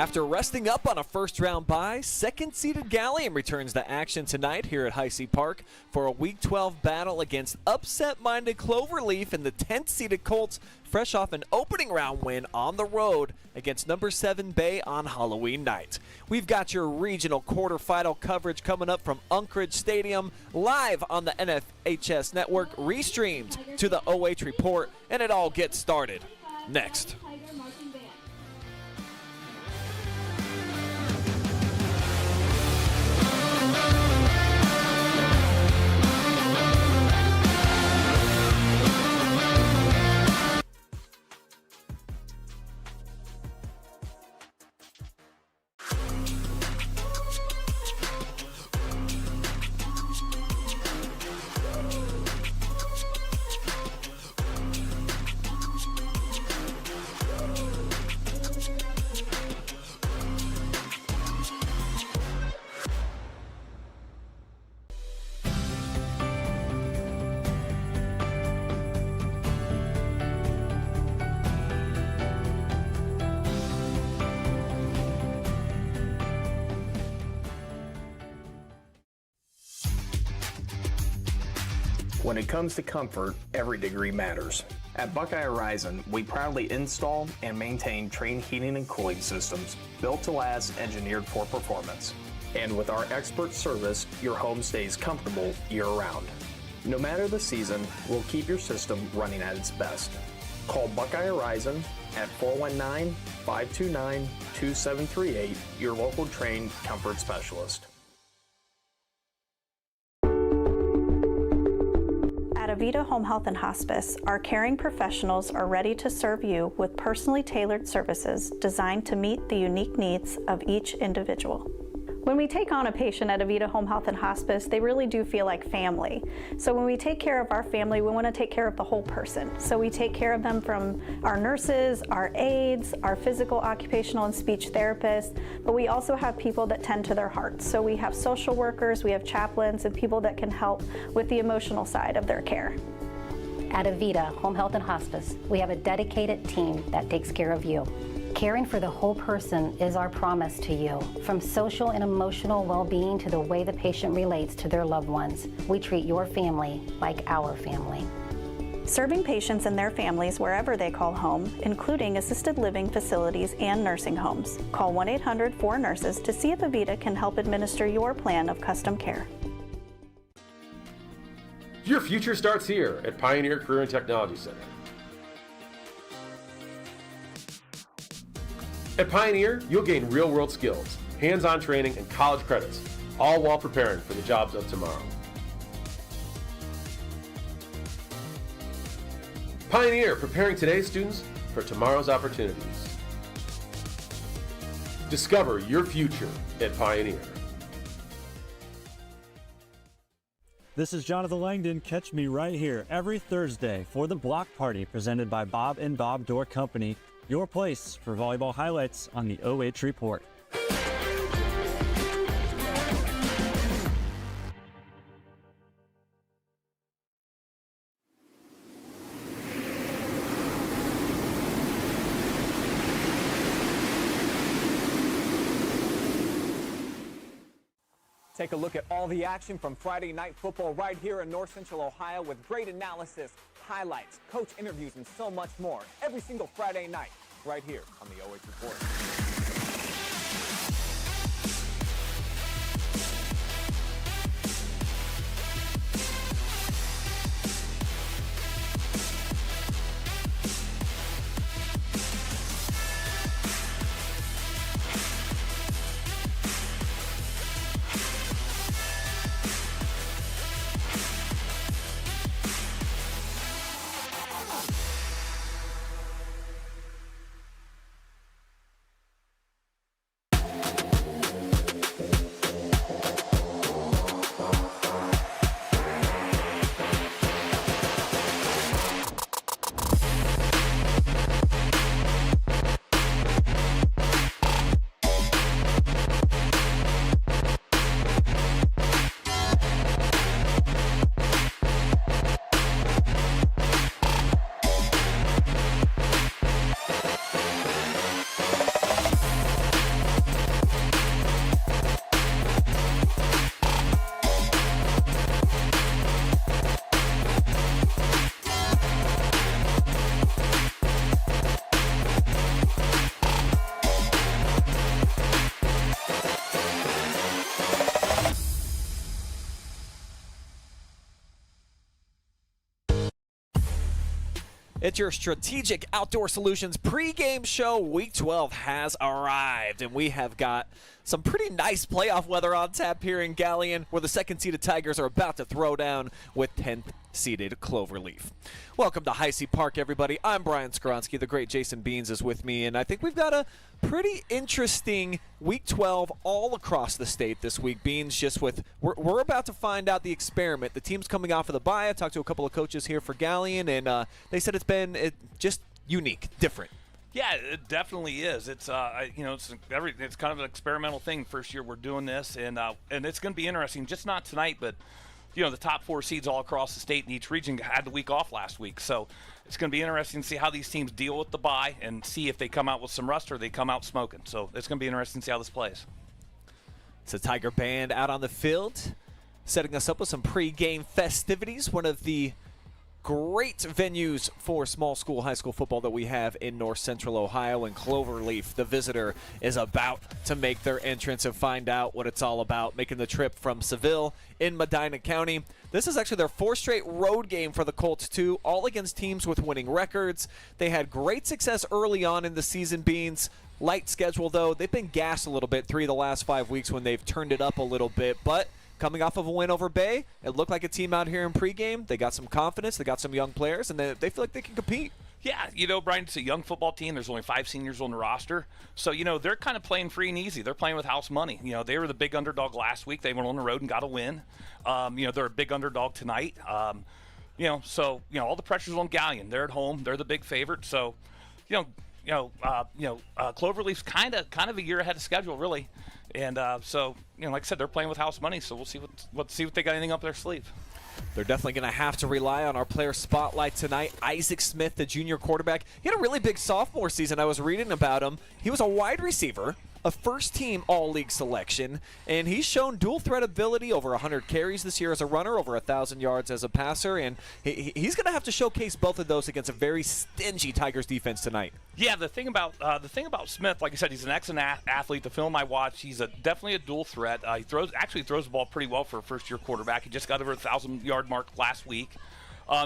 After resting up on a first-round bye, second-seeded Galion returns to action tonight here at Heise Park for a Week 12 battle against upset-minded Cloverleaf and the 10th-seeded Colts, fresh off an opening round win on the road against number 7 Bay on Halloween night. We've got your regional quarterfinal coverage coming up from Unkrich Stadium, live on the NFHS network, restreamed to the OH Report, and it all gets started next. When it comes to comfort, every degree matters. At Buckeye Horizon, we proudly install and maintain Trane heating and cooling systems built to last, engineered for performance. And with our expert service, your home stays comfortable year-round. No matter the season, we'll keep your system running at its best. Call Buckeye Horizon at 419-529-2738, your local Trane comfort specialist. At Avita Home Health and Hospice, our caring professionals are ready to serve you with personally tailored services designed to meet the unique needs of each individual. When we take on a patient at Avita Home Health and Hospice, they really do feel like family. So when we take care of our family, we want to take care of the whole person. So we take care of them from our nurses, our aides, our physical, occupational, and speech therapists, but we also have people that tend to their hearts. So we have social workers, we have chaplains, and people that can help with the emotional side of their care. At Avita Home Health and Hospice, we have a dedicated team that takes care of you. Caring for the whole person is our promise to you. From social and emotional well-being to the way the patient relates to their loved ones, we treat your family like our family. Serving patients and their families wherever they call home, including assisted living facilities and nursing homes. Call 1-800-4NURSES to see if Avita can help administer your plan of custom care. Your future starts here at Pioneer Career and Technology Center. At Pioneer, you'll gain real-world skills, hands-on training, and college credits, all while preparing for the jobs of tomorrow. Pioneer, preparing today's students for tomorrow's opportunities. Discover your future at Pioneer. This is Jonathan Langdon. Catch me right here every Thursday for the Block Party presented by Bob and Bob Door Company, your place for volleyball highlights on the OH Report. Take a look at all the action from Friday Night Football right here in North Central Ohio with great analysis, highlights, coach interviews, and so much more every single Friday night right here on the OH Report. It's your Strategic Outdoor Solutions pregame show. Week 12 has arrived, and we have got some pretty nice playoff weather on tap here in Galion, where the second-seeded Tigers are about to throw down with 10th-seeded Cloverleaf. Welcome to Heise Park, everybody. I'm Brian Skowronski. The great Jason Beans is with me, and I think we've got a pretty interesting Week 12 all across the state this week. Beans, just with we're about to find out the experiment. The team's coming off of the bye. I talked to a couple of coaches here for Galion, and they said it's been just unique, different. Yeah, it definitely is. It's it's kind of an experimental thing. First year we're doing this, and it's going to be interesting. Just not tonight, but the top 4 seeds all across the state in each region had the week off last week. So it's going to be interesting to see how these teams deal with the bye and see if they come out with some rust or they come out smoking. So it's going to be interesting to see how this plays. It's a Tiger band out on the field, setting us up with some pre-game festivities. One of the great venues for small school high school football that we have in north central Ohio, and Cloverleaf, the visitor, is about to make their entrance and find out what it's all about, making the trip from Seville in Medina County. This is actually their 4th straight road game for the Colts too, all against teams with winning records. They had great success early on in the season, Beans. Light schedule though. They've been gassed a little bit 3 of the last 5 weeks when they've turned it up a little bit, but coming off of a win over Bay, it looked like a team out here in pregame. They got some confidence, they got some young players, and they feel like they can compete. Yeah, Brian, it's a young football team. There's only 5 seniors on the roster. So, they're kind of playing free and easy. They're playing with house money. They were the big underdog last week. They went on the road and got a win. They're a big underdog tonight. All the pressure's on Galion. They're at home. They're the big favorite. So, Cloverleaf's kind of a year ahead of schedule, really. And like I said, they're playing with house money, so we'll see what they got anything up their sleeve. They're definitely going to have to rely on our player spotlight tonight. Ayden Schmidt, the junior quarterback. He had a really big sophomore season. I was reading about him. He was a wide receiver, a first-team all-league selection, and he's shown dual-threat ability, over 100 carries this year as a runner, over 1,000 yards as a passer, and he's going to have to showcase both of those against a very stingy Tigers defense tonight. Yeah, the thing about Smith, like I said, he's an excellent athlete. The film I watched, he's definitely a dual threat. He throws the ball pretty well for a first-year quarterback. He just got over the 1,000-yard mark last week.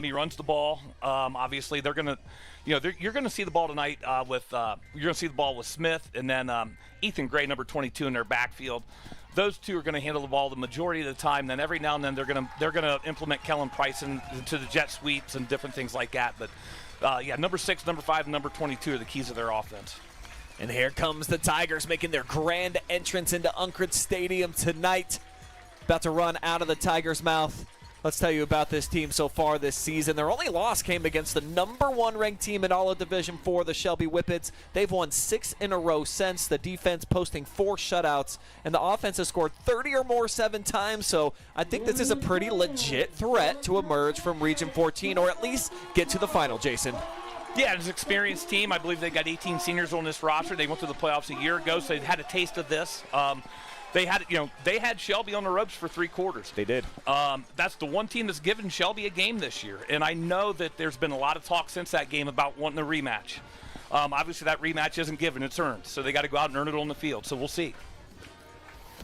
He runs the ball. Obviously, they're going to, you're going to see the ball tonight you're going to see the ball with Smith and then Ethan Gray, number 22, in their backfield. Those two are going to handle the ball the majority of the time. Then every now and then they're going to implement Kellen Price into the jet sweeps and different things like that. But number 6, number 5, and number 22 are the keys of their offense. And here comes the Tigers making their grand entrance into Unkrich Stadium tonight. About to run out of the Tigers' mouth. Let's tell you about this team so far this season. Their only loss came against the number 1 ranked team in all of Division IV, the Shelby Whippets. They've won 6 in a row since, the defense posting 4 shutouts, and the offense has scored 30 or more 7 times, so I think this is a pretty legit threat to emerge from Region 14, or at least get to the final, Jason. Yeah, it's an experienced team. I believe they got 18 seniors on this roster. They went to the playoffs a year ago, so they've had a taste of this. They had Shelby on the ropes for 3 quarters. They did. That's the one team that's given Shelby a game this year, and I know that there's been a lot of talk since that game about wanting a rematch. Obviously, that rematch isn't given; it's earned. So they got to go out and earn it on the field. So we'll see.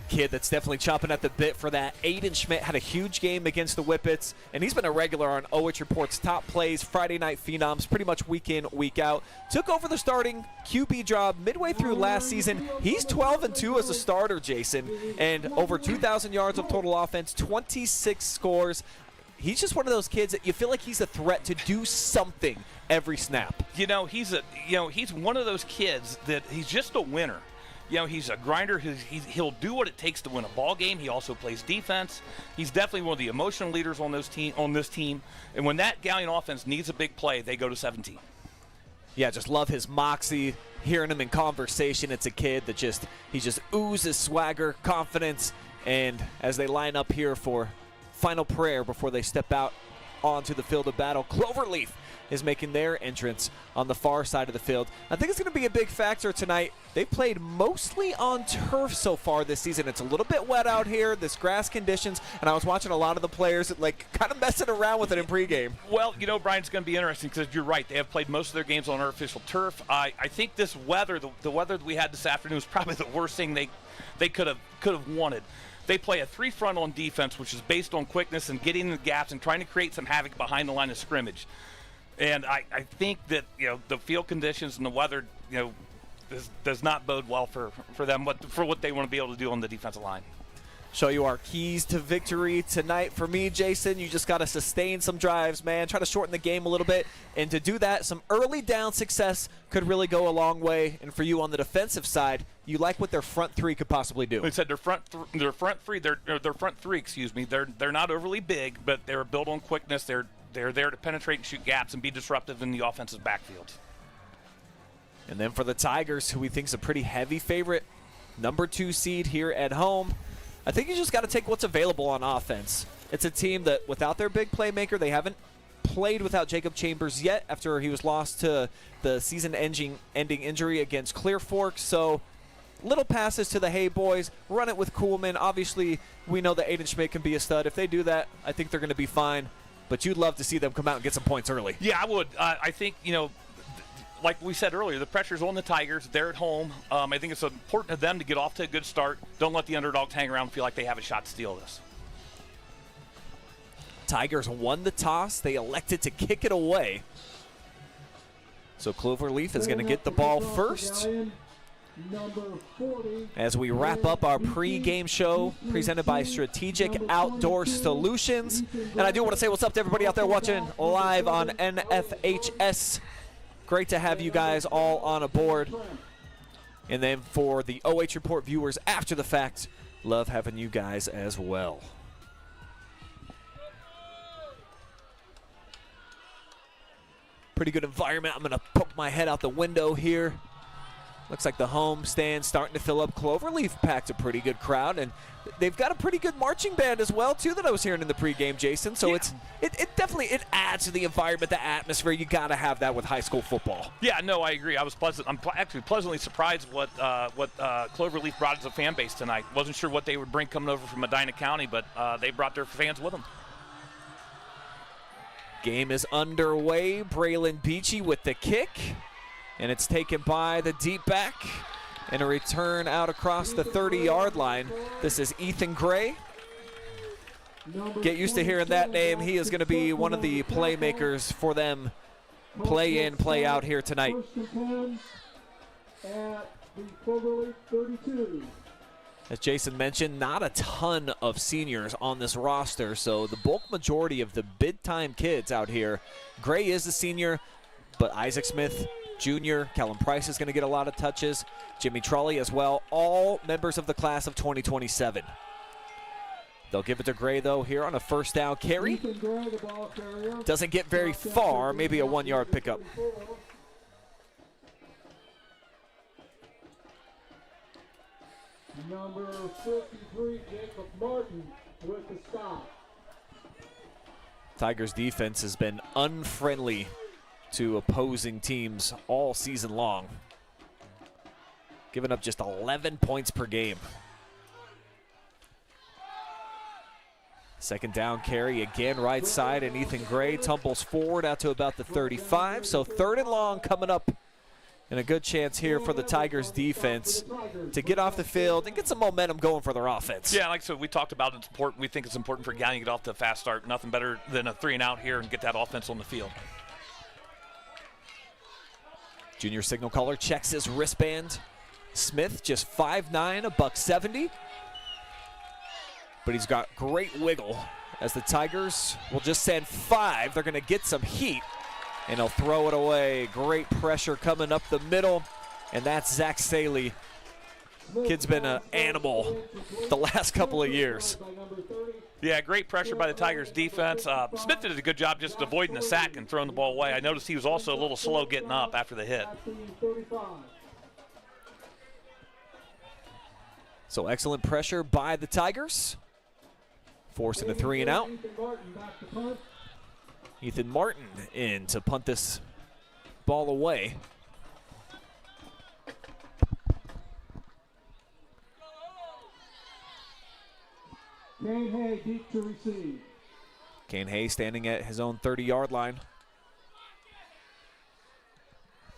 Kid that's definitely chomping at the bit for that. Ayden Schmidt had a huge game against the Whippets, and he's been a regular on OH.REPORT's top plays, Friday Night Phenoms, pretty much week in, week out. Took over the starting QB job midway through last season. He's 12-2 as a starter, Jason, and over 2,000 yards of total offense, 26 scores. He's just one of those kids that you feel like he's a threat to do something every snap. He's one of those kids that he's just a winner. He's a grinder. He'll do what it takes to win a ball game. He also plays defense. He's definitely one of the emotional leaders on this team. And when that Galion offense needs a big play, they go to 17. Yeah, just love his moxie. Hearing him in conversation, it's a kid that he just oozes swagger, confidence. And as they line up here for final prayer before they step out onto the field of battle, Cloverleaf is making their entrance on the far side of the field. I think it's going to be a big factor tonight. They've played mostly on turf so far this season. It's a little bit wet out here, this grass conditions, and I was watching a lot of the players kind of messing around with it in pregame. Well, Brian, it's going to be interesting because you're right. They have played most of their games on artificial turf. I think this weather, the weather that we had this afternoon, was probably the worst thing they could have wanted. They play a 3-front on defense, which is based on quickness and getting in the gaps and trying to create some havoc behind the line of scrimmage. And I think that, the field conditions and the weather, does not bode well for them, for what they want to be able to do on the defensive line. Show you our keys to victory tonight. For me, Jason, you just got to sustain some drives, man. Try to shorten the game a little bit. And to do that, some early down success could really go a long way. And for you on the defensive side, you like what their front three could possibly do. They said their front three, excuse me. They're not overly big, but they're built on quickness. They're there to penetrate and shoot gaps and be disruptive in the offensive backfield. And then for the Tigers, who we think is a pretty heavy favorite, number 2 seed here at home, I think you just got to take what's available on offense. It's a team that, without their big playmaker, they haven't played without Jacob Chambers yet after he was lost to the season-ending injury against Clear Fork. So little passes to the Hay boys, run it with Kuhlman. Obviously, we know that Ayden Schmidt can be a stud. If they do that, I think they're going to be fine. But you'd love to see them come out and get some points early. Yeah, I would. I think, like we said earlier, the pressure's on the Tigers. They're at home. I think it's important to them to get off to a good start. Don't let the underdogs hang around and feel like they have a shot to steal this. Tigers won the toss. They elected to kick it away. So Cloverleaf is going to get the ball first. As we wrap up our pre-game show presented by Strategic Outdoor Solutions. And I do want to say what's up to everybody out there watching live on NFHS. Great to have you guys all on aboard. And then for the OH Report viewers after the fact, love having you guys as well. Pretty good environment. I'm going to poke my head out the window here. Looks like the home stand starting to fill up. Cloverleaf packed a pretty good crowd, and they've got a pretty good marching band as well, too, that I was hearing in the pregame, Jason. So yeah. it definitely adds to the environment, the atmosphere. You got to have that with high school football. Yeah, no, I agree. I'm actually pleasantly surprised what Cloverleaf brought as a fan base tonight. Wasn't sure what they would bring coming over from Medina County, but they brought their fans with them. Game is underway. Braylon Beachy with the kick. And it's taken by the deep back. And a return out across the 30-yard line. This is Ethan Gray. Get used to hearing that name. He is going to be one of the playmakers for them. Play in, play out here tonight. As Jason mentioned, not a ton of seniors on this roster, so the bulk majority of the big-time kids out here. Gray is a senior, but Isaac Smith Jr., Callum Price is going to get a lot of touches, Jimmy Trolley as well, all members of the class of 2027. They'll give it to Gray, though, here on a first down carry. Doesn't get very far, maybe a 1-yard pickup. Number 53, Jacob Martin with the stop. Tigers defense has been unfriendly to opposing teams all season long, giving up just 11 points per game. Second down carry again, right side, and Ethan Gray tumbles forward out to about the 35. So 3rd and long coming up, and a good chance here for the Tigers defense to get off the field and get some momentum going for their offense. Yeah, like so we talked about, it's important. We think it's important for Galion to get off to a fast start. Nothing better than a 3-and-out here and get that offense on the field. Junior signal caller checks his wristband. Smith just 5'9", $170. But he's got great wiggle as the Tigers will just send 5. They're going to get some heat, and he'll throw it away. Great pressure coming up the middle, and that's Zach Saley. Kid's been an animal the last couple of years. Yeah, great pressure by the Tigers defense. Smith did a good job just avoiding the sack and throwing the ball away. I noticed he was also a little slow getting up after the hit. So excellent pressure by the Tigers, forcing a 3-and-out. Ethan Martin in to punt this ball away. Kane Hay deep to receive. Kane Hay standing at his own 30-yard line.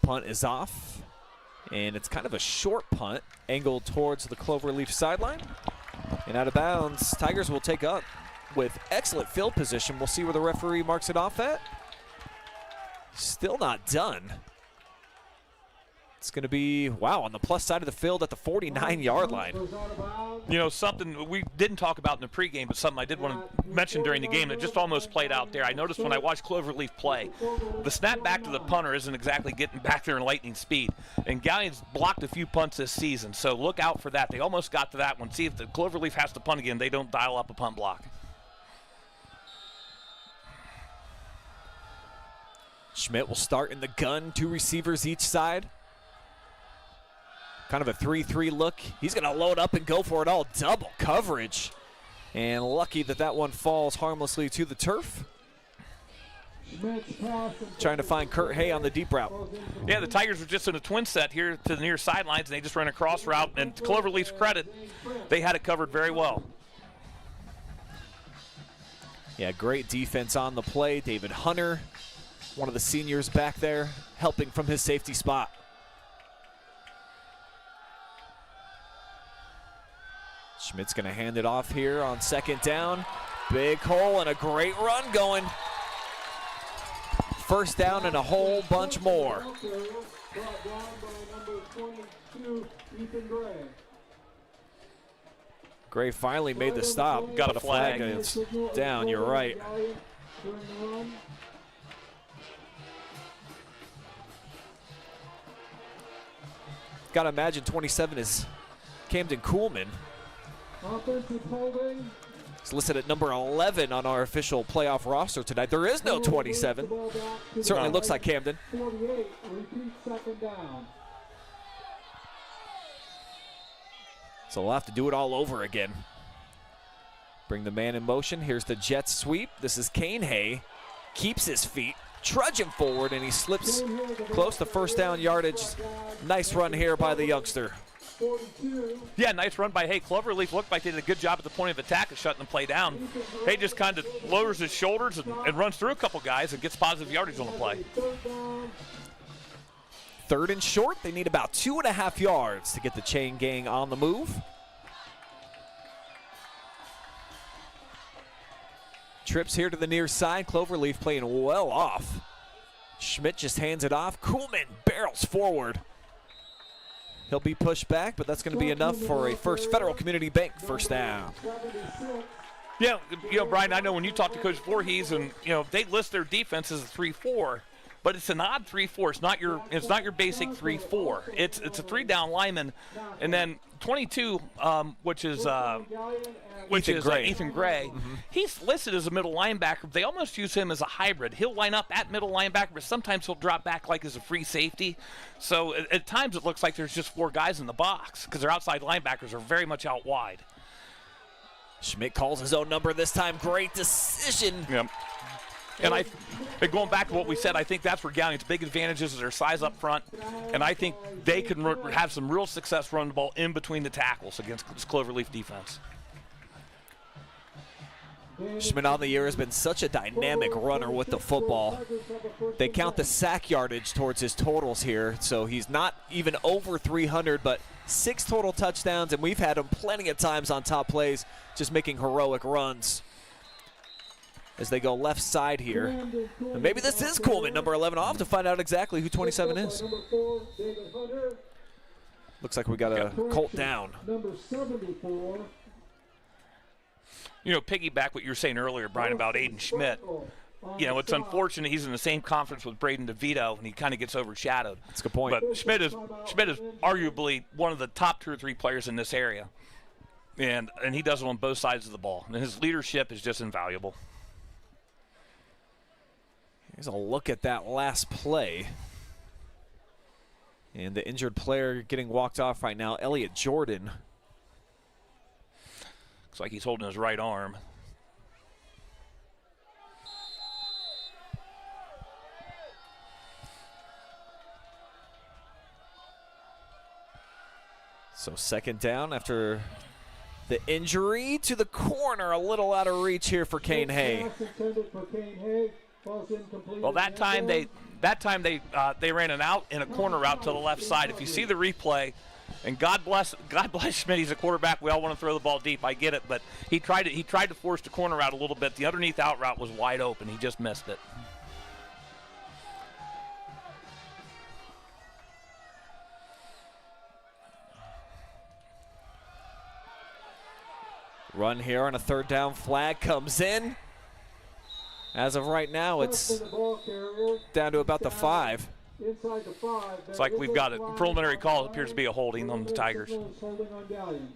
Punt is off, and it's kind of a short punt, angled towards the Cloverleaf sideline. And out of bounds, Tigers will take up with excellent field position. We'll see where the referee marks it off at. Still not done. It's going to be, wow, on the plus side of the field at the 49-yard line. You know, something we didn't talk about in the pregame, but something I did want to mention during the game that just almost played out there. I noticed when I watched Cloverleaf play, the snap back to the punter isn't exactly getting back there in lightning speed. And Galion's blocked a few punts this season, so look out for that. They almost got to that one. See if the Cloverleaf has to punt again, they don't dial up a punt block. Schmidt will start in the gun, 2 receivers each side. Kind of a 3-3 look. He's going to load up and go for it all. Double coverage. And lucky that that one falls harmlessly to the turf. Trying to find Kurt Hay on the deep route. Yeah, the Tigers were just in a twin set here to the near sidelines, and they just ran a cross route. And to Cloverleaf's credit, they had it covered very well. Yeah, great defense on the play. David Hunter, one of the seniors back there, helping from his safety spot. Schmidt's going to hand it off here on second down. Big hole and a great run going. First down and a whole bunch more. Gray finally made the stop. Got a flag. It's down, you're right. Got to imagine 27 is Camden Kuhlman. He's listed at number 11 on our official playoff roster tonight. There is no 27. Certainly looks like Camden. So we'll have to do it all over again. Bring the man in motion. Here's the jet sweep. This is Kane Hay. Keeps his feet, trudging forward, and he slips close to first down yardage. Nice run here by the youngster. Yeah, nice run by Hay. Cloverleaf looked like they did a good job at the point of attack of shutting the play down. Hay just kind of lowers his shoulders and runs through a couple guys and gets positive yardage on the play. Third and short. They need about 2.5 yards to get the chain gang on the move. Trips here to the near side. Cloverleaf playing well off. Schmidt just hands it off. Kuhlman barrels forward. He'll be pushed back, but that's going to be enough for a First Federal Community Bank first down. Yeah, you know, Brian, I know when you talk to Coach Voorhees, and you know they list their defense as a 3-4, but it's an odd 3-4. It's not your basic 3-4. It's a 3-down lineman, and then 22, which is Ethan Gray. He's listed as a middle linebacker. They almost use him as a hybrid. He'll line up at middle linebacker, but sometimes he'll drop back like as a free safety. So at times it looks like there's just 4 guys in the box because their outside linebackers are very much out wide. Schmidt calls his own number this time. Great decision. Yep. And going back to what we said, I think that's where Galion's big advantages is their size up front, and I think they can have some real success running the ball in between the tackles against this Cloverleaf defense. Schmidt on the year has been such a dynamic runner with the football. They count the sack yardage towards his totals here, so he's not even over 300, but 6 total touchdowns, and we've had him plenty of times on top plays, just making heroic runs. As they go left side here. And maybe this is Kuhlman, number 11. I'll have to find out exactly who 27 is. Looks like we got a Colt down. You know, piggyback what you were saying earlier, Brian, about Ayden Schmidt. You know, it's unfortunate he's in the same conference with Braden DeVito, and he kind of gets overshadowed. That's a good point. But Schmidt is arguably one of the top 2 or 3 players in this area. And he does it on both sides of the ball. And his leadership is just invaluable. Here's a look at that last play. And the injured player getting walked off right now, Elliott Jordan. Looks like he's holding his right arm. So second down after the injury to the corner, a little out of reach here for Kane Hay. Well, that time they ran an out and a corner route to the left side. If you see the replay, and God bless Schmidt, he's a quarterback. We all want to throw the ball deep. I get it, but he tried to force the corner out a little bit. The underneath out route was wide open. He just missed it. Run here on a third down. Flag comes in. As of right now, it's down to about the 5. Inside the 5. It's like we've got a preliminary call. It appears to be a holding on the Tigers. Holding on Galion.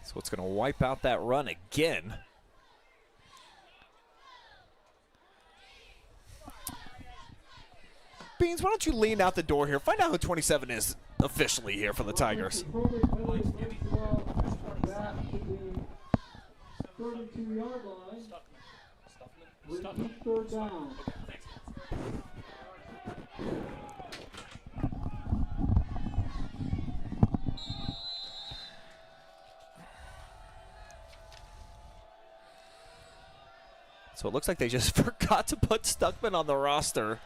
So it's going to wipe out that run again. Beans, why don't you lean out the door here? Find out who 27 is officially here for the Tigers. 32-yard line. Third down. So it looks like they just forgot to put Stuckman on the roster.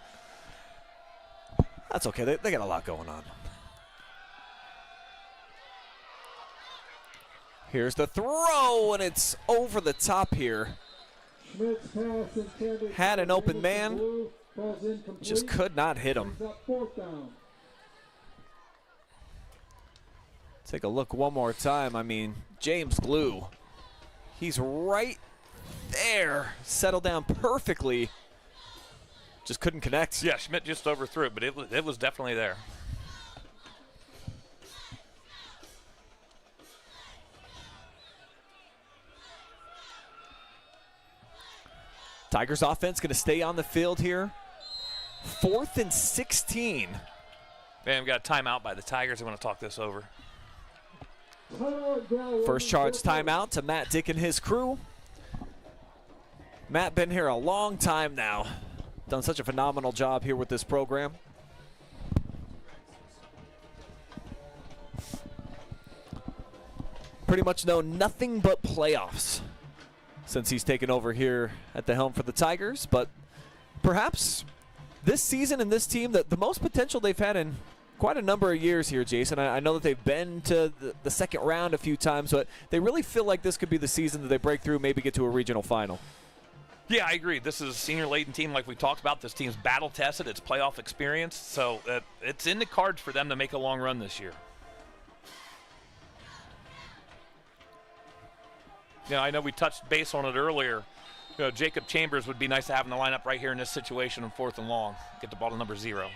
That's okay. They got a lot going on. Here's the throw, and it's over the top here. Schmidt's pass intended. Had an open man, just could not hit him. Fourth down. Take a look one more time. I mean, James Glue, he's right there. Settled down perfectly. Just couldn't connect. Yeah, Schmidt just overthrew it, but it was definitely there. Tigers offense going to stay on the field here. 4th and 16. Man, we got a timeout by the Tigers. I want to talk this over. First charge timeout to Matt Dick and his crew. Matt been here a long time now. Done such a phenomenal job here with this program. Pretty much know nothing but playoffs since he's taken over here at the helm for the Tigers. But perhaps this season and this team, the most potential they've had in quite a number of years here, Jason. I know that they've been to the second round a few times, but they really feel like this could be the season that they break through, maybe get to a regional final. Yeah, I agree. This is a senior-laden team like we talked about. This team's battle-tested. It's playoff experience. So it's in the cards for them to make a long run this year. Yeah, I know we touched base on it earlier. You know, Jacob Chambers would be nice to have in the lineup right here in this situation on 4th and long. Get the ball to number 0.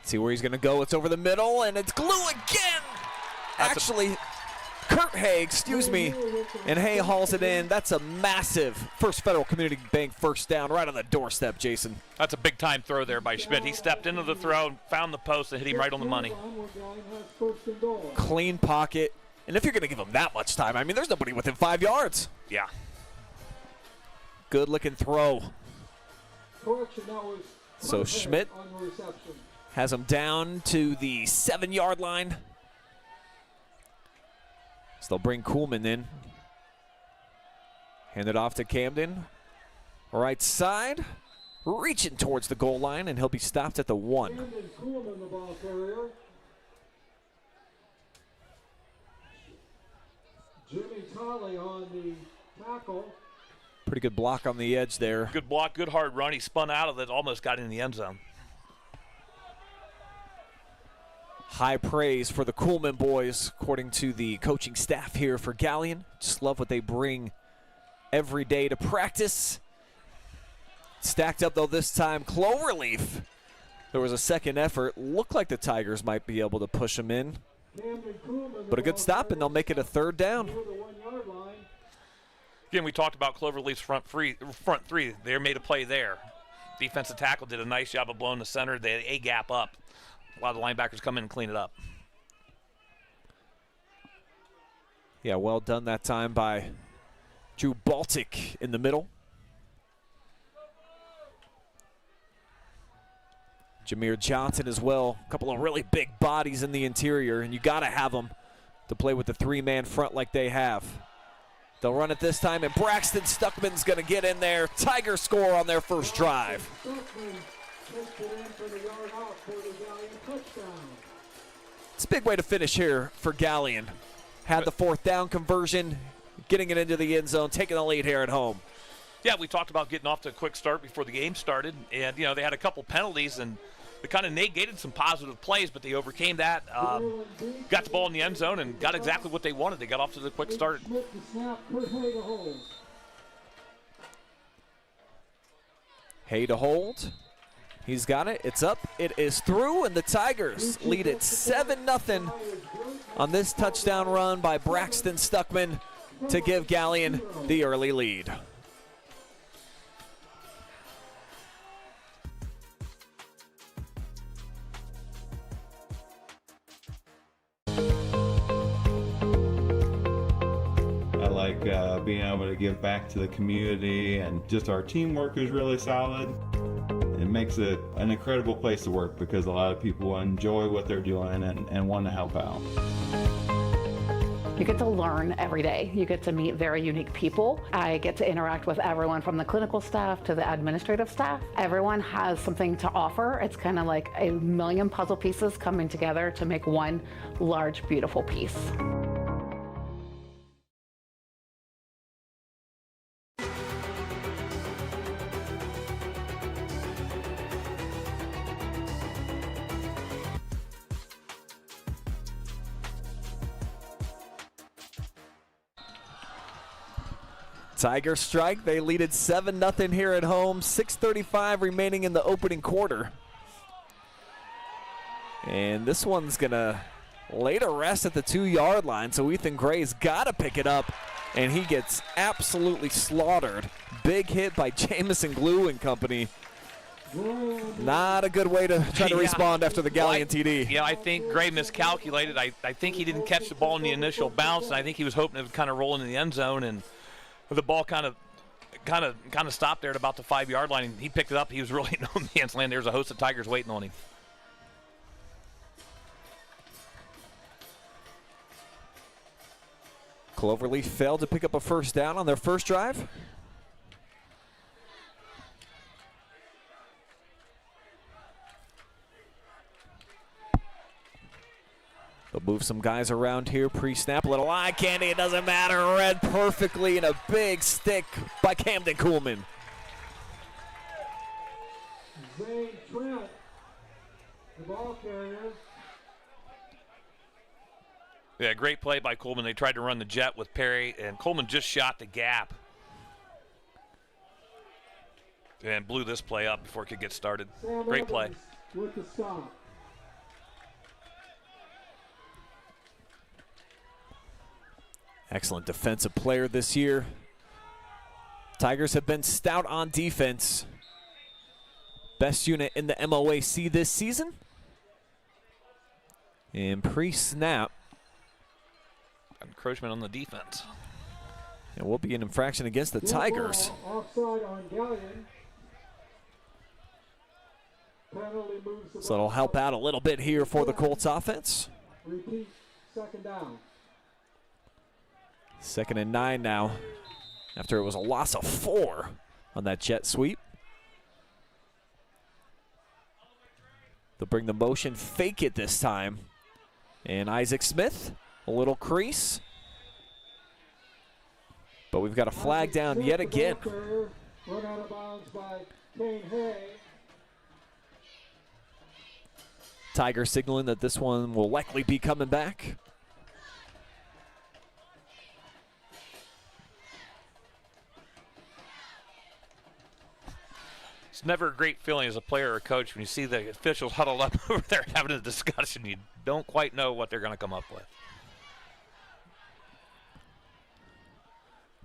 See where he's going to go. It's over the middle, and it's Glue again. Actually, Kurt Hay, excuse me, and Hay hauls it in. That's a massive First Federal Community Bank first down right on the doorstep, Jason. That's a big-time throw there by Schmidt. He stepped into the throw, found the post, and hit him right on the money. Clean pocket. And if you're going to give him that much time, I mean, there's nobody within 5 yards. Yeah. Good-looking throw. Correction, that was So Schmidt on the reception. has him down to the 7-yard line. So they'll bring Kuhlman in. Hand it off to Camden. Right side. Reaching towards the goal line, and he'll be stopped at the 1. Camden Kuhlman, the ball carrier. Jimmy Tolley on the tackle. Pretty good block on the edge there. Good block, good hard run. He spun out of it, almost got in the end zone. High praise for the Kuhlman boys, according to the coaching staff here for Galion. Just love what they bring every day to practice. Stacked up, though, this time. Cloverleaf. There was a second effort. Looked like the Tigers might be able to push them in. But a good stop, and they'll make it a 3rd down. Again, we talked about Cloverleaf's front three. They made a play there. Defensive tackle did a nice job of blowing the center. They had a gap up. A lot of the linebackers come in and clean it up. Yeah, well done that time by Drew Baltic in the middle. Jameer Johnson as well. A couple of really big bodies in the interior, and you got to have them to play with the 3-man front like they have. They'll run it this time, and Braxton Stuckman's going to get in there. Tigers score on their first drive. It's a big way to finish here for Galion. Had the 4th down conversion, getting it into the end zone, taking the lead here at home. Yeah, we talked about getting off to a quick start before the game started, and they had a couple penalties, and they kind of negated some positive plays, but they overcame that, got the ball in the end zone, and got exactly what they wanted. They got off to the quick start. Hay to hold. He's got it. It's up. It is through, and the Tigers lead it 7-0 on this touchdown run by Braxton Stuckman to give Galion the early lead. I like being able to give back to the community, and just our teamwork is really solid. It makes it an incredible place to work because a lot of people enjoy what they're doing and want to help out. You get to learn every day. You get to meet very unique people. I get to interact with everyone from the clinical staff to the administrative staff. Everyone has something to offer. It's kind of like a million puzzle pieces coming together to make one large, beautiful piece. Tigers strike. They lead it 7-0 here at home. 6:35 remaining in the opening quarter. And this one's going to lay to rest at the 2-yard line, so Ethan Gray's got to pick it up, and he gets absolutely slaughtered. Big hit by Jamison Glue and company. Not a good way to try to respond after the Galion TD. Yeah, I think Gray miscalculated. I think he didn't catch the ball in the initial bounce, and I think he was hoping it would kind of roll into the end zone, and the ball kind of stopped there at about the 5-yard line, and he picked it up. He was really in no man's land. There's a host of Tigers waiting on him. Cloverleaf failed to pick up a first down on their first drive. They'll move some guys around here pre-snap. A little eye candy, it doesn't matter. Read perfectly, and a big stick by Camden Kuhlman. Zane Trent, the ball carrier. Yeah, great play by Coleman. They tried to run the jet with Perry, and Coleman just shot the gap and blew this play up before it could get started. Great play. With the stop. Excellent defensive player this year. Tigers have been stout on defense. Best unit in the MOAC this season. And pre-snap, encroachment on the defense. it will be an infraction against the Tigers. Offside on Galion. Penalty moves the So it'll help out a little bit here for the Colts offense. Repeat, second down. 2nd and 9 now, after it was a loss of 4 on that jet sweep. They'll bring the motion, fake it this time. And Isaac Smith, a little crease. But we've got a flag down yet again. Run out of bounds by Kane Hay. Tiger signaling that this one will likely be coming back. It's never a great feeling as a player or a coach when you see the officials huddled up over there having a discussion. You don't quite know what they're going to come up with.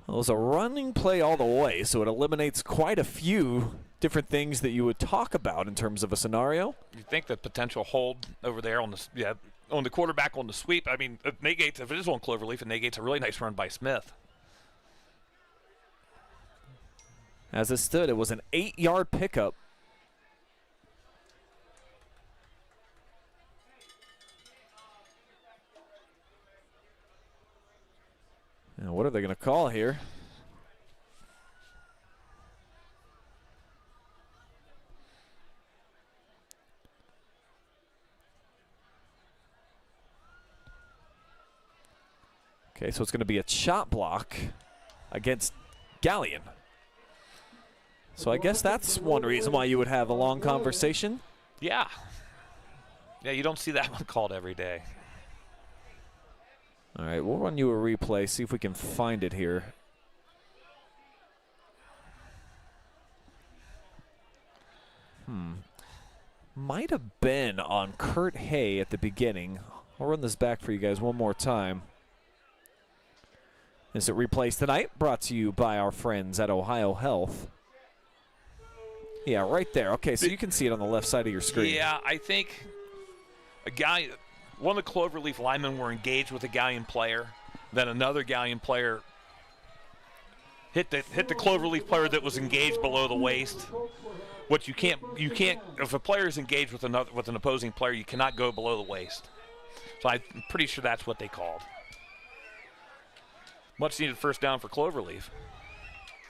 Well, it was a running play all the way, so it eliminates quite a few different things that you would talk about in terms of a scenario. You think the potential hold over there on the quarterback on the sweep. I mean, if it is on Cloverleaf, it negates a really nice run by Smith. As it stood, it was an 8-yard pickup. Now, what are they going to call here? Okay, so it's going to be a chop block against Galion. So I guess that's one reason why you would have a long conversation. Yeah. Yeah, you don't see that one called every day. All right, we'll run you a replay, see if we can find it here. Might have been on Kurt Hay at the beginning. I'll run this back for you guys one more time. Is it replays tonight? Brought to you by our friends at OhioHealth. Yeah, right there. Okay, so you can see it on the left side of your screen. Yeah, I think one of the Cloverleaf linemen were engaged with a Galion player. Then another Galion player hit the Cloverleaf player that was engaged below the waist. What you can't if a player is engaged with an opposing player, you cannot go below the waist. So I'm pretty sure that's what they called. Much needed first down for Cloverleaf.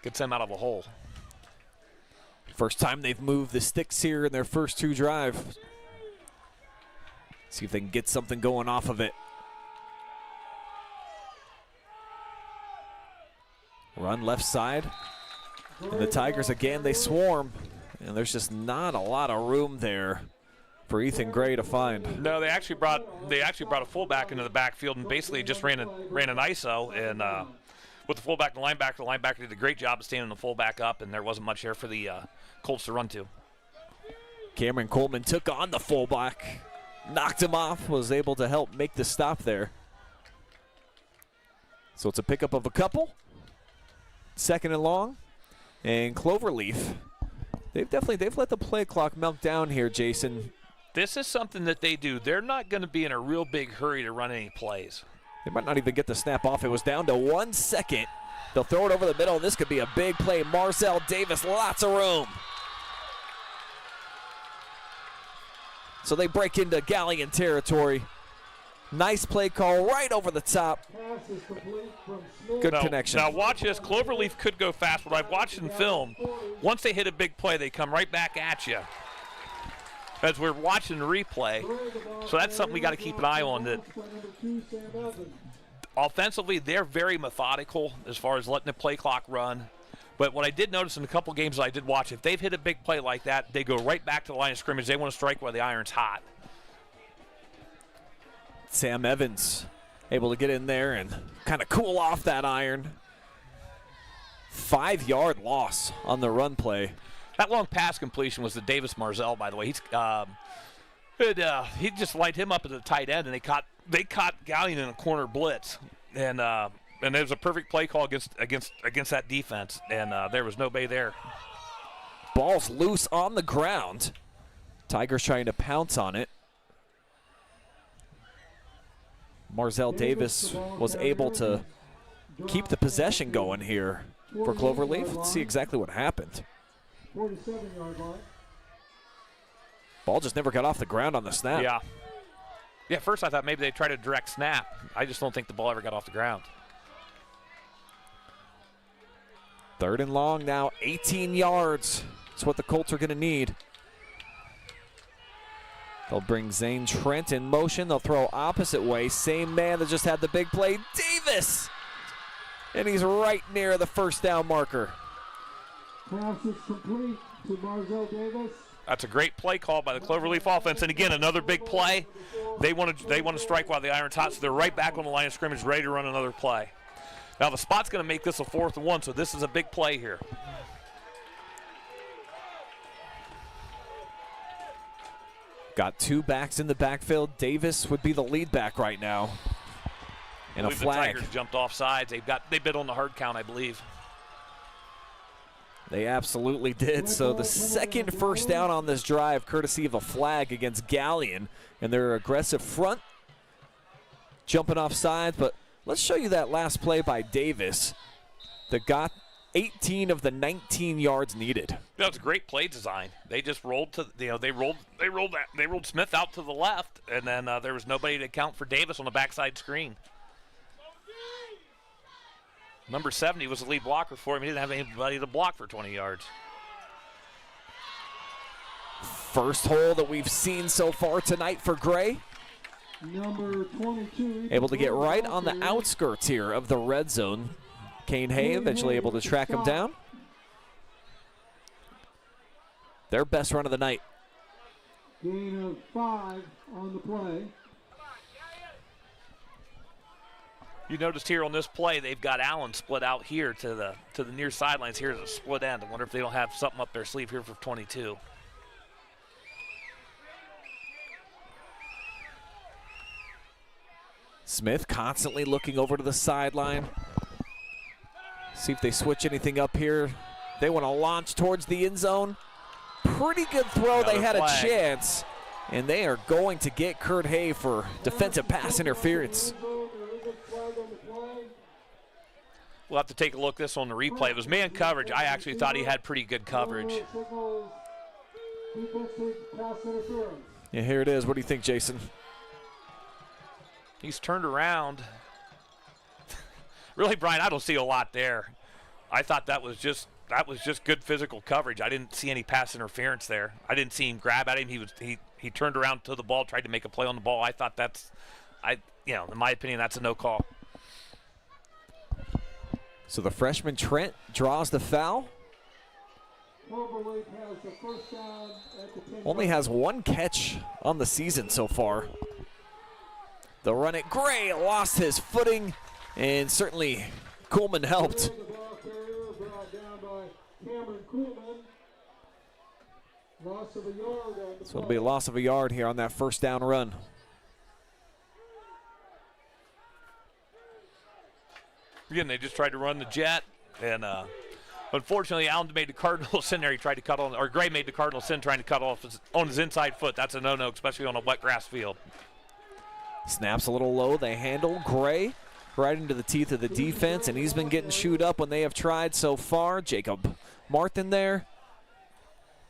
Gets them out of a hole. First time they've moved the sticks here in their first two drives. See if they can get something going off of it. Run left side. And the Tigers again, they swarm. And there's just not a lot of room there for Ethan Gray to find. No, they actually brought a fullback into the backfield and basically just ran an ISO, and with the fullback and the linebacker did a great job of standing the fullback up, and there wasn't much there for the Colts to run to. Cameron Coleman took on the fullback, knocked him off, was able to help make the stop there. So it's a pickup of a couple. Second and long, and Cloverleaf. They've let the play clock melt down here, Jason. This is something that they do. They're not going to be in a real big hurry to run any plays. They might not even get the snap off. It was down to 1 second. They'll throw it over the middle, and this could be a big play. Marcel Davis, lots of room. So they break into Galion territory. Nice play call right over the top. Good connection. Now watch this. Cloverleaf could go fast, but I've watched in film. Once they hit a big play, they come right back at you. As we're watching the replay. So that's something we got to keep an eye on. That offensively, they're very methodical as far as letting the play clock run. But what I did notice in a couple games that I did watch, if they've hit a big play like that, they go right back to the line of scrimmage. They want to strike while the iron's hot. Sam Evans able to get in there and kind of cool off that iron. 5-yard loss on the run play. That long pass completion was to Davis Marzell, by the way. He just lined him up at the tight end, and they caught Galion in a corner blitz, and it was a perfect play call against that defense, and there was nobody there. Ball's loose on the ground. Tigers trying to pounce on it. Marzell Davis was able to keep the possession going here for Cloverleaf. Let's see exactly what happened. 47-yard line. Ball just never got off the ground on the snap. Yeah. Yeah, at first I thought maybe they tried a direct snap. I just don't think the ball ever got off the ground. Third and long now, 18 yards. That's what the Colts are going to need. They'll bring Zane Trent in motion. They'll throw opposite way. Same man that just had the big play, Davis. And he's right near the first down marker. Pass is complete to Marzell Davis. That's a great play call by the Cloverleaf offense. And again, another big play. They want to strike while the iron's hot, so they're right back on the line of scrimmage, ready to run another play. Now the spot's going to make this a 4th and 1, so this is a big play here. Got two backs in the backfield. Davis would be the lead back right now. And a flag. The Tigers jumped off sides. They bid on the hard count, I believe. They absolutely did. So the second first down on this drive, courtesy of a flag against Galion. And their aggressive front, jumping off sides. But let's show you that last play by Davis that got 18 of the 19 yards needed. That was a great play design. They just rolled to, they rolled Smith out to the left, and then there was nobody to account for Davis on the backside screen. Number 70 was the lead blocker for him. He didn't have anybody to block for 20 yards. First hole that we've seen so far tonight for Gray. Number 22. Able to get right on the outskirts here of the red zone. Kane Hay eventually able to track him down. their best run of the night. Gain of 5 on the play. You noticed here on this play, they've got Allen split out here to the near sidelines. Here's a split end. I wonder if they don't have something up their sleeve here for 22. Smith constantly looking over to the sideline. See if they switch anything up here. They want to launch towards the end zone. Pretty good throw. They had a chance. And they are going to get Kurt Hay for defensive pass interference. We'll have to take a look at this on the replay. It was man coverage. I actually thought he had pretty good coverage. Yeah, here it is. What do you think, Jason? He's turned around. Really, Brian, I don't see a lot there. I thought that was just good physical coverage. I didn't see any pass interference there. I didn't see him grab at him. He turned around to the ball, tried to make a play on the ball. I thought in my opinion, that's a no call. So the freshman Trent draws the foul. Only has 1 catch on the season so far. They'll run it. Gray lost his footing, and certainly Kuhlman helped. So it'll be a loss of a yard here on that first down run. Again, they just tried to run the jet, and unfortunately, Allen made the Cardinal sin there. He tried to cut on, or Gray made the Cardinal sin trying to cut off on his inside foot. That's a no-no, especially on a wet grass field. Snaps a little low. They handle Gray right into the teeth of the defense, and he's been getting chewed up when they have tried so far. Jacob Martin there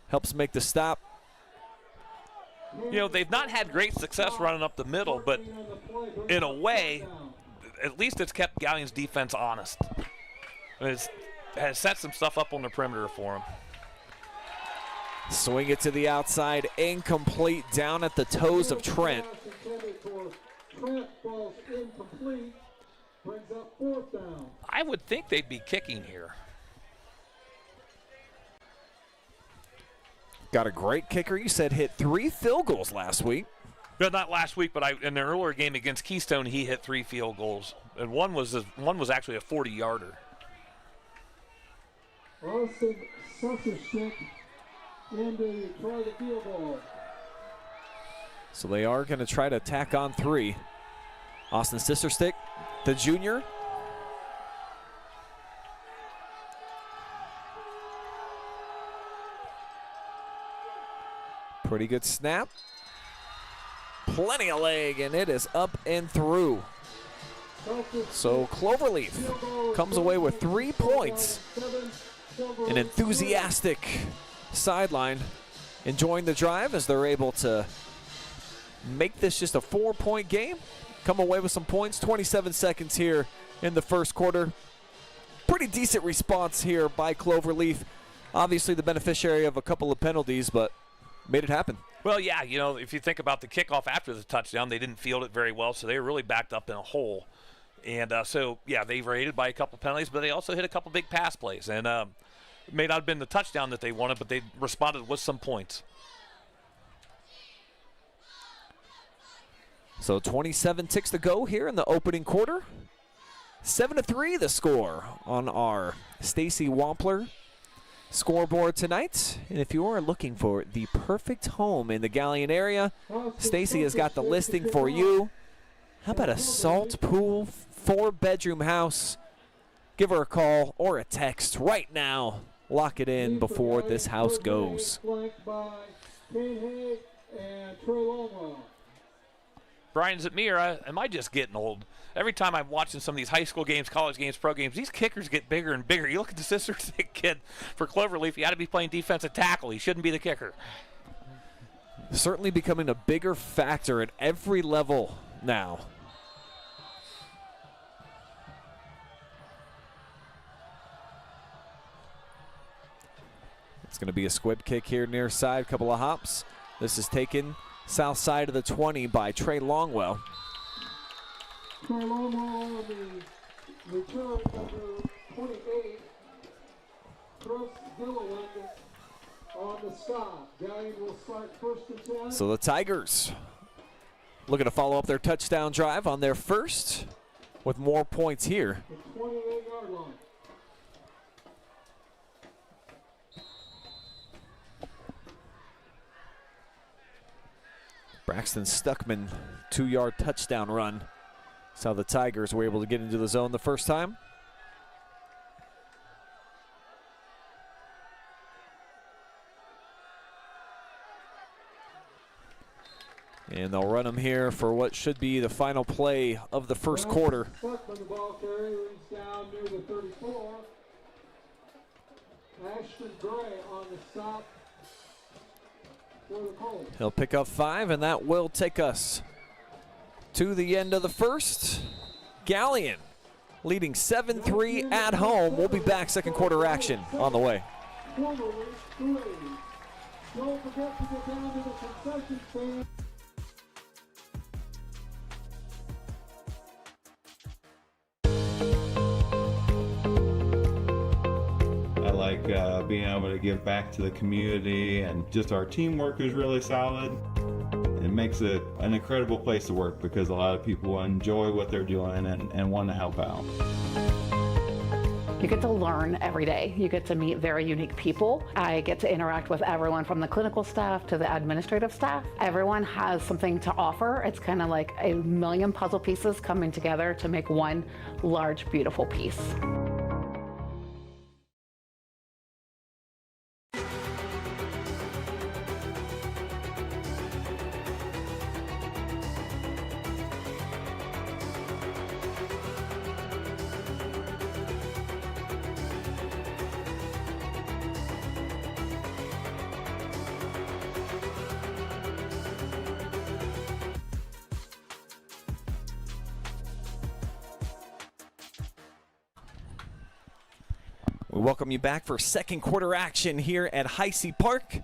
helps make the stop. You know, they've not had great success running up the middle, but in a way, at least it's kept Galion's defense honest. It has set some stuff up on the perimeter for him. Swing it to the outside, incomplete, down at the toes of Trent. I would think they'd be kicking here. Got a great kicker. You said hit 3 field goals last week. No, not last week, but in the earlier game against Keystone, he hit 3 field goals, and one was actually a 40-yarder. Austin Susserstick in to try the field goal. So they are going to try to tack on 3. Austin Susserstick, the junior. Pretty good snap. Plenty of leg, and it is up and through. So Cloverleaf comes away with 3 points. An enthusiastic sideline enjoying the drive as they're able to make this just a 4-point game. Come away with some points. 27 seconds here in the first quarter. Pretty decent response here by Cloverleaf. Obviously the beneficiary of a couple of penalties, but made it happen. Well, yeah, you know, if you think about the kickoff after the touchdown, they didn't field it very well, so they were really backed up in a hole. And so, yeah, they were aided by a couple penalties, but they also hit a couple big pass plays. And it may not have been the touchdown that they wanted, but they responded with some points. So 27 ticks to go here in the opening quarter. 7-3 the score on our Stacey Wampler scoreboard tonight. And if you are looking for the perfect home in the Galion area, Stacey has got the listing for you. How about a salt pool, 4-bedroom house? Give her a call or a text right now. Lock it in before this house goes. Brian, is it me or am I just getting old? Every time I'm watching some of these high school games, college games, pro games, these kickers get bigger and bigger. You look at the sister kid for Cloverleaf, he ought to be playing defensive tackle. He shouldn't be the kicker. Certainly becoming a bigger factor at every level now. It's going to be a squib kick here near side, couple of hops. This is taken south side of the 20 by Trey Longwell. Trey Longwell on the return, number 28. Chris Gilliland on the stop. Galion will start first and 10. So the Tigers looking to follow up their touchdown drive on their first with more points here. The 28-yard line. Braxton Stuckman, 2-yard touchdown run. That's how the Tigers were able to get into the zone the first time. And they'll run them here for what should be the final play of the first quarter. Stuckman, the ball carrier, is down near the 34. Ashton Gray on the stop for the Colts. He'll pick up 5, and that will take us to the end of the first. Galion leading 7-3 at home. We'll be back, second quarter action on the way. Quarterfinals 3. Don't forget to get down to the concession stand. I like being able to give back to the community, and just our teamwork is really solid. It makes it an incredible place to work because a lot of people enjoy what they're doing and want to help out. You get to learn every day. You get to meet very unique people. I get to interact with everyone from the clinical staff to the administrative staff. Everyone has something to offer. It's kind of like a million puzzle pieces coming together to make one large, beautiful piece. We welcome you back for second quarter action here at Heise Park.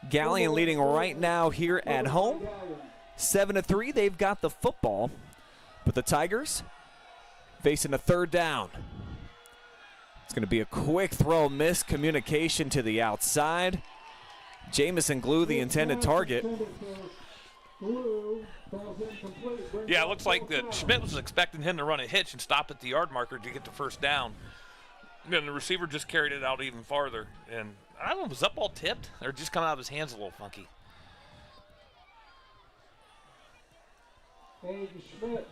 Galion leading right now here at home. 7-3, they've got the football. But the Tigers facing a third down. It's going to be a quick throw, miscommunication to the outside. Jamison Glue, the intended target. Yeah, it looks like that Schmidt was expecting him to run a hitch and stop at the yard marker to get the first down. And the receiver just carried it out even farther. And I don't know, was that ball tipped or just coming out of his hands a little funky?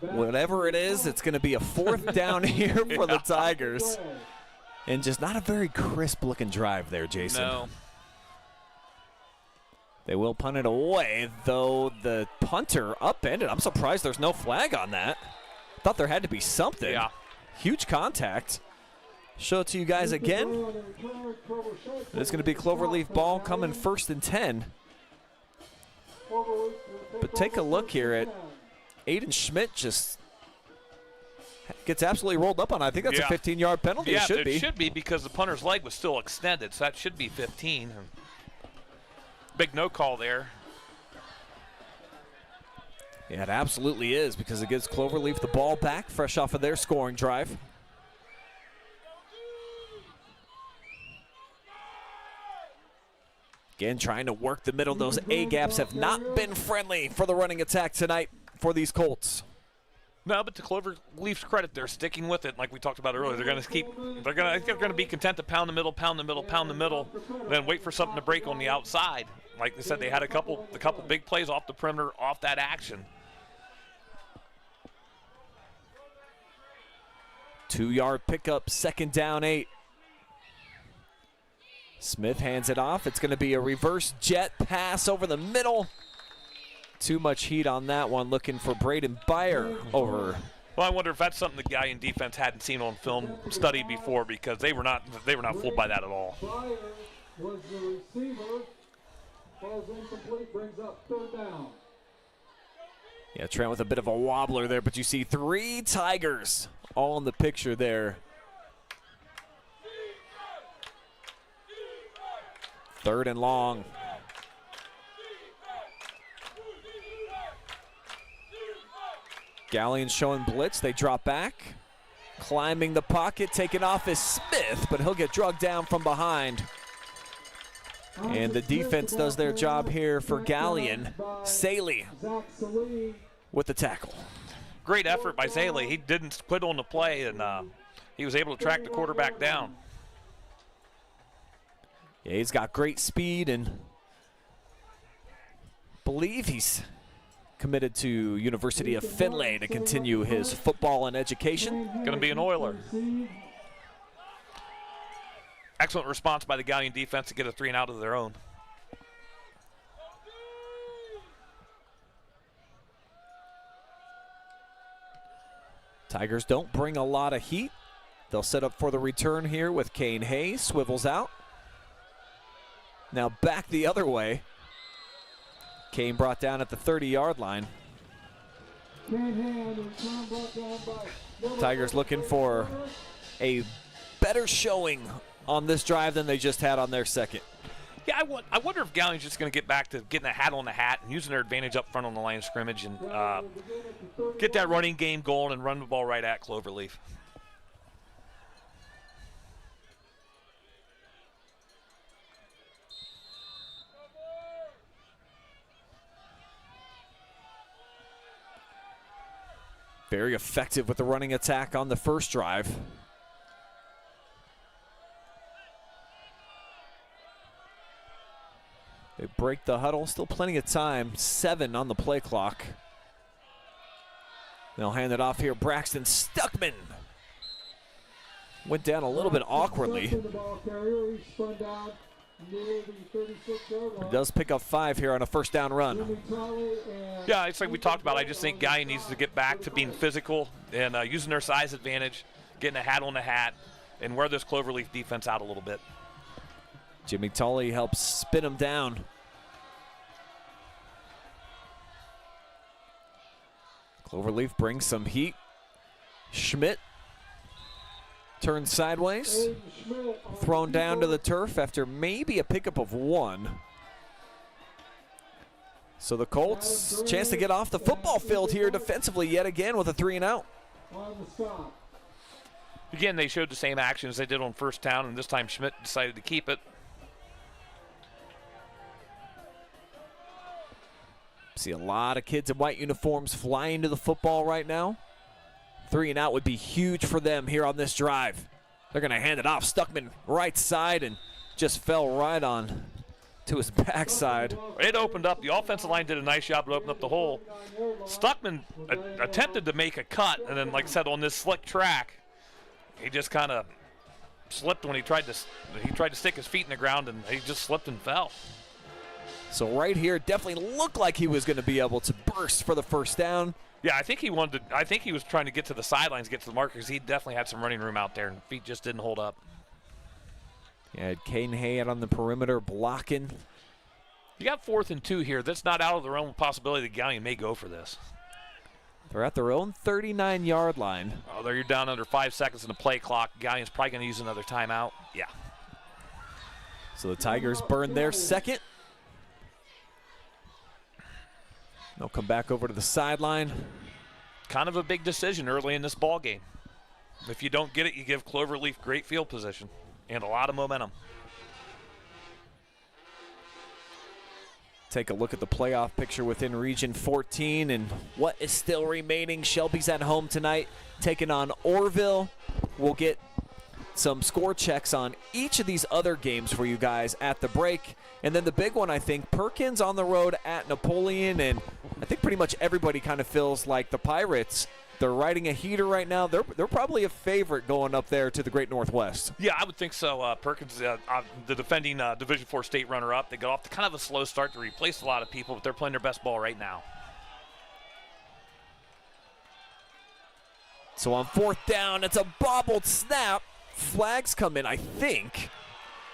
Whatever it is, it's going to be a fourth down here for the Tigers. And just not a very crisp looking drive there, Jason. No. They will punt it away, though the punter upended. I'm surprised there's no flag on that. Thought there had to be something. Yeah. Huge contact. Show it to you guys again. It's going to be Cloverleaf ball coming first and 10. But take a look here at Ayden Schmidt, just gets absolutely rolled up on. I think that's a 15-yard penalty. Yeah, it should be because the punter's leg was still extended, so that should be 15. Big no call there. Yeah, it absolutely is, because it gives Cloverleaf the ball back fresh off of their scoring drive. Again, trying to work the middle. Those A-gaps have not been friendly for the running attack tonight for these Colts. No, but to Cloverleaf's credit, they're sticking with it, like we talked about earlier. They're going to keep. They're going to be content to pound the middle, then wait for something to break on the outside. Like they said, they had a couple big plays off the perimeter, off that action. 2-yard pickup, second down 8. Smith hands it off. It's going to be a reverse jet pass over the middle. Too much heat on that one, looking for Braden Byer over. Well, I wonder if that's something the guy in defense hadn't seen on film study before, because they were not fooled by that at all. Byer was the receiver. Falls incomplete, brings up third down. Yeah, Trent with a bit of a wobbler there, but you see 3 Tigers all in the picture there. Third and long. Galion showing blitz. They drop back. Climbing the pocket, taken off is Smith, but he'll get drugged down from behind. And the defense does their job here for Galion. Saley with the tackle. Great effort by Zaley. He didn't quit on the play, and he was able to track the quarterback down. Yeah, he's got great speed, and believe he's committed to University of Findlay to continue his football and education. Going to be an Oiler. Excellent response by the Galion defense to get a 3 and out of their own. Tigers don't bring a lot of heat. They'll set up for the return here with Kane Hay. Swivels out. Now back the other way. Kane brought down at the 30-yard line. Tigers looking for a better showing on this drive than they just had on their second. Yeah, I wonder if Galion's just going to get back to getting a hat on the hat and using their advantage up front on the line of scrimmage and get that running game going and run the ball right at Cloverleaf. Very effective with the running attack on the first drive. They break the huddle, still plenty of time, 7 on the play clock. They'll hand it off here, Braxton Stuckman. Went down a little bit awkwardly. He does pick up 5 here on a first down run. Yeah, it's like we talked about. I just think Galion needs to get back to being physical and using their size advantage, getting a hat on the hat, and wear this Cloverleaf defense out a little bit. Jimmy Tully helps spin him down. Cloverleaf brings some heat. Schmidt turns sideways. Thrown down to the turf after maybe a pickup of 1. So the Colts, chance to get off the football field here defensively yet again with a 3 and out. Again, they showed the same action as they did on first down, and this time Schmidt decided to keep it. See a lot of kids in white uniforms flying to the football right now. 3 and out would be huge for them here on this drive. They're going to hand it off. Stuckman right side and just fell right on to his backside. It opened up. The offensive line did a nice job to open up the hole. Stuckman attempted to make a cut, and then, like I said, on this slick track, he just kind of slipped when he tried to stick his feet in the ground, and he just slipped and fell. So right here, definitely looked like he was going to be able to burst for the first down. Yeah, I think he wanted to. I think he was trying to get to the sidelines, get to the markers. He definitely had some running room out there, and feet just didn't hold up. Yeah, Caden Hay out on the perimeter blocking. You got 4th and 2 here. That's not out of the realm of possibility that Galion may go for this. They're at their own 39-yard line. Oh, there you're down under 5 seconds in the play clock. Galion's probably going to use another timeout. Yeah. So the Tigers burn their second. They'll come back over to the sideline. Kind of a big decision early in this ball game. If you don't get it, you give Cloverleaf great field position and a lot of momentum. Take a look at the playoff picture within Region 14 and what is still remaining. Shelby's at home tonight, taking on Orville. We'll get some score checks on each of these other games for you guys at the break. And then the big one, I think, Perkins on the road at Napoleon. And I think pretty much everybody kind of feels like the Pirates, they're riding a heater right now. They're probably a favorite going up there to the Great Northwest. Yeah, I would think so. Perkins, the defending Division IV state runner-up, they got off to kind of a slow start to replace a lot of people, but they're playing their best ball right now. So on 4th down, it's a bobbled snap. Flags come in, I think,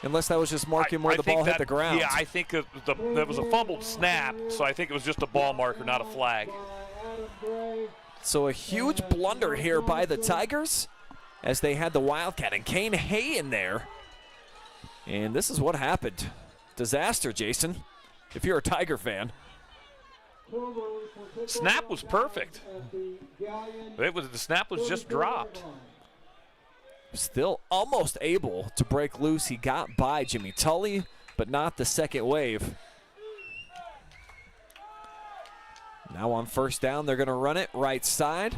unless that was just marking where the ball hit the ground. Yeah, I think that was a fumbled snap, so I think it was just a ball marker, not a flag. So a huge blunder here by the Tigers as they had the Wildcat and Kane Hay in there. And this is what happened. Disaster, Jason, if you're a Tiger fan. Snap was perfect. The snap was just dropped. Still almost able to break loose. He got by Jimmy Tully, but not the second wave. Now on first down, they're going to run it right side.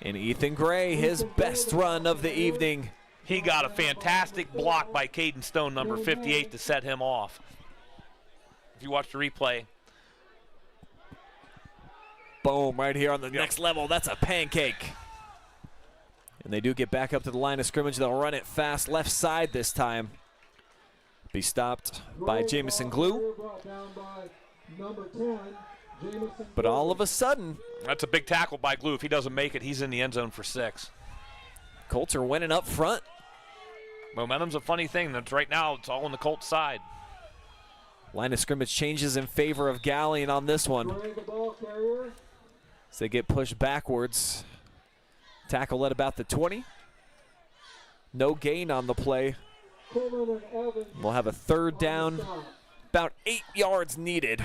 And Ethan Gray, his best run of the evening. He got a fantastic block by Caden Stone, number 58, to set him off. If you watch the replay. Boom, right here on the next level. That's a pancake. And they do get back up to the line of scrimmage. They'll run it fast left side this time. Be stopped by Jamison Glue. But all of a sudden, that's a big tackle by Glue. If he doesn't make it, he's in the end zone for 6. Colts are winning up front. Momentum's a funny thing. That's right now, it's all on the Colts side. Line of scrimmage changes in favor of Galion on this one. So they get pushed backwards. Tackle at about the 20. No gain on the play. We'll have a third down, about 8 yards needed.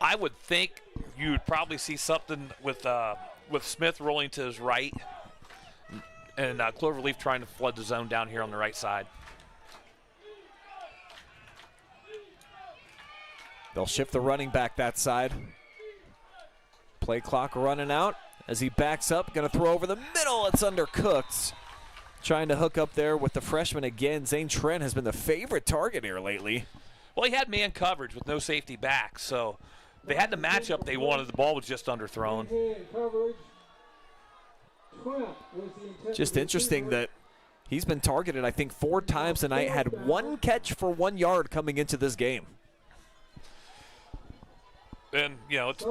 I would think you would probably see something with Smith rolling to his right and Cloverleaf trying to flood the zone down here on the right side. They'll shift the running back that side. Play clock running out as he backs up. Going to throw over the middle. It's undercooked. Trying to hook up there with the freshman again. Zane Trent has been the favorite target here lately. Well, he had man coverage with no safety back, so they had the matchup they wanted. The ball was just underthrown. Just interesting that he's been targeted, I think, 4 times tonight. Had 1 catch for 1 yard coming into this game. And, you know, it's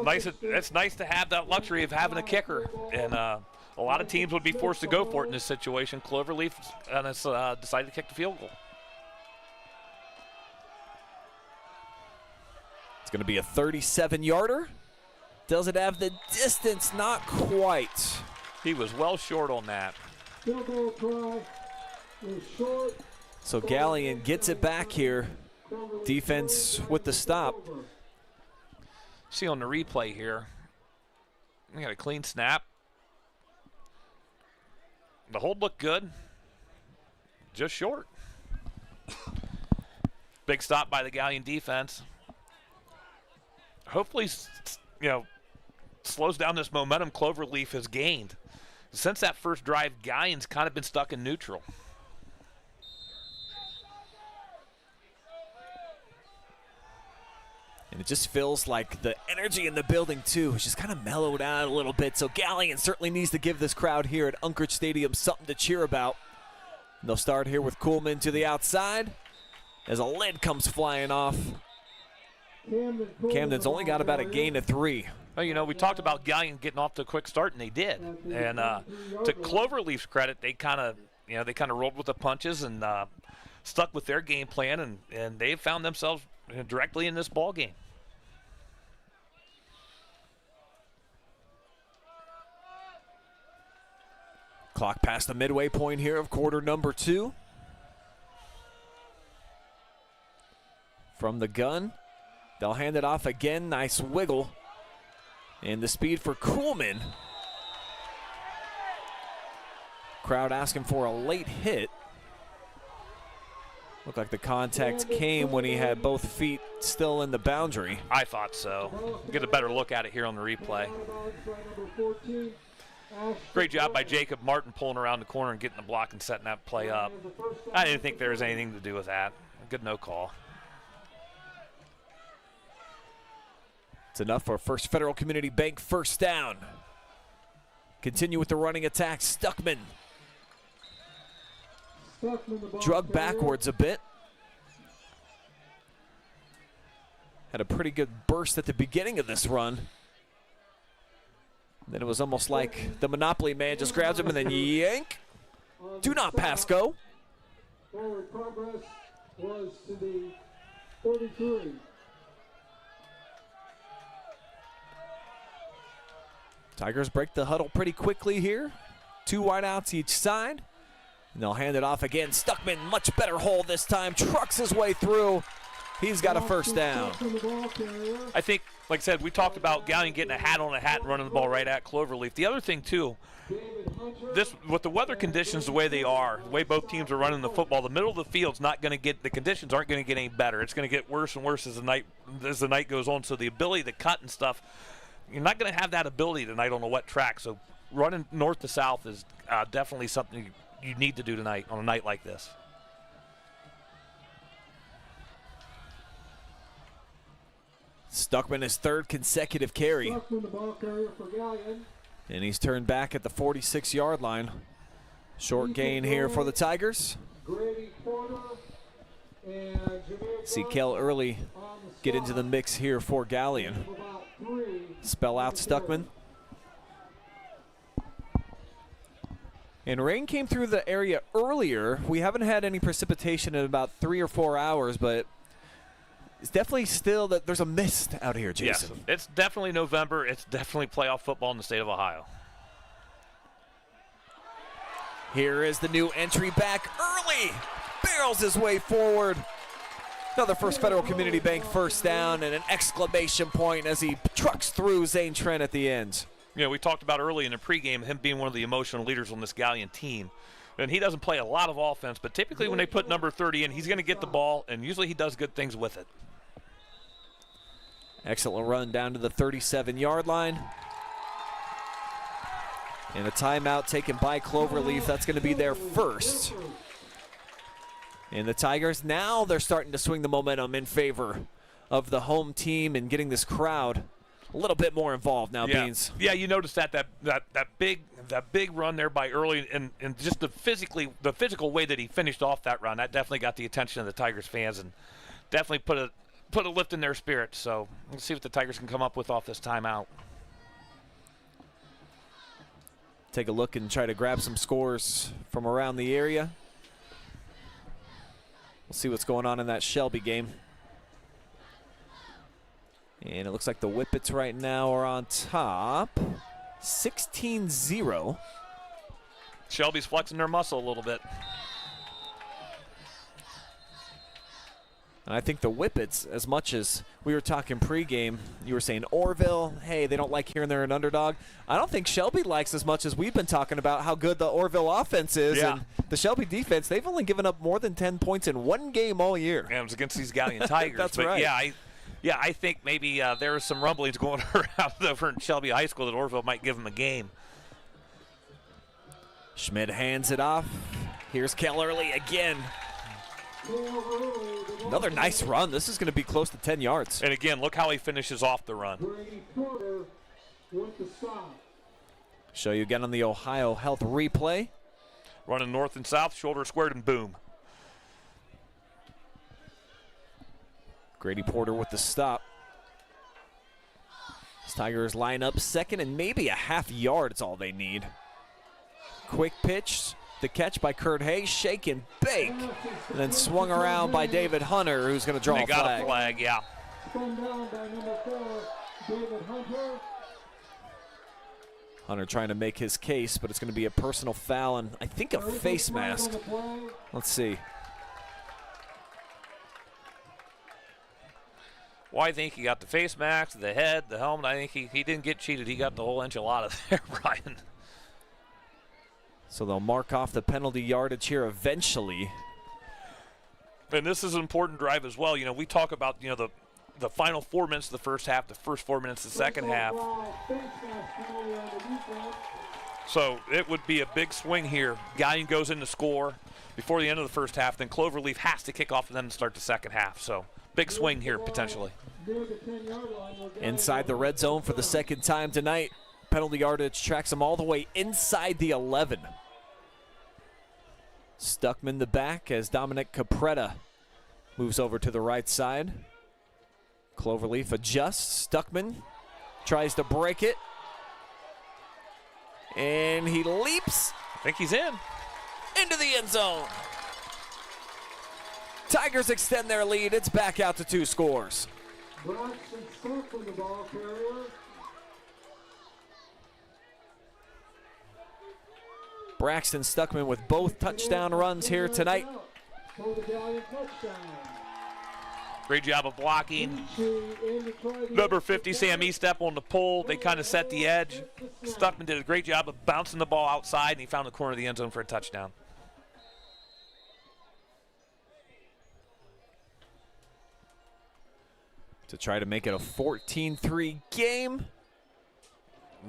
nice to have that luxury of having a kicker. And a lot of teams would be forced to go for it in this situation. Cloverleaf has decided to kick the field goal. It's going to be a 37-yarder. Does it have the distance? Not quite. He was well short on that. So Galion gets it back here. Defense with the stop. See on the replay here, we got a clean snap. The hold looked good, just short. Big stop by the Galion defense. Hopefully, you know, slows down this momentum Cloverleaf has gained. Since that first drive, Galion's kind of been stuck in neutral. And it just feels like the energy in the building, too, has just kind of mellowed out a little bit. So Galion certainly needs to give this crowd here at Unkrich Stadium something to cheer about. And they'll start here with Kuhlman to the outside as a lid comes flying off. Camden's only got about a gain of 3. Well, you know, we talked about Galion getting off to a quick start, and they did. And to Cloverleaf's credit, they kind of rolled with the punches and stuck with their game plan, and they found themselves directly in this ball game. Clock past the midway point here of quarter number 2. From the gun, they'll hand it off again. Nice wiggle. And the speed for Kuhlman. Crowd asking for a late hit. Looked like the contact came when he had both feet still in the boundary. I thought so. Get a better look at it here on the replay. Great job by Jacob Martin pulling around the corner and getting the block and setting that play up. I didn't think there was anything to do with that. Good no call. It's enough for First Federal Community Bank first down. Continue with the running attack. Stuckman. Drug backwards a bit. Had a pretty good burst at the beginning of this run. Then it was almost like the Monopoly man just grabs him and then yank. Do not pass go. Forward progress was to the 33. Tigers break the huddle pretty quickly here. 2 wideouts each side. And they'll hand it off again. Stuckman, much better hole this time. Trucks his way through. He's got a first down. I think like I said, we talked about Galion getting a hat on a hat and running the ball right at Cloverleaf. The other thing, too, with the weather conditions the way they are, the way both teams are running the football, the middle of the field's not going to get, the conditions aren't going to get any better. It's going to get worse and worse as the night goes on. So the ability to cut and stuff, you're not going to have that ability tonight on a wet track. So running north to south is definitely something you need to do tonight on a night like this. Stuckman his third consecutive carry. Stuckman, the ball carrier for Galion. And he's turned back at the 46-yard line. Short gain here for the Tigers. Grady Porter and Jameer See Kel early get into the mix here for Galion. Spell out Stuckman. And rain came through the area earlier. We haven't had any precipitation in about 3 or 4 hours, but it's definitely still that there's a mist out here, Jason. Yes, it's definitely November. It's definitely playoff football in the state of Ohio. Here is the new entry back early. Barrels his way forward. Another First Federal Community Bank first down and an exclamation point as he trucks through Zane Trent at the end. You know, we talked about early in the pregame him being one of the emotional leaders on this Galion team. And he doesn't play a lot of offense, but typically when they put number 30 in, he's going to get the ball, and usually he does good things with it. Excellent run down to the 37-yard line. And a timeout taken by Cloverleaf. That's going to be their first. And the Tigers, now they're starting to swing the momentum in favor of the home team and getting this crowd a little bit more involved now, yeah. Beans. Yeah, you noticed that big run there by early, and just the physical way that he finished off that run, that definitely got the attention of the Tigers fans and definitely put a lift in their spirit. So let's see what the Tigers can come up with off this timeout. Take a look and try to grab some scores from around the area. We'll see what's going on in that Shelby game. And it looks like the Whippets right now are on top, 16-0. Shelby's flexing their muscle a little bit. And I think the Whippets, as much as we were talking pregame, you were saying Orville, hey, they don't like hearing they're an underdog. I don't think Shelby likes as much as we've been talking about how good the Orville offense is. Yeah. And the Shelby defense, they've only given up more than 10 points in one game all year. And it was against these Galion Tigers. That's but right. Yeah, I think maybe there are some rumblings going around over in Shelby High School that Orville might give them a game. Schmidt hands it off. Here's Kel Early again. Another nice run. This is going to be close to 10 yards. And again, look how he finishes off the run. Show you again on the OhioHealth replay. Running north and south, shoulder squared, and boom. Grady Porter with the stop. These Tigers line up second and maybe a half yard. It's all they need. Quick pitch. The catch by Kurt Hayes, shake and bake, and then swung around by David Hunter, who's going to draw a flag. They got a flag, yeah. Hunter trying to make his case, but it's going to be a personal foul and I think a face mask. Let's see. Well, I think he got the face mask, the head, the helmet. I think he didn't get cheated. He got the whole enchilada there, Brian. So they'll mark off the penalty yardage here eventually. And this is an important drive as well. You know, we talk about, you know, the final 4 minutes of the first half, the first 4 minutes of the second half. So it would be a big swing here. Galion goes in to score before the end of the first half. Then Cloverleaf has to kick off and then start the second half. So big swing here potentially. Inside the red zone for the second time tonight. Penalty yardage tracks them all the way inside the 11. Stuckman the back as Dominic Capretta moves over to the right side. Cloverleaf adjusts. Stuckman tries to break it. And he leaps. I think he's in. Into the end zone. Tigers extend their lead. It's back out to 2 scores. Braxton Stuckman, the ball carrier. Braxton Stuckman with both touchdown runs here tonight. Great job of blocking. Number 50, Sam Estep on the pole. They kind of set the edge. Stuckman did a great job of bouncing the ball outside, and he found the corner of the end zone for a touchdown. To try to make it a 14-3 game.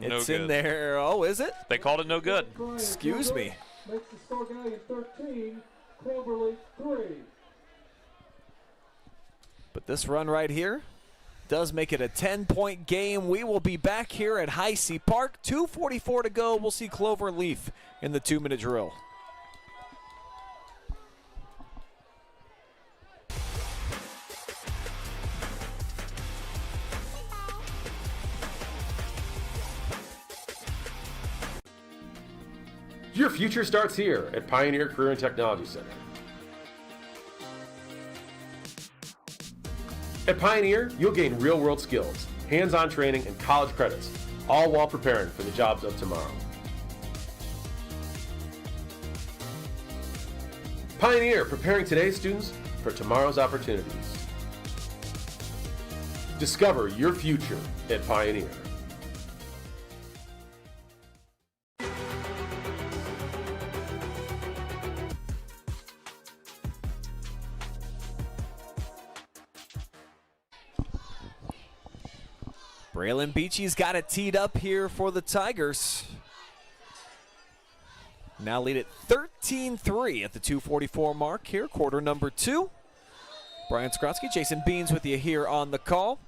No it's good. in there. Oh, is it? They called it no good. Excuse me. Makes the score Galion 13, Cloverleaf 3. But this run right here does make it a 10-point game. We will be back here at Heise Park. 2:44 to go. We'll see Cloverleaf in the 2-minute drill. Your future starts here at Pioneer Career and Technology Center. At Pioneer, you'll gain real-world skills, hands-on training, and college credits, all while preparing for the jobs of tomorrow. Pioneer, preparing today's students for tomorrow's opportunities. Discover your future at Pioneer. Braylon Beachy's got it teed up here for the Tigers. Now lead it 13-3 at the 2:44 mark here, quarter number 2. Brian Skowronski, Jason Beans with you here on the call.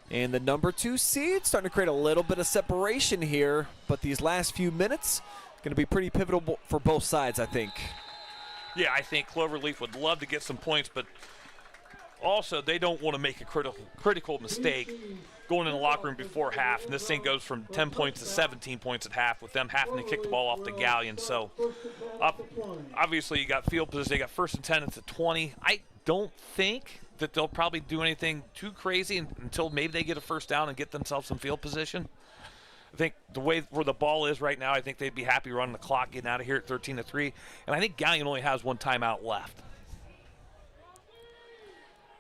And the number 2 seed starting to create a little bit of separation here, but these last few minutes going to be pretty pivotal for both sides, I think. Yeah, I think Cloverleaf would love to get some points, but also they don't want to make a critical mistake going in the locker room before half, and this thing goes from 10 points to 17 points at half with them having to kick the ball off the Galion. So obviously you got field position, they got 1st and 10 at the 20. I don't think that they'll probably do anything too crazy until maybe they get a first down and get themselves some field position. I think the way where the ball is right now, I think they'd be happy running the clock, getting out of here at 13-3. And I think Galion only has 1 timeout left.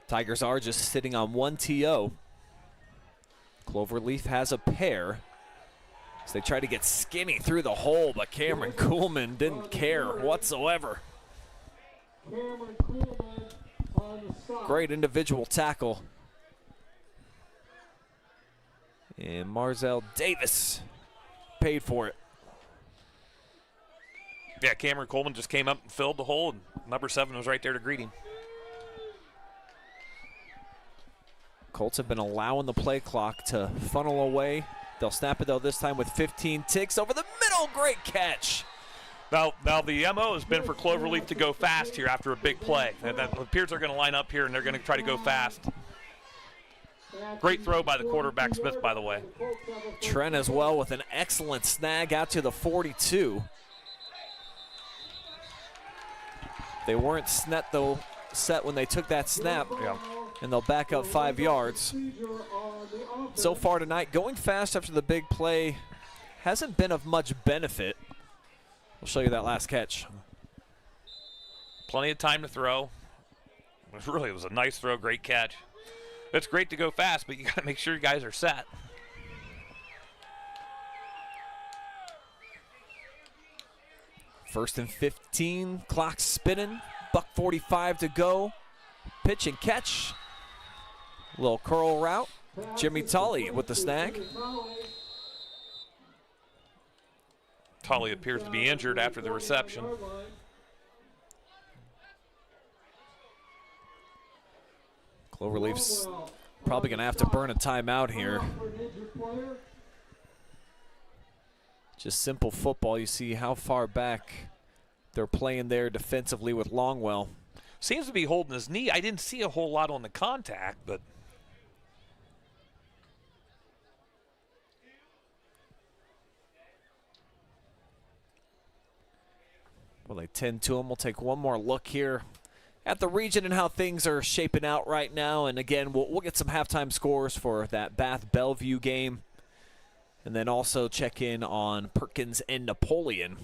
Tigers are just sitting on 1 TO. Cloverleaf has a pair. So they try to get skinny through the hole, but Cameron Kuhlman didn't care whatsoever. Great individual tackle. And Marzell Davis paid for it. Yeah, Cameron Coleman just came up and filled the hole, and number 7 was right there to greet him. Colts have been allowing the play clock to funnel away. They'll snap it, though, this time with 15 ticks over the middle. Great catch. Now the MO has been for Cloverleaf to go fast here after a big play. And it appears they're going to line up here, and they're going to try to go fast. Great throw by the quarterback, Smith, by the way. Trent as well with an excellent snag out to the 42. They weren't set when they took that snap. Yeah. And they'll back up 5 yards. So far tonight, going fast after the big play hasn't been of much benefit. We'll show you that last catch. Plenty of time to throw. It was a nice throw, great catch. It's great to go fast, but you got to make sure you guys are set. First and 15, clock spinning, $1:45 to go. Pitch and catch. Little curl route. Jimmy Tully with the snag. Tully appears to be injured after the reception. Cloverleaf's probably going to have to burn a timeout here. Just simple football. You see how far back they're playing there defensively with Longwell. Seems to be holding his knee. I didn't see a whole lot on the contact, but well, they tend to him. We'll take one more look here at the region and how things are shaping out right now. And again, we'll get some halftime scores for that Bath-Bellevue game. And then also check in on Perkins and Napoleon.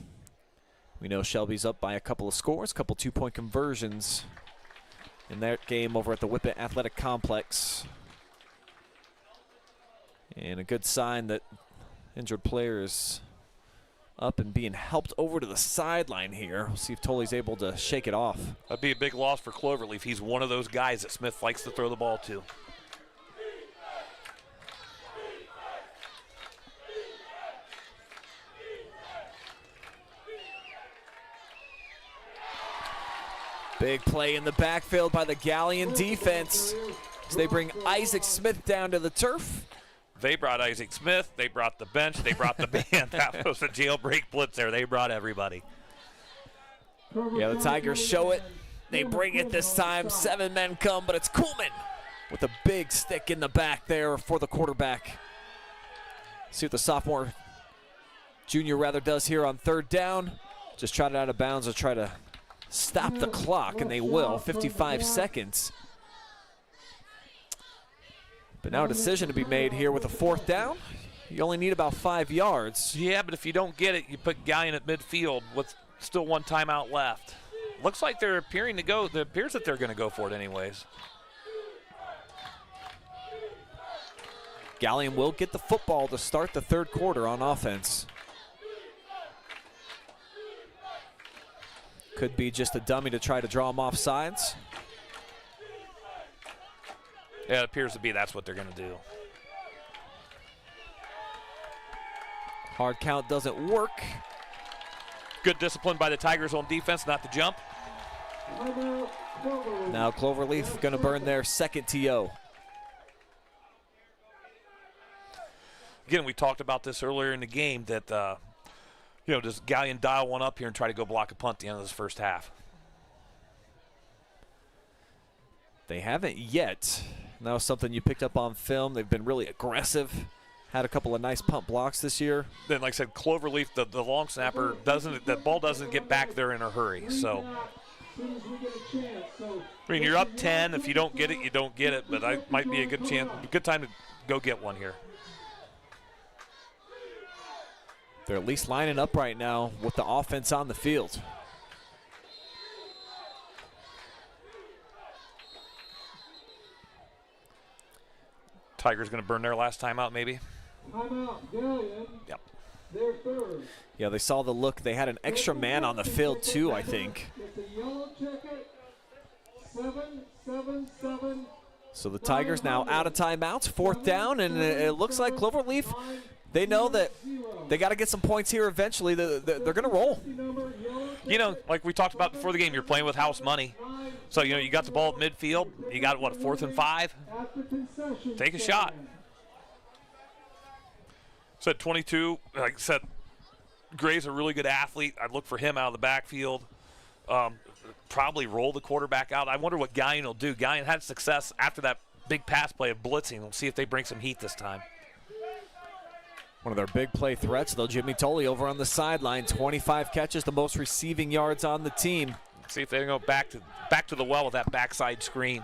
We know Shelby's up by a couple of scores, a couple 2-point conversions in that game over at the Whippet Athletic Complex. And a good sign that injured players up and being helped over to the sideline here. We'll see if Tully's able to shake it off. That'd be a big loss for Cloverleaf. He's one of those guys that Smith likes to throw the ball to. Big play in the backfield by the Galion defense as they bring Ayden Schmidt down to the turf. They brought Ayden Schmidt, they brought the bench, they brought the band. That was a jailbreak blitz there. They brought everybody. Yeah, the Tigers show it. They bring it this time. 7 men come, but it's Kuhlman with a big stick in the back there for the quarterback. See what the sophomore, junior rather, does here on 3rd down. Just trot it out of bounds or try to stop the clock, and they will. 55 seconds. But now a decision to be made here with a 4th down. You only need about 5 yards. Yeah, but if you don't get it, you put Galion at midfield with still 1 timeout left. Looks like they're appearing to go. It appears that they're going to go for it anyways. Galion will get the football to start the 3rd quarter on offense. Could be just a dummy to try to draw them off sides. Yeah, it appears to be that's what they're going to do. Hard count doesn't work. Good discipline by the Tigers on defense not to jump. Now Cloverleaf going to burn their 2nd TO. Again, we talked about this earlier in the game that, does Galion dial one up here and try to go block a punt at the end of this first half? They haven't yet. That was something you picked up on film. They've been really aggressive. Had a couple of nice punt blocks this year. Then, like I said, Cloverleaf, the long snapper, the ball doesn't get back there in a hurry. So, I mean, you're up 10. If you don't get it, you don't get it. But that might be a good time to go get one here. They're at least lining up right now with the offense on the field. Tigers going to burn their last time out, maybe. Timeout, Galion. Yep. Their 3rd. Yeah, they saw the look. They had an extra man on the field too, I think. It's a yellow ticket. 7-7-7. So the Tigers now out of timeouts, 4th down, and it looks like Cloverleaf, they know that they got to get some points here eventually. They're going to roll. Like we talked about before the game, you're playing with house money. So, you got the ball at midfield. You got, 4th and 5? Take a shot. So at 22, like I said, Gray's a really good athlete. I'd look for him out of the backfield. Probably roll the quarterback out. I wonder what Galion will do. Galion had success after that big pass play of blitzing. We'll see if they bring some heat this time. One of their big play threats, though, Jimmy Tully over on the sideline. 25 catches, the most receiving yards on the team. See if they can go back to the well with that backside screen.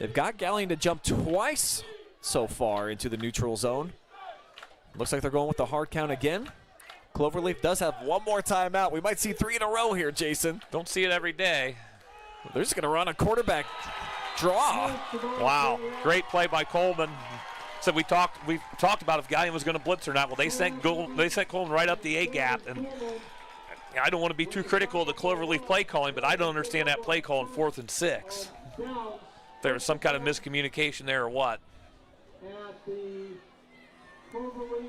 They've got Galion to jump twice so far into the neutral zone. Looks like they're going with the hard count again. Cloverleaf does have one more timeout. We might see 3 in a row here, Jason. Don't see it every day. They're just going to run a quarterback draw. Wow, great play by Coleman. So we talked about if Galion was going to blitz or not. Well, they sent Coleman right up the A gap, and I don't want to be too critical of the Cloverleaf play calling, but I don't understand that play call in 4th and 6. There was some kind of miscommunication there or what?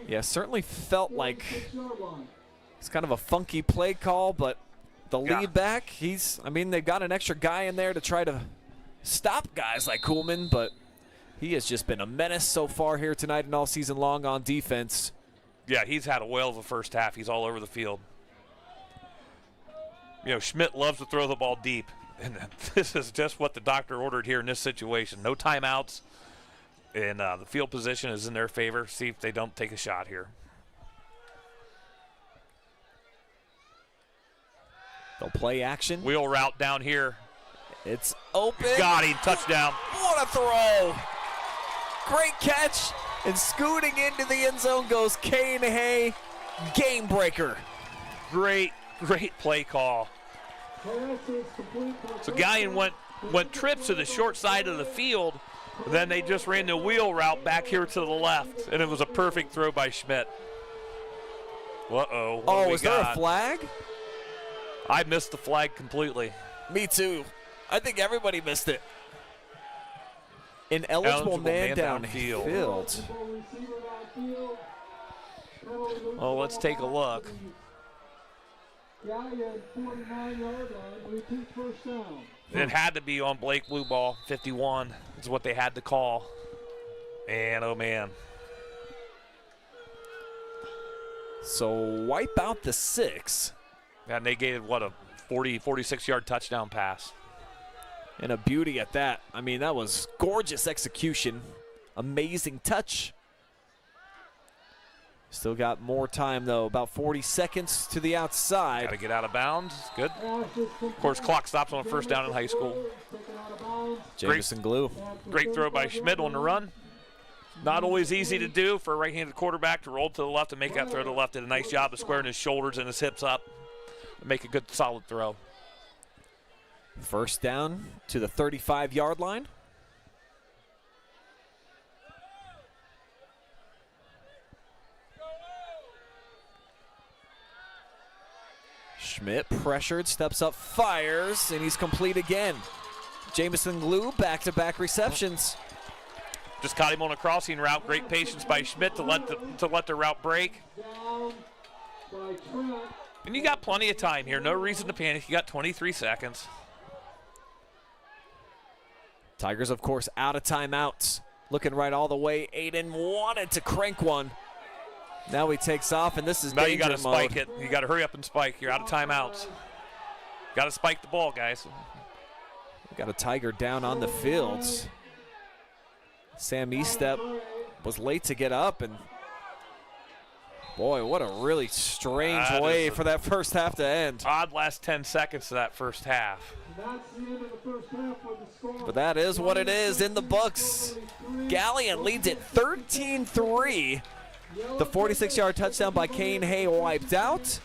Yeah, certainly felt like it's kind of a funky play call, but the lead back, they've got an extra guy in there to try to stop guys like Kuhlman, but he has just been a menace so far here tonight and all season long on defense. Yeah, he's had a whale of a first half. He's all over the field. Schmidt loves to throw the ball deep, and this is just what the doctor ordered here in this situation. No timeouts, and the field position is in their favor. See if they don't take a shot here. They'll play action. Wheel route down here. It's open. Got him. Touchdown. What a throw. Great catch. And scooting into the end zone goes Kane Hay. Game breaker. Great play call. So Galion went went trips to the short side of the field. Then they just ran the wheel route back here to the left, and it was a perfect throw by Schmidt. Uh-oh. Oh, is there a flag? I missed the flag completely. Me too. I think everybody missed it. An eligible man downfield. Well, let's take a look. Galion, 49-yard line, repeat first down. It had to be on Blake Blue Ball. 51 is what they had to call. And, oh, man. So wipe out the 6. And they gave, what, a 46-yard touchdown pass. And a beauty at that. I mean, that was gorgeous execution. Amazing touch. Still got more time, though. About 40 seconds to the outside. Got to get out of bounds. Good. Of course, clock stops on a first down in high school. Jamison Glue. Great throw by Schmidt on the run. Not always easy to do for a right-handed quarterback to roll to the left and make that throw to the left. Did a nice job of squaring his shoulders and his hips up to make a good, solid throw. First down to the 35-yard line. Schmidt pressured, steps up, fires, and he's complete again. Jamison Glue, back-to-back receptions. Just caught him on a crossing route. Great patience by Schmidt to let the route break. And you got plenty of time here. No reason to panic. You got 23 seconds. Tigers, of course, out of timeouts. Looking right all the way. Ayden wanted to crank one. Now he takes off, and this is now danger you got to spike mode. it. You got to hurry up and spike. You're out of timeouts. Got to spike the ball, guys. We got a Tiger down on the field. Sam Estep was late to get up, and boy, what a really strange way for that first half to end. Odd last 10 seconds to that first half. But that is what it is in the books. Galion leads it 13-3. The 46-yard touchdown by Kane Hay wiped out.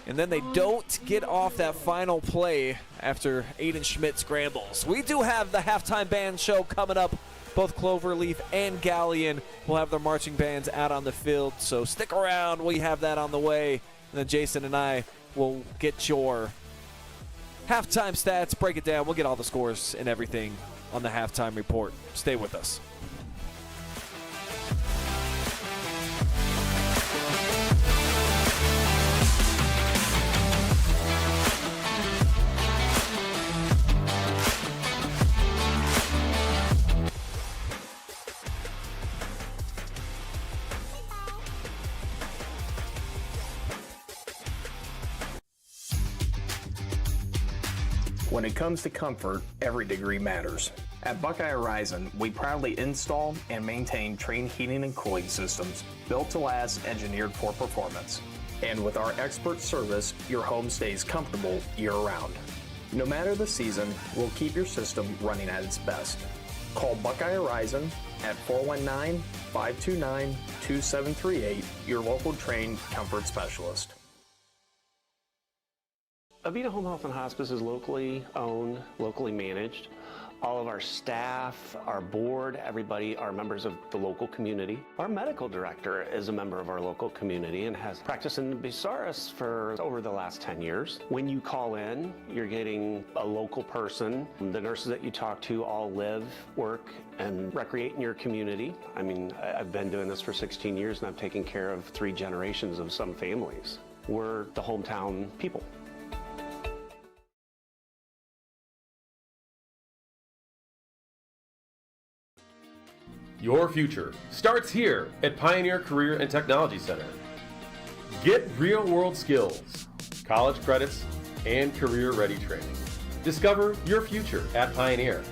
And then they don't get off that final play after Ayden Schmidt scrambles. We do have the halftime band show coming up. Both Cloverleaf and Galion will have their marching bands out on the field. So stick around. We have that on the way. And then Jason and I will get your halftime stats, break it down. We'll get all the scores and everything on the halftime report. Stay with us. When it comes to comfort, every degree matters. At Buckeye Horizon, we proudly install and maintain Trane heating and cooling systems built to last, engineered for performance. And with our expert service, your home stays comfortable year-round. No matter the season, we'll keep your system running at its best. Call Buckeye Horizon at 419-529-2738, your local Trane comfort specialist. Avita Home Health and Hospice is locally owned, locally managed. All of our staff, our board, everybody are members of the local community. Our medical director is a member of our local community and has practiced in Bucyrus for over the last 10 years. When you call in, you're getting a local person. The nurses that you talk to all live, work, and recreate in your community. I mean, I've been doing this for 16 years and I've taken care of 3 generations of some families. We're the hometown people. Your future starts here at Pioneer Career and Technology Center. Get real-world skills, college credits, and career-ready training. Discover your future at Pioneer.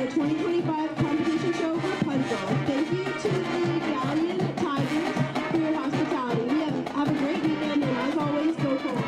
2025 competition show Rapunzel. Thank you to the Galion Tigers for your hospitality. We have a great weekend, and as always, go Colts.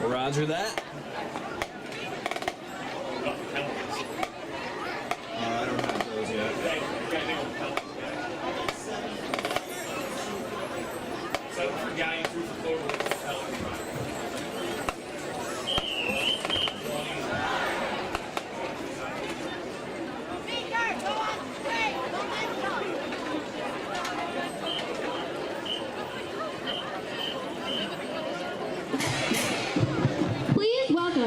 Roger that. I don't have those yet. Seven for Galion, 3 for Cloverleaf.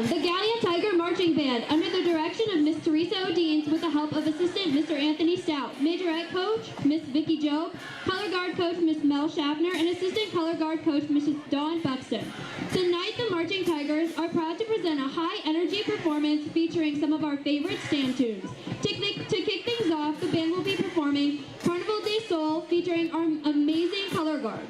The Galion Tiger Marching Band, under the direction of Miss Teresa O'Deans with the help of Assistant Mr. Anthony Stout, Majorette Coach, Miss Vicky Job, Color Guard Coach Miss Mel Schaffner, and Assistant Color Guard Coach Mrs. Dawn Buxton. Tonight, the Marching Tigers are proud to present a high-energy performance featuring some of our favorite stand tunes. To kick things off, the band will be performing Carnival de Sol featuring our amazing Color Guard.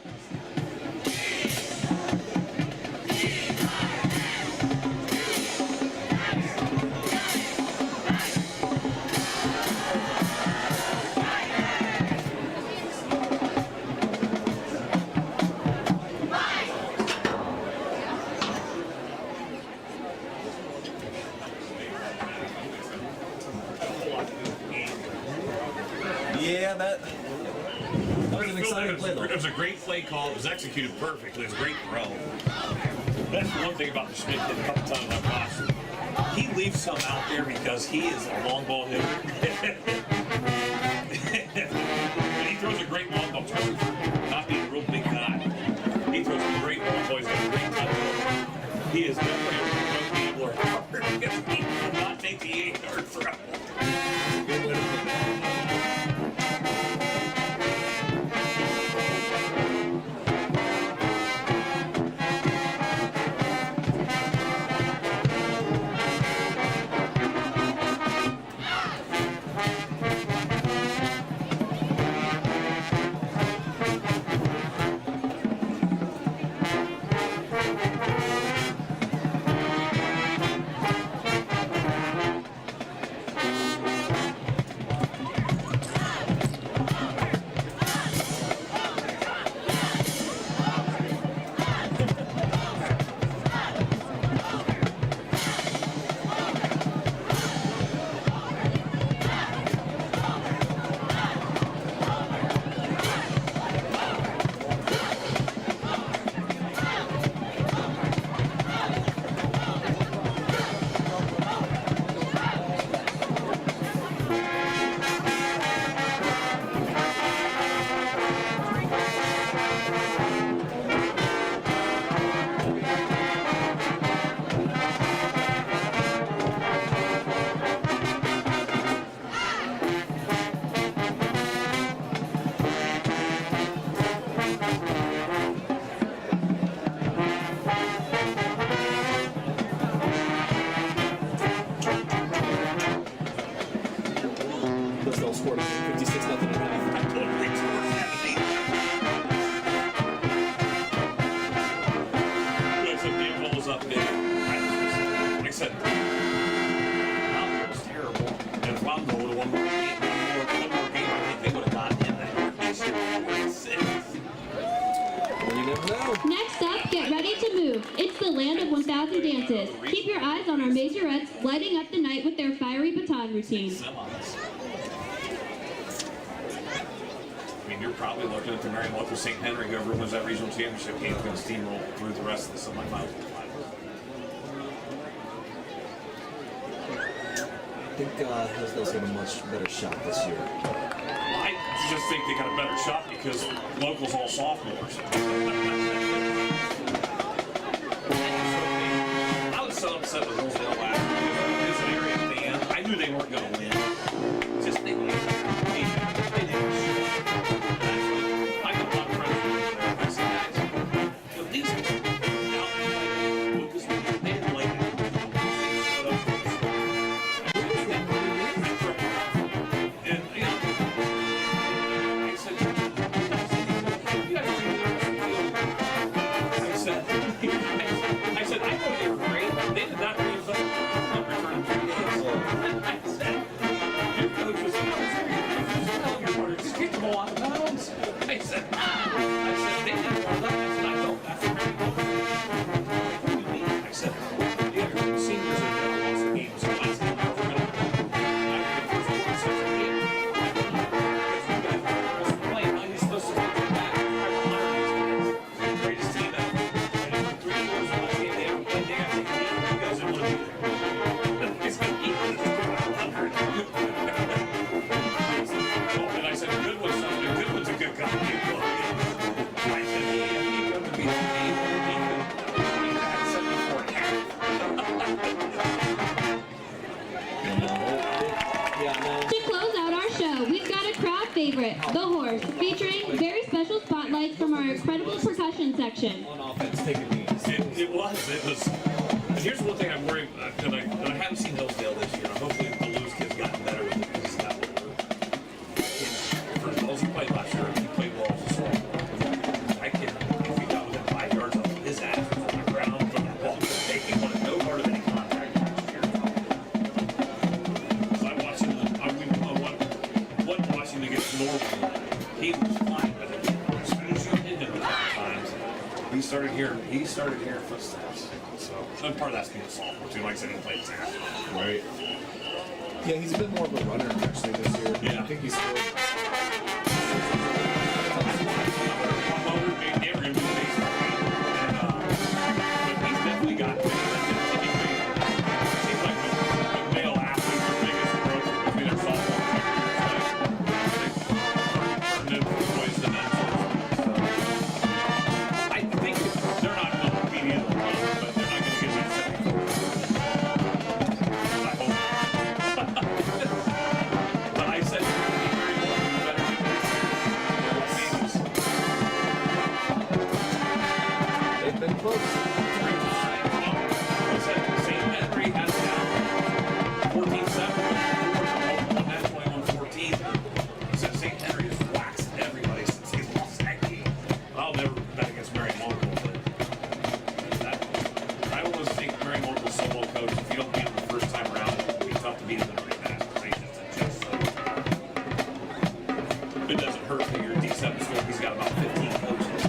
Yeah, that was an exciting play, though. It was a great play call. It was executed perfectly. It was a great throw. That's one thing about the Schmidt kid a couple times I've watched. He leaves some out there because he is a long ball hitter. And he throws a great long ball, especially for not being a real big guy. He throws a great long ball. He's got a great touch. He is definitely a road gambler. He will not take the 8-yard throw. Good way to put that. Scored 56-0 at half. Some damn balls up there. Like I said, Rondo was terrible. And if Rondo would have won one more game, I think they would have gotten him that. You never know. Next up, get ready to move. It's the land of 1,000 dances. Keep your eyes on our majorettes lighting up the night with their fiery baton routine. You're probably looking at the Mary Walter St. Henry, whoever wins that regional championship game, is going to steamroll through the rest of the semifinals. I think Hillsdale's got a much better shot this year. I just think they got a better shot because locals all sophomores. I was so upset with Hillsdale last year. As an area fan, I knew they weren't going to win. Just they didn't show. I got a lot of friends. I said, guys, action. On offense, taking knees. It was. And here's one thing I'm worried about, and I haven't seen Hillsdale this year. Hopefully the Lewis kid's gotten better with it because that for as well as he played last year, he played well as a sophomore. I kid, if he got within 5 yards of his ass from the ground, from the ball, he wanted no part of any contact last year. So I watched him, I wasn't watching him against Norwood. He was fine, but as soon as you hit him a couple times, he started hearing footsteps. So and part of that's being a sophomore too. Like I said, he played his ass off. Right. Yeah, he's been more of a runner actually this year. Yeah. I think he's scored. But he's definitely got. It seems like the male athletes are biggest growth between their sophomore and their boys and that sort of stuff. I think they're not going to beat either one, but they're not going to get that 74. I hope. But I said better than They've been close. St. Henry has now 14-7 on that 21-14. He said St. Henry has waxed everybody since he's lost that game. I'll never bet against Mary Monkle, but I always think Mary Monkle's so well coached. If you don't beat him the first time around, it'll be tough to beat him in the rematch. They just adjust so. It doesn't hurt that you're D7 school. He's got about 15 coaches.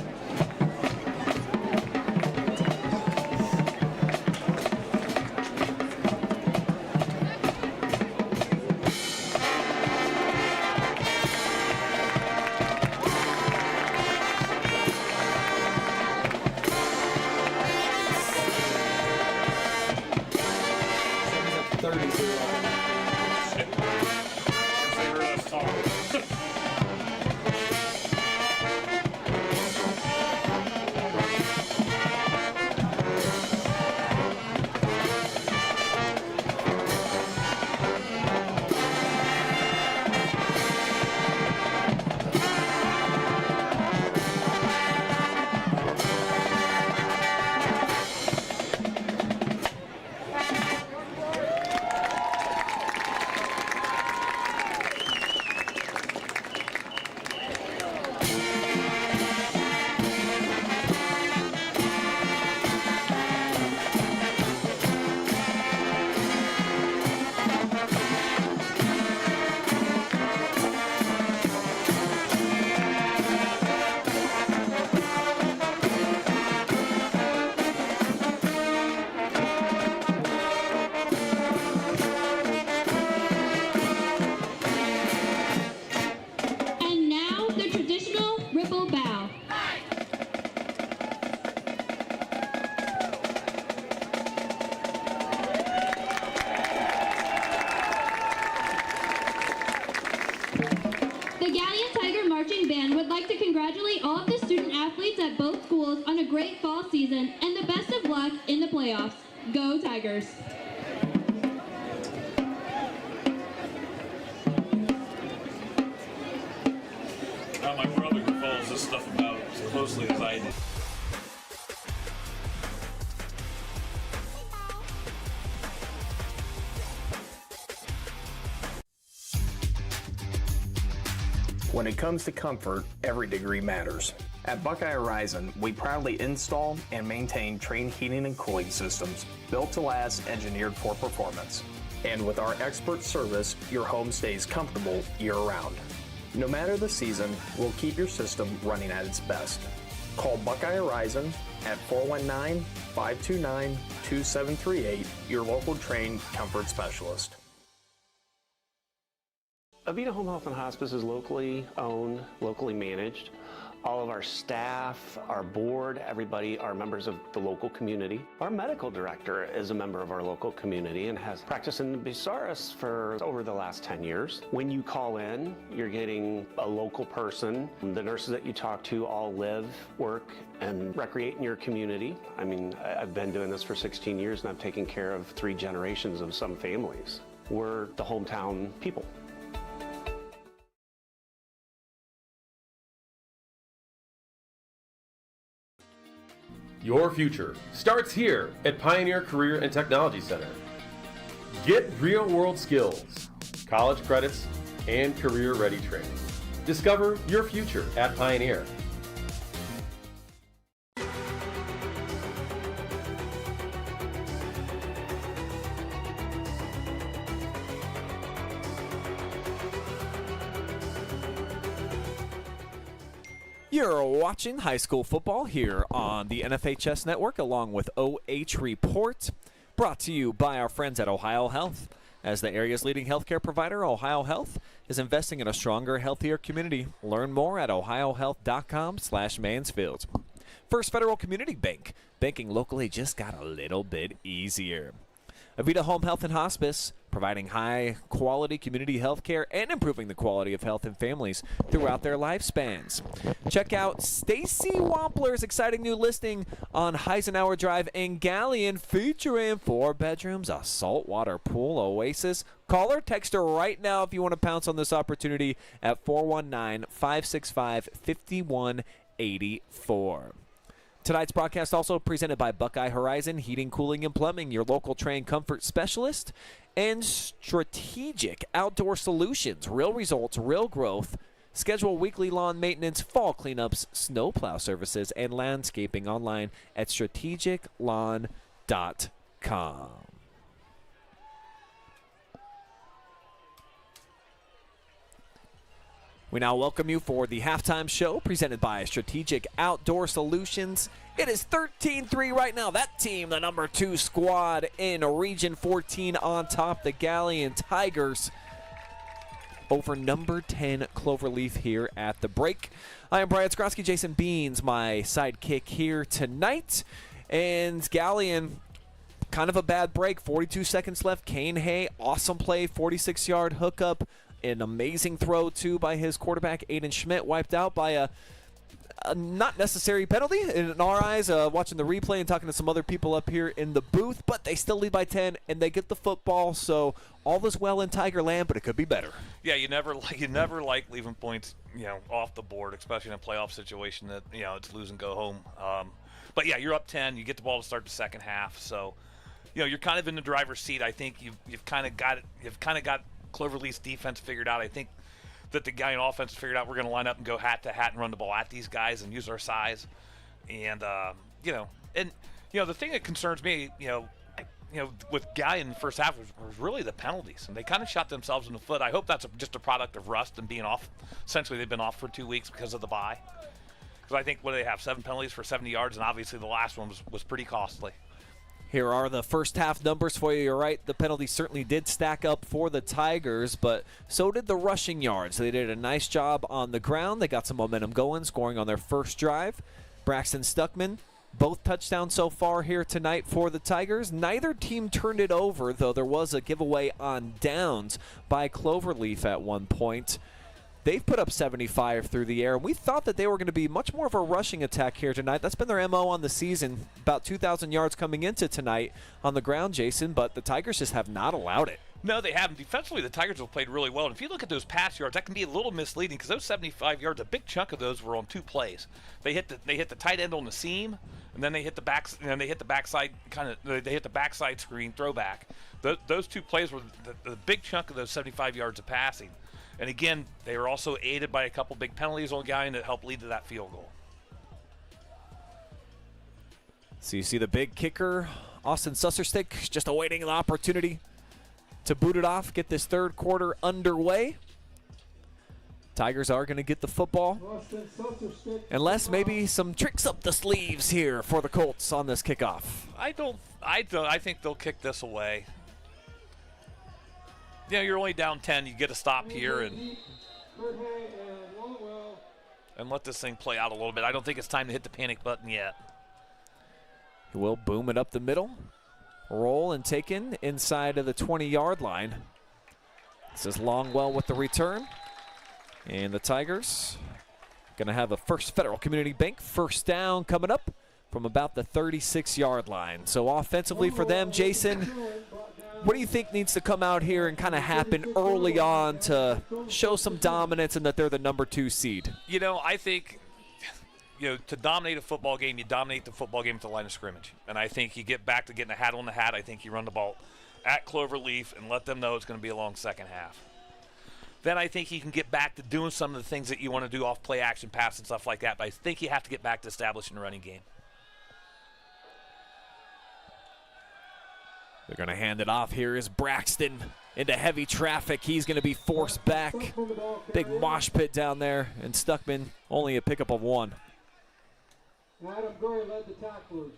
And now the traditional ripple bow. The Galion Tiger Marching Band would like to congratulate all of the student athletes at both schools on a great fall season and the best of luck in the playoffs. Go Tigers! My brother who follows this stuff about as closely as I do. When it comes to comfort, every degree matters. At Buckeye Horizon, we proudly install and maintain Trane heating and cooling systems built to last, engineered for performance. And with our expert service, your home stays comfortable year-round. No matter the season, we'll keep your system running at its best. Call Buckeye Horizon at 419-529-2738, your local Trane comfort specialist. Avita Home Health and Hospice is locally owned, locally managed. All of our staff, our board, everybody are members of the local community. Our medical director is a member of our local community and has practiced in Bucyrus for over the last 10 years. When you call in, you're getting a local person. The nurses that you talk to all live, work, and recreate in your community. I mean, I've been doing this for 16 years and I've taken care of 3 generations of some families. We're the hometown people. Your future starts here at Pioneer Career and Technology Center. Get real-world skills, college credits, and career-ready training. Discover your future at Pioneer. You're watching high school football here on the NFHS Network along with OH.REPORT, brought to you by our friends at OhioHealth. As the area's leading healthcare provider, OhioHealth is investing in a stronger, healthier community. Learn more at ohiohealth.com/Mansfield. First Federal Community Bank. Banking locally just got a little bit easier. Avita Home Health and Hospice, providing high-quality community health care and improving the quality of health in families throughout their lifespans. Check out Stacey Wampler's exciting new listing on Heisenhower Drive in Galion, featuring 4 bedrooms, a saltwater pool oasis. Call or text her right now if you want to pounce on this opportunity at 419-565-5184. Tonight's broadcast also presented by Buckeye Horizon, Heating, Cooling, and Plumbing, your local Trane comfort specialist, and Strategic Outdoor Solutions, real results, real growth. Schedule weekly lawn maintenance, fall cleanups, snowplow services, and landscaping online at strategiclawn.com. We now welcome you for the halftime show presented by Strategic Outdoor Solutions. It is 13-3 right now. That team, the number 2 squad in Region 14 on top, the Galion Tigers, over number 10 Cloverleaf here at the break. I am Brian Skowronski, Jason Beans, my sidekick here tonight. And Galion, kind of a bad break, 42 seconds left. Kane Hay, awesome play, 46-yard hookup. An amazing throw, too, by his quarterback, Ayden Schmidt, wiped out by a not necessary penalty in our eyes, watching the replay and talking to some other people up here in the booth, but they still lead by 10, and they get the football, so all is well in Tiger Land, but it could be better. Yeah, you never like leaving points, off the board, especially in a playoff situation that, it's lose and go home. But, yeah, you're up 10. You get the ball to start the second half, so, you're kind of in the driver's seat. I think you've kind of got Cloverleaf's defense figured out. I think that the Galion offense figured out we're going to line up and go hat to hat and run the ball at these guys and use our size. And the thing that concerns me, with Galion in the first half was really the penalties, and they kind of shot themselves in the foot. I hope that's just a product of rust and being off. Essentially, they've been off for 2 weeks because of the bye. Because I think what do they have, 7 penalties for 70 yards, and obviously the last one was pretty costly. Here are the first half numbers for you. You're right, the penalties certainly did stack up for the Tigers, but so did the rushing yards. They did a nice job on the ground. They got some momentum going, scoring on their first drive. Braxton Stuckman, both touchdowns so far here tonight for the Tigers. Neither team turned it over, though there was a giveaway on downs by Cloverleaf at one point. They've put up 75 through the air, and we thought that they were going to be much more of a rushing attack here tonight. That's been their MO on the season, about 2,000 yards coming into tonight on the ground, Jason, but the Tigers just have not allowed it. No, they haven't. Defensively, the Tigers have played really well. And if you look at those pass yards, that can be a little misleading because those 75 yards, a big chunk of those were on 2 plays. They hit the tight end on the seam, and then they hit the backside screen throwback. Those 2 plays were the big chunk of those 75 yards of passing. And again, they were also aided by a couple big penalties on Galion that helped lead to that field goal. So you see the big kicker, Austin Susserstick, just awaiting an opportunity to boot it off, get this third quarter underway. Tigers are going to get the football, unless maybe some tricks up the sleeves here for the Colts on this kickoff. I think they'll kick this away. You're only down 10. You get a stop here and let this thing play out a little bit. I don't think it's time to hit the panic button yet. He will boom it up the middle. Roll and taken inside of the 20-yard line. This is Longwell with the return. And the Tigers going to have a First Federal Community Bank first down coming up from about the 36-yard line. So offensively for them, Jason, what do you think needs to come out here and kind of happen early on to show some dominance and that they're the number 2 seed? I think, to dominate a football game, you dominate the football game at the line of scrimmage. And I think you get back to getting a hat on the hat. I think you run the ball at Cloverleaf and let them know it's going to be a long second half. Then I think you can get back to doing some of the things that you want to do off play action pass and stuff like that. But I think you have to get back to establishing a running game. They're going to hand it off. Here is Braxton into heavy traffic. He's going to be forced back. Big mosh pit down there, and Stuckman only a pickup of 1. Adam Gray led the tacklers.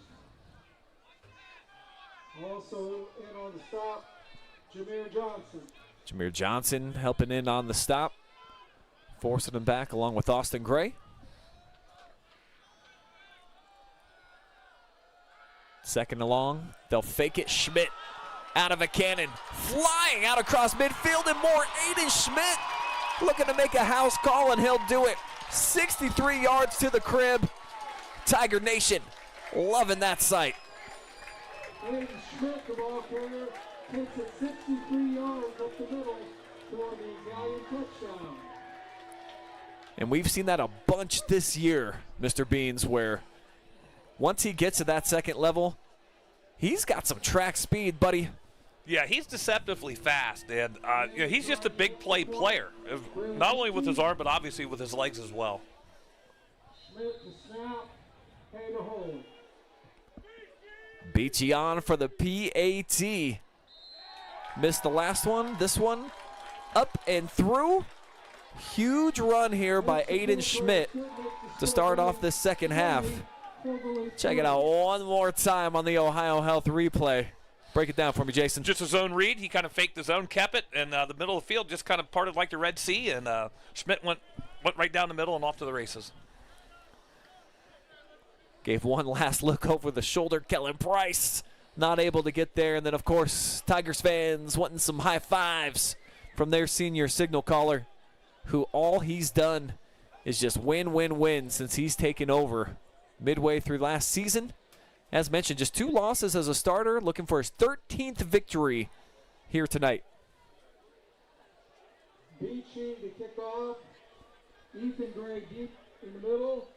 Also in on the stop, Jameer Johnson. Jameer Johnson helping in on the stop, forcing him back along with Austin Gray. Second along, they'll fake it. Schmidt out of a cannon, flying out across midfield, and more. Ayden Schmidt looking to make a house call, and he'll do it. 63 yards to the crib. Tiger Nation loving that sight. Ayden Schmidt, the ball carrier, takes it 63 yards up the middle for the Galion touchdown. And we've seen that a bunch this year, Mr. Beans, where once he gets to that second level, he's got some track speed, buddy. Yeah, he's deceptively fast, and he's just a big play player, not only with his arm, but obviously with his legs as well. Schmidt to snap, and a hold. Beachy on for the PAT. Missed the last one. This one up and through. Huge run here by Ayden Schmidt to start off this second half. Check it out one more time on the OhioHealth replay. Break it down for me, Jason. Just a zone read. He kind of faked the zone, kept it, and the middle of the field just kind of parted like the Red Sea, and Schmidt went right down the middle and off to the races. Gave one last look over the shoulder. Kellen Price not able to get there. And then, of course, Tigers fans wanting some high fives from their senior signal caller, who all he's done is just win, win, win since he's taken over midway through last season. As mentioned, just 2 losses as a starter, looking for his 13th victory here tonight. Beachy to kick off. Ethan Gray deep in the middle.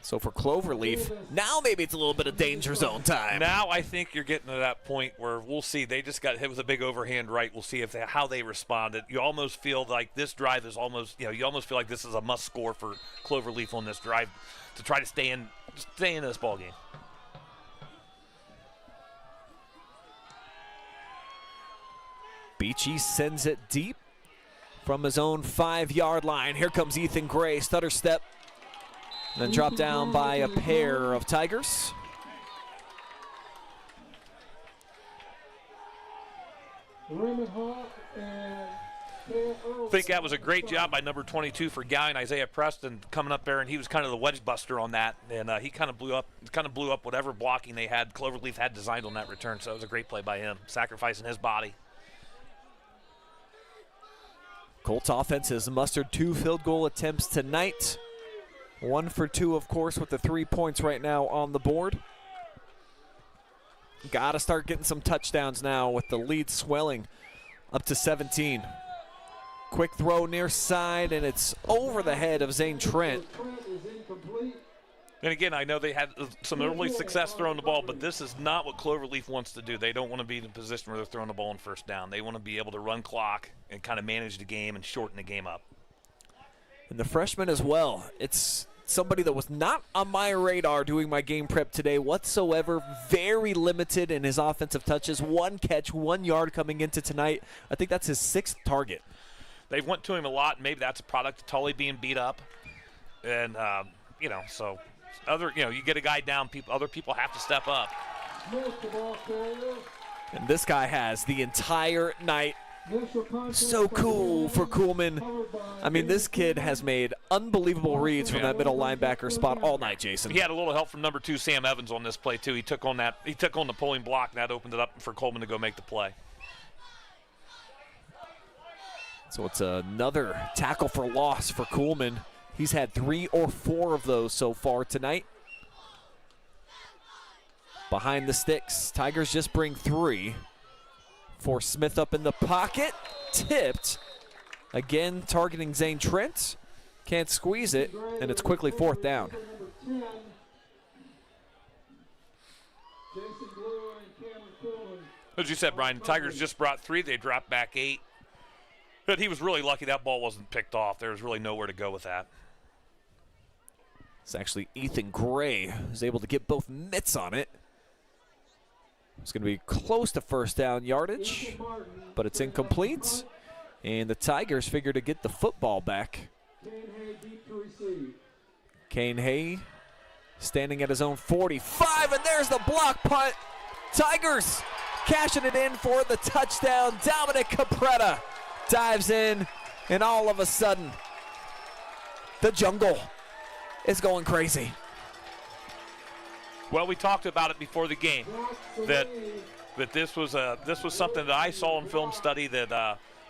So for Cloverleaf, now maybe it's a little bit of danger zone time. Now I think you're getting to that point where we'll see. They just got hit with a big overhand right. We'll see how they responded. You almost feel like this drive is almost, you almost feel like this is a must score for Cloverleaf on this drive to try to stay in this ball game. Beachy sends it deep from his own 5-yard line. Here comes Ethan Gray, stutter step. Then dropped down by a pair of Tigers. I think that was a great job by number 22 for Galion, Isaiah Preston, coming up there, and he was kind of the wedge buster on that, and he kind of blew up whatever blocking they had, Cloverleaf had designed on that return. So it was a great play by him, sacrificing his body. Colts offense has mustered 2 field goal attempts tonight. 1 for 2, of course, with the 3 points right now on the board. Got to start getting some touchdowns now with the lead swelling up to 17. Quick throw near side, and it's over the head of Zane Trent. And again, I know they had some early success throwing the ball, but this is not what Cloverleaf wants to do. They don't want to be in a position where they're throwing the ball on first down. They want to be able to run clock and kind of manage the game and shorten the game up. And the freshman as well. It's somebody that was not on my radar doing my game prep today whatsoever. Very limited in his offensive touches. 1 catch, 1 yard coming into tonight. I think that's his 6th target. They've went to him a lot. Maybe that's a product of Tully being beat up. And, so you get a guy down, other people have to step up. And this guy has the entire night. So cool for Kuhlman. I mean, this kid has made unbelievable reads from that middle linebacker spot all night, Jason. He had a little help from number 2, Sam Evans, on this play, too. He took on the pulling block, and that opened it up for Coleman to go make the play. So it's another tackle for loss for Kuhlman. He's had 3 or 4 of those so far tonight. Behind the sticks, Tigers just bring 3. For Smith up in the pocket, tipped. Again, targeting Zane Trent. Can't squeeze it, and it's quickly 4th down. As you said, Brian, the Tigers just brought 3. They dropped back 8. But he was really lucky that ball wasn't picked off. There was really nowhere to go with that. It's actually Ethan Gray who's able to get both mitts on it. It's going to be close to 1st down yardage, but it's incomplete. And the Tigers figure to get the football back. Kane Hay standing at his own 45, and there's the block punt. Tigers cashing it in for the touchdown. Dominic Capretta dives in, and all of a sudden, the jungle is going crazy. Well, we talked about it before the game, that this was something that I saw in film study that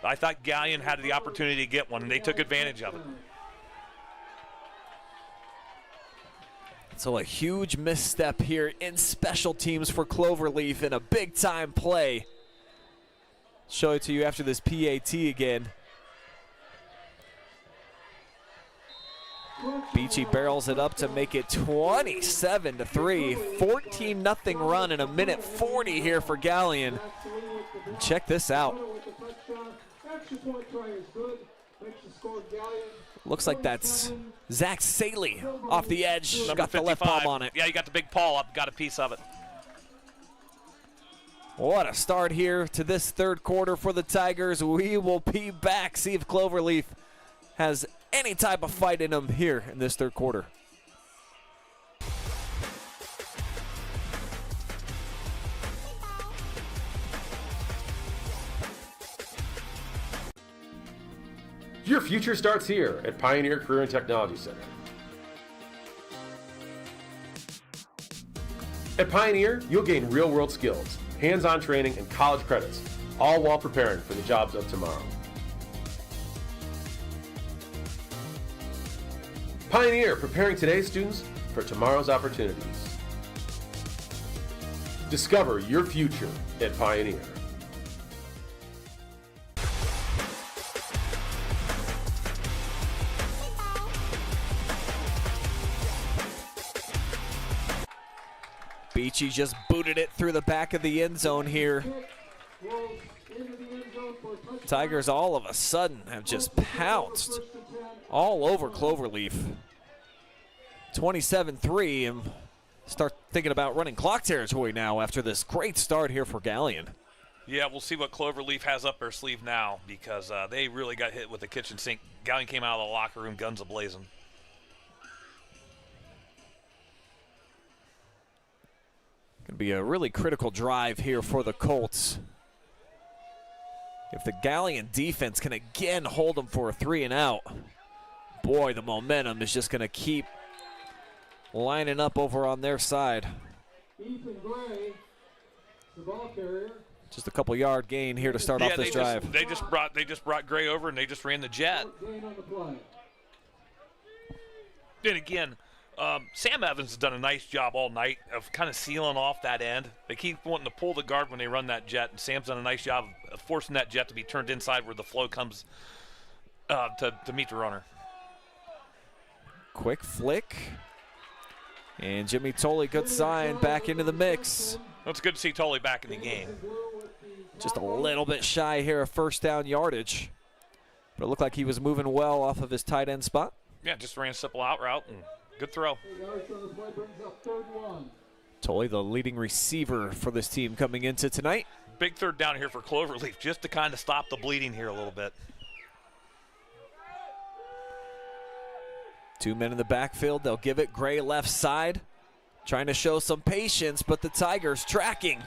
I thought Galion had the opportunity to get one, and they took advantage of it. So a huge misstep here in special teams for Cloverleaf in a big-time play. Show it to you after this PAT again. Beachy barrels it up to make it 27-3. 14-0 run in 1:40 here for Galion. And check this out. Looks like that's Zach Saley off the edge. Number got the 55. left palm on it. Yeah, you got the big paw up, got a piece of it. What a start here to this 3rd quarter for the Tigers. We will be back, see if Cloverleaf has any type of fight in them here in this 3rd quarter. Your future starts here at Pioneer Career and Technology Center. At Pioneer, you'll gain real-world skills, hands-on training, and college credits, all while preparing for the jobs of tomorrow. Pioneer, preparing today's students for tomorrow's opportunities. Discover your future at Pioneer. Beachy just booted it through the back of the end zone here. Tigers all of a sudden have just pounced all over Cloverleaf. 27-3, and start thinking about running clock territory now after this great start here for Galion. Yeah, we'll see what Cloverleaf has up their sleeve now, because they really got hit with the kitchen sink. Galion came out of the locker room, guns a-blazing. Going to be a really critical drive here for the Colts. If the Galion defense can again hold them for a 3-and-out, boy, the momentum is just going to keep lining up over on their side. Ethan Gray, the ball carrier. Just a couple yard gain here to start off this drive. They just brought Gray over, and they just ran the jet. And again, Sam Evans has done a nice job all night of kind of sealing off that end. They keep wanting to pull the guard when they run that jet, and Sam's done a nice job of forcing that jet to be turned inside where the flow comes to meet the runner. Quick flick. And Jimmy Tolley, good sign, back into the mix. It's good to see Tolley back in the game. Just a little bit shy here of 1st down yardage. But it looked like he was moving well off of his tight end spot. Yeah, just ran a simple out route and good throw. Tolley, the leading receiver for this team coming into tonight. Big 3rd down here for Cloverleaf, just to kind of stop the bleeding here a little bit. 2 men in the backfield. They'll give it Gray left side. Trying to show some patience, but the Tigers tracking.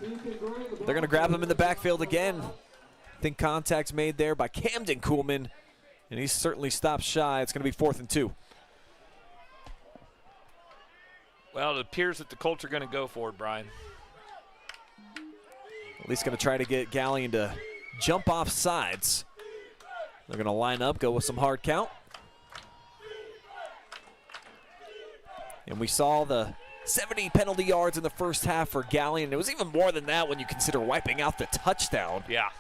They're going to grab him in the backfield again. I think contact's made there by Camden Kuhlman, and he's certainly stopped shy. It's going to be 4th and 2. Well, it appears that the Colts are going to go for it, Brian. At least going to try to get Galion to jump off sides. They're going to line up, go with some hard count. And we saw the 70 penalty yards in the first half for Galion. It was even more than that when you consider wiping out the touchdown. Yeah.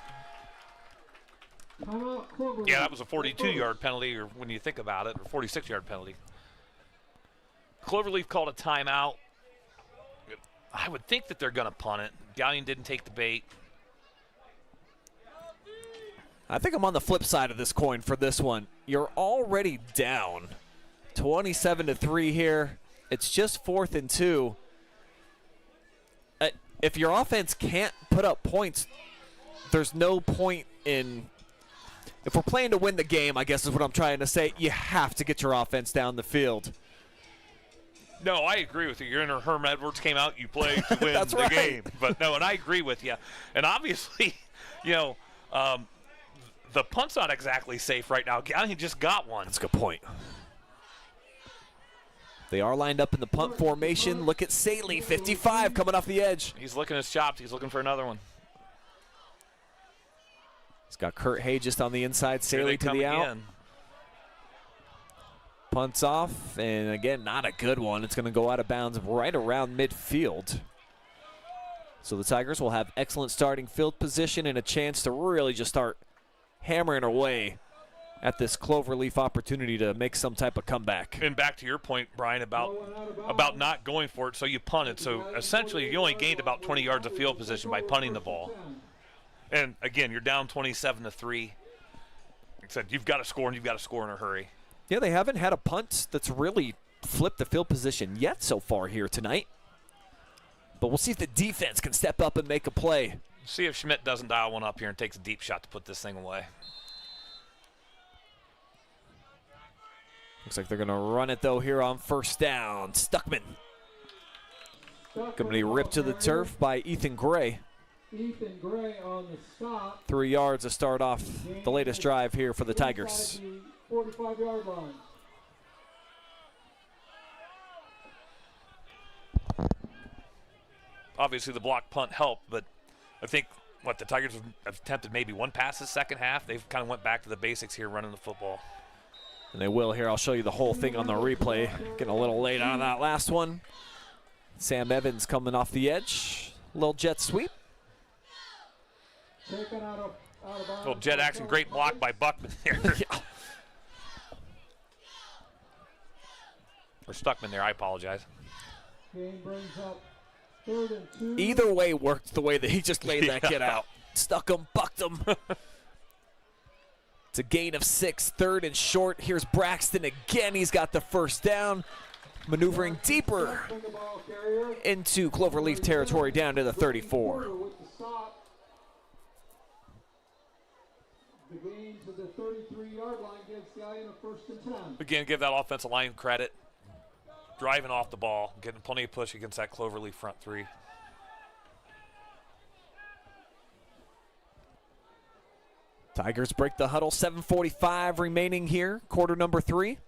Timeout, Cloverleaf. Yeah, that was a 42-yard penalty, or when you think about it, or 46-yard penalty. Cloverleaf called a timeout. I would think that they're going to punt it. Galion didn't take the bait. I think I'm on the flip side of this coin for this one. You're already down 27-3 here. It's just 4th and 2. If your offense can't put up points, there's no point in, if we're playing to win the game, I guess is what I'm trying to say, you have to get your offense down the field. No, I agree with you. Your inner Herm Edwards came out, you played to win That's the right. game. But no, and I agree with you. And obviously, the punt's not exactly safe right now. Galion just got one. That's a good point. They are lined up in the punt formation. Look at Saley, 55, coming off the edge. He's licking his chops. He's looking for another one. He's got Kurt Hay just on the inside. Here they Saley to come the out. again. Punts off, and again, not a good one. It's going to go out of bounds right around midfield. So the Tigers will have excellent starting field position and a chance to really just start hammering away at this Cloverleaf opportunity to make some type of comeback. And back to your point, Brian, about not going for it, so you punted. So essentially, you only gained about 20 yards of field position by punting the ball. And again, you're down 27-3. Like I said, you've got to score, and you've got to score in a hurry. Yeah, they haven't had a punt that's really flipped the field position yet so far here tonight. But we'll see if the defense can step up and make a play. See if Schmidt doesn't dial one up here and takes a deep shot to put this thing away. Looks like they're going to run it, though, here on first down. Stuckman. Going to be ripped to the turf by Ethan Gray. Ethan Gray on the stop. 3 yards to start off the latest drive here for the Tigers. 45-yard line. Obviously, the block punt helped, but I think, the Tigers have attempted maybe one pass this second half. They've kind of went back to the basics here running the football. And they will here. I'll show you the whole thing on the replay. Getting a little late on that last one. Sam Evans coming off the edge. Little jet sweep. Little jet action. Great block by Buckman there. Yeah. Or Stuckman there. I apologize. Game brings up 3rd and 2. Either way worked the way that he just laid that kid out. Stuck him, bucked him. It's a gain of 6, 3rd and short. Here's Braxton again. He's got the first down. Maneuvering deeper into Cloverleaf territory down to the 34. The gain to the 33-yard line gives Galion a 1st and 10. Again, give that offensive line credit. Driving off the ball, getting plenty of push against that Cloverleaf front three. Tigers break the huddle. 7:45 remaining here, quarter number 3.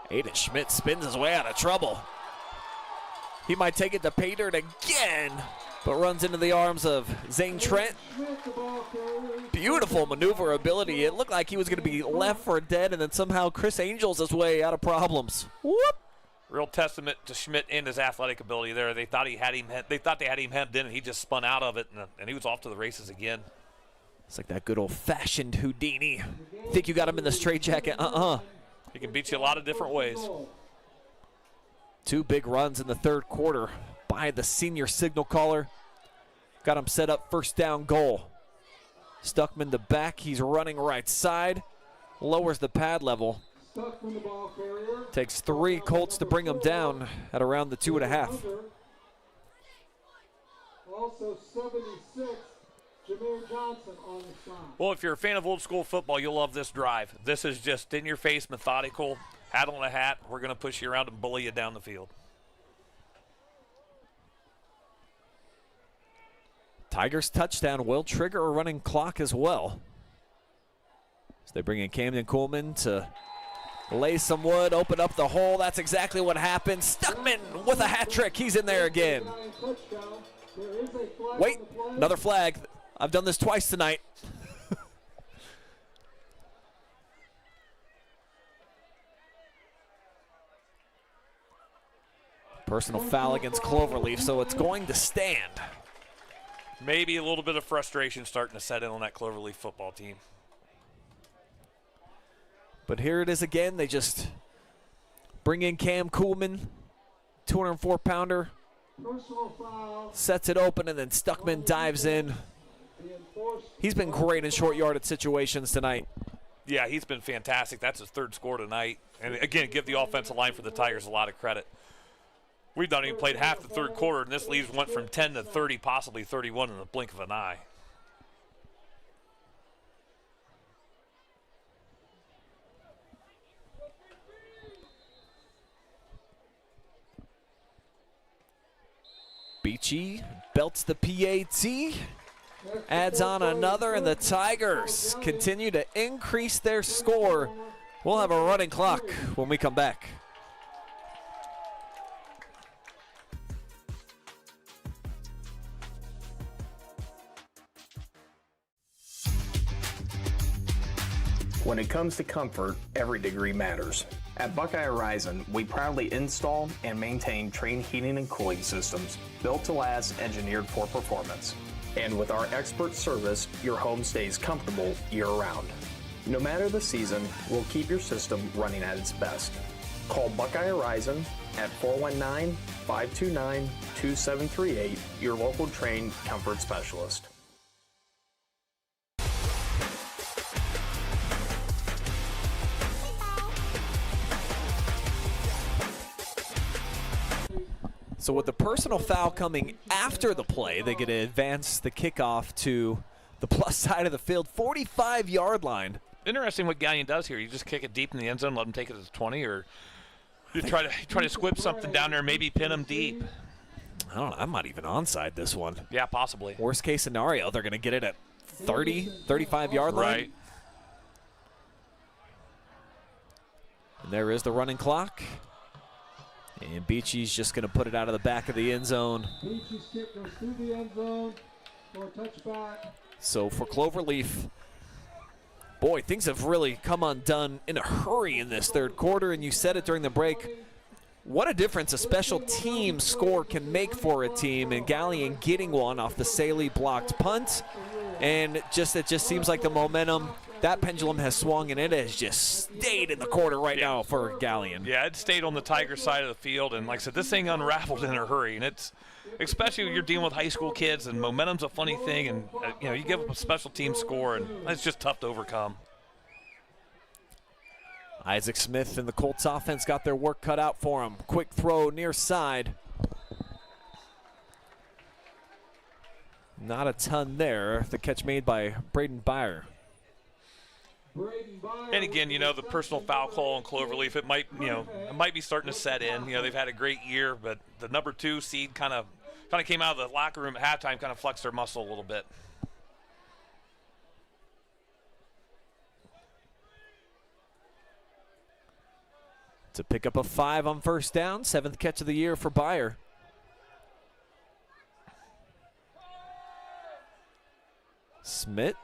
Ayden Schmidt spins his way out of trouble. He might take it to pay dirt again, but runs into the arms of Zane Trent. Beautiful maneuverability. It looked like he was going to be left for dead, and then somehow Chris Angels his way out of problems. Whoop! Real testament to Schmidt and his athletic ability there. They thought they had him hemmed in, and he just spun out of it, and he was off to the races again. It's like that good old-fashioned Houdini. Think you got him in the straitjacket? He can beat you a lot of different ways. 2 big runs in the 3rd quarter by the senior signal caller. Got him set up, first down goal. Stuckman to back. He's running right side. Lowers the pad level. Takes 3 Colts to bring him down at around the 2.5. Also 76, Jameer Johnson on the side. Well, if you're a fan of old school football, you'll love this drive. This is just in your face, methodical, hat on a hat. We're going to push you around and bully you down the field. Tigers touchdown will trigger a running clock as well. So they bring in Camden Coolman to lay some wood, open up the hole. That's exactly what happened. Stuckman with a hat trick. He's in there again. Wait, another flag. I've done this twice tonight. Personal foul against Cloverleaf, so it's going to stand. Maybe a little bit of frustration starting to set in on that Cloverleaf football team. But here it is again. They just bring in Cam Kuhlman, 204-pounder. Sets it open, and then Stuckman dives in. He's been great in short yardage situations tonight. Yeah, he's been fantastic. That's his third score tonight. And again, give the offensive line for the Tigers a lot of credit. We've not even played half the third quarter, and this lead went from 10 to 30, possibly 31 in the blink of an eye. Beachy belts the PAT, adds on another, and the Tigers continue to increase their score. We'll have a running clock when we come back. When it comes to comfort, every degree matters. At Buckeye Horizon, we proudly install and maintain Trane heating and cooling systems built to last, engineered for performance. And with our expert service, your home stays comfortable year-round. No matter the season, we'll keep your system running at its best. Call Buckeye Horizon at 419-529-2738, your local Trane comfort specialist. So with the personal foul coming after the play, they get to advance the kickoff to the plus side of the field, 45-yard line. Interesting what Galion does here. You just kick it deep in the end zone, let him take it to the 20, or you try to squib something down there, maybe pin him deep. I don't know. I'm not even onside this one. Yeah, possibly. Worst case scenario, they're going to get it at 30, 35-yard line. Right. And there is the running clock. And Beachy's just going to put it out of the back of the end zone. Beachy's kick goes through the end zone for a touchback. So for Cloverleaf, boy, things have really come undone in a hurry in this third quarter, and you said it during the break. What a difference a special team score can make for a team, and Galion getting one off the Saley blocked punt. And it just seems like the momentum, that pendulum has swung, and it has just stayed in the quarter right now for Galion. Yeah, it stayed on the Tiger side of the field, and like I said, this thing unraveled in a hurry, and it's especially when you're dealing with high school kids, and momentum's a funny thing, and you give up a special team score, and it's just tough to overcome. Isaac Smith and the Colts offense got their work cut out for him. Quick throw near side. Not a ton there. The catch made by Braden Byer. And again, the personal foul call on Cloverleaf, it might be starting to set in. They've had a great year, but the number 2 seed kind of came out of the locker room at halftime, kind of flexed their muscle a little bit. To pick up a 5 on first down, 7th catch of the year for Byer. Schmidt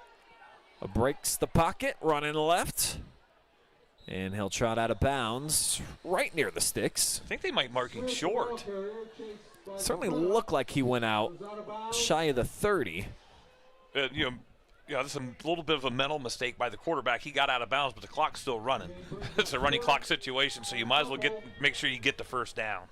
breaks the pocket, running left. And he'll trot out of bounds right near the sticks. I think they might mark him short. Certainly looked like he went out shy of the 30. This is a little bit of a mental mistake by the quarterback. He got out of bounds, but the clock's still running. It's a running clock situation, so you might as well make sure you get the first down.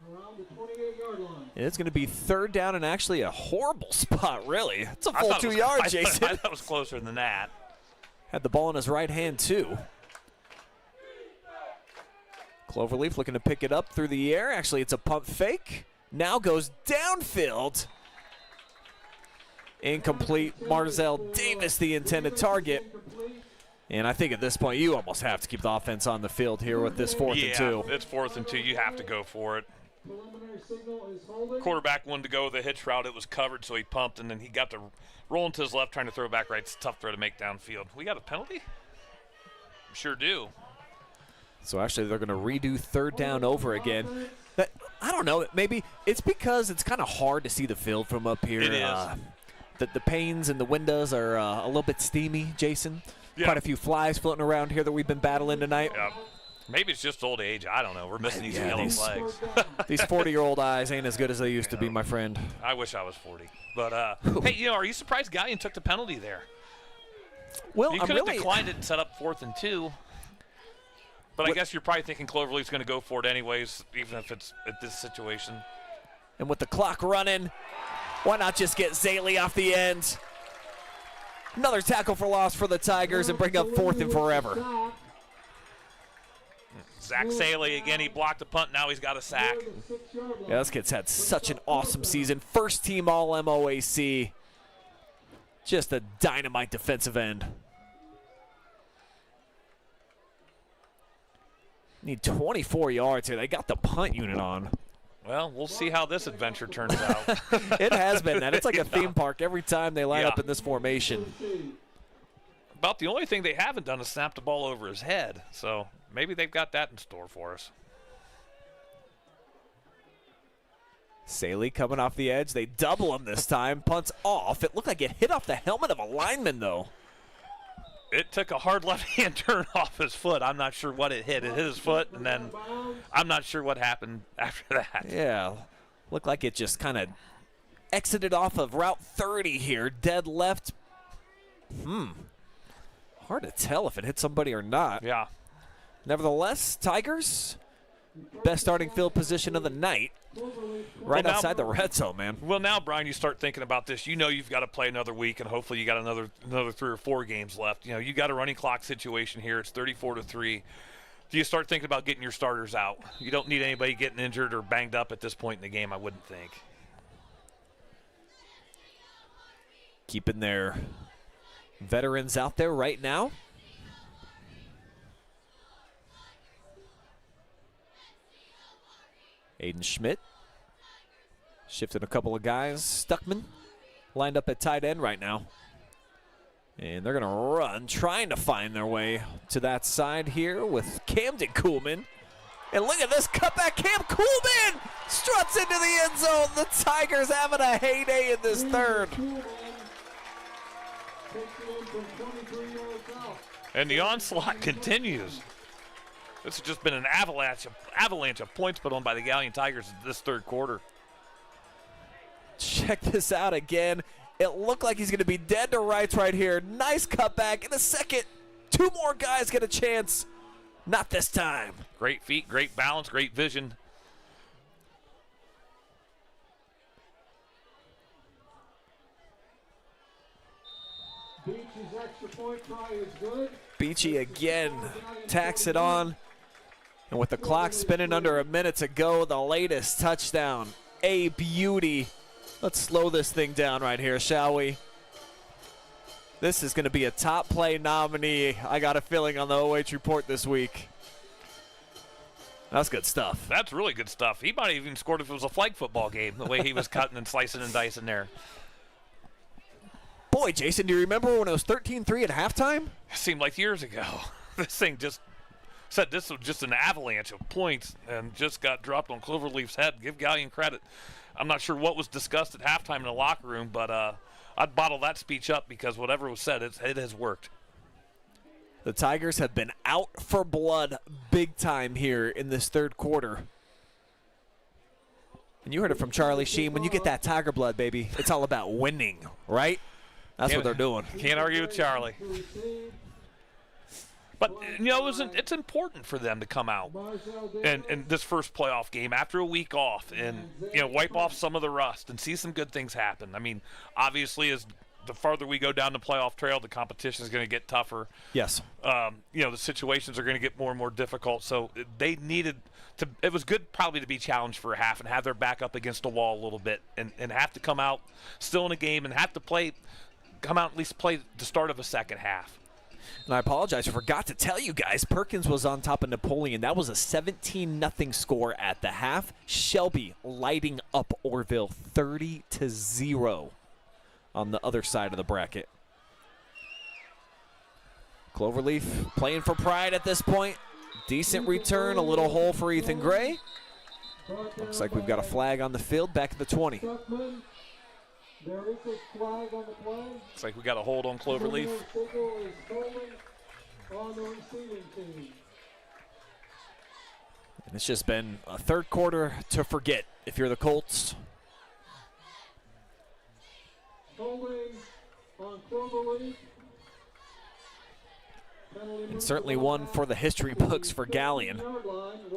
Around the 28-yard line. It's going to be 3rd down and actually a horrible spot, really. It's a full 2 yards, Jason. I thought it was closer than that. Had the ball in his right hand, too. Cloverleaf looking to pick it up through the air. Actually, it's a pump fake. Now goes downfield. Incomplete. Marzell Davis, the intended target. And I think at this point, you almost have to keep the offense on the field here with this 4th and 2. Yeah, it's 4th and 2. You have to go for it. Quarterback wanted to go with a hitch route. It was covered, so he pumped, and then he got to rolling to his left, trying to throw back right. It's a tough throw to make downfield. We got a penalty? We sure do. So actually, they're going to redo 3rd down over again. I don't know. Maybe it's because it's kind of hard to see the field from up here. It is. The panes and the windows are a little bit steamy, Jason. Yeah. Quite a few flies floating around here that we've been battling tonight. Yeah. Maybe it's just old age. I don't know. We're missing these yellow flags. These 40-year-old eyes ain't as good as they used to be, my friend. I wish I was 40. But, hey, are you surprised Galion took the penalty there? Well, you could have declined it and set up 4th and 2. But I guess you're probably thinking Cloverleaf's going to go for it anyways, even if it's at this situation. And with the clock running, why not just get Zaley off the end? Another tackle for loss for the Tigers and bring up 4th and forever. Zach Saley, again, he blocked the punt. Now he's got a sack. Yeah, this kid's had such an awesome season. First team All-MOAC. Just a dynamite defensive end. Need 24 yards here. They got the punt unit on. Well, we'll see how this adventure turns out. It has been that. It's like a theme park every time they line up in this formation. About the only thing they haven't done is snap the ball over his head. So maybe they've got that in store for us. Saley coming off the edge. They double him this time. Punts off. It looked like it hit off the helmet of a lineman, though. It took a hard left-hand turn off his foot. I'm not sure what it hit. It hit his foot, and then I'm not sure what happened after that. Yeah. Looked like it just kind of exited off of Route 30 here. Dead left. Hard to tell if it hit somebody or not. Yeah. Nevertheless, Tigers, best starting field position of the night. Right outside the red zone, man. Well, now, Brian, you start thinking about this. You know you've got to play another week, and hopefully you got another 3 or 4 games left. You got a running clock situation here. It's 34-3. Do you start thinking about getting your starters out? You don't need anybody getting injured or banged up at this point in the game, I wouldn't think. Keeping their veterans out there right now. Ayden Schmidt shifting a couple of guys. Stuckman lined up at tight end right now. And they're going to run, trying to find their way to that side here with Camden Kuhlman. And look at this cutback. Cam Kuhlman struts into the end zone. The Tigers having a heyday in this third. And the onslaught continues. This has just been an avalanche of points put on by the Galion Tigers this third quarter. Check this out again. It looked like he's going to be dead to rights right here. Nice cutback. In a second, 2 more guys get a chance. Not this time. Great feet, great balance, great vision. Beach's extra point try is good. Beachy again tacks it on. And with the clock spinning under a minute to go, the latest touchdown. A beauty. Let's slow this thing down right here, shall we? This is going to be a top play nominee, I got a feeling, on the OH report this week. That's good stuff. That's really good stuff. He might have even scored if it was a flag football game, the way he was cutting and slicing and dicing there. Boy, Jason, do you remember when it was 13-3 at halftime? It seemed like years ago. This thing just said this was just an avalanche of points and just got dropped on Cloverleaf's head. Give Galion credit. I'm not sure what was discussed at halftime in the locker room, but I'd bottle that speech up because whatever was said, it has worked. The Tigers have been out for blood big time here in this third quarter. And you heard it from Charlie Sheen. When you get that Tiger blood, baby, it's all about winning, right? That's what they're doing. Can't argue with Charlie. But, it's important for them to come out in this first playoff game after a week off and, wipe off some of the rust and see some good things happen. I mean, obviously, as the farther we go down the playoff trail, the competition is going to get tougher. Yes. The situations are going to get more and more difficult. So they needed to – it was good probably to be challenged for a half and have their back up against the wall a little bit and have to come out still in a game and have to come out at least play the start of a second half. And I apologize, I forgot to tell you guys, Perkins was on top of Napoleon. That was a 17-0 score at the half. Shelby lighting up Orville 30-0 on the other side of the bracket. Cloverleaf playing for pride at this point. Decent return, a little hole for Ethan Gray. Looks like we've got a flag on the field back at the 20. There is a flag on the play. Looks like we got a hold on Cloverleaf. On the receiving team. And it's just been a third quarter to forget if you're the Colts. Holding on Cloverleaf. And certainly one for the history books for Galion.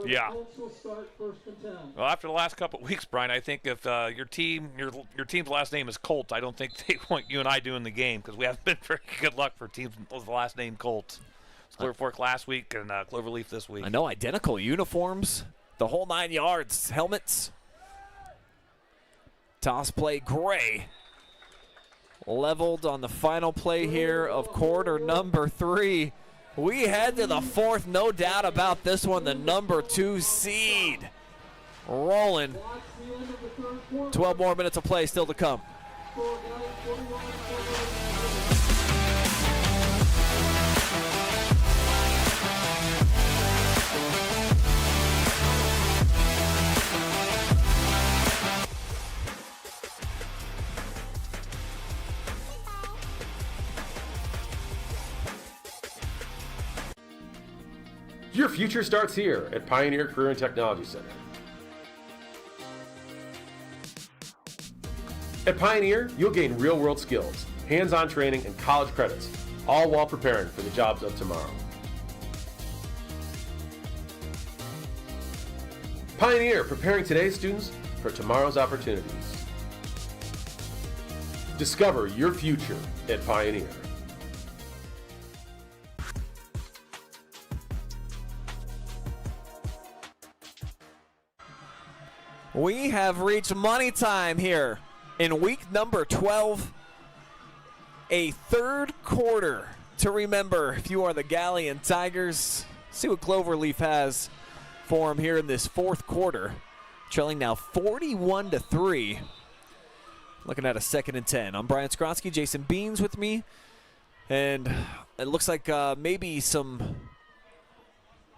Yeah. Well, after the last couple of weeks, Brian, I think if your team's last name is Colt, I don't think they want you and I doing the game because we haven't been very good luck for teams with the last name Colt. Clear Fork last week and Cloverleaf this week. I know, identical uniforms, the whole 9 yards, helmets. Toss play, Gray. Leveled on the final play here of quarter number 3. We head to the fourth, no doubt about this one, the number 2 seed. Rolling. 12 more minutes of play still to come. Your future starts here at Pioneer Career and Technology Center. At Pioneer, you'll gain real-world skills, hands-on training, and college credits, all while preparing for the jobs of tomorrow. Pioneer, preparing today's students for tomorrow's opportunities. Discover your future at Pioneer. We have reached money time here in week number 12. A third quarter to remember if you are the Galion Tigers. See what Cloverleaf has for them here in this fourth quarter. Trailing now 41-3. Looking at a 2nd and 10. I'm Brian Skowronski, Jason Beans with me. And it looks like maybe some...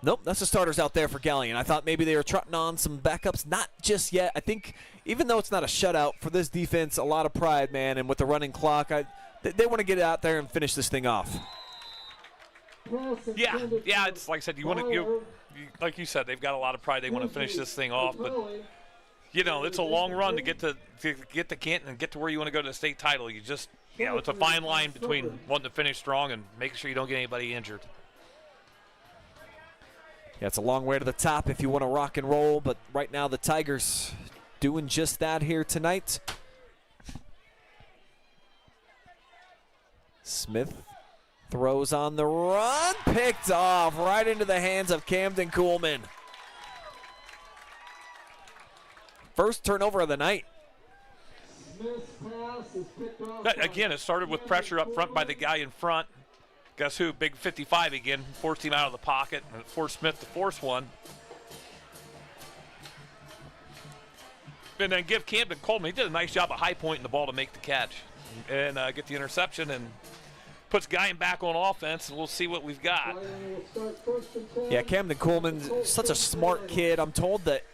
Nope, that's the starters out there for Galion. I thought maybe they were trotting on some backups. Not just yet. I think even though it's not a shutout for this defense, a lot of pride, man. And with the running clock, they want to get out there and finish this thing off. Yeah. It's like I said, like you said, they've got a lot of pride. They want to finish this thing off, but it's a long run to get to Canton and get to where you want to go to the state title. It's a fine line between wanting to finish strong and making sure you don't get anybody injured. Yeah, it's a long way to the top if you want to rock and roll, but right now the Tigers doing just that here tonight. Smith throws on the run, picked off right into the hands of Camden Kuhlman. First turnover of the night. Again, it started with pressure up front by the guy in front. Guess who? Big 55 again. Forced him out of the pocket and forced Smith to force one. And then give Camden Coleman. He did a nice job of high pointing the ball to make the catch and get the interception and puts Galion back on offense, and we'll see what we've got. Yeah, Camden Coleman, such a smart kid. I'm told that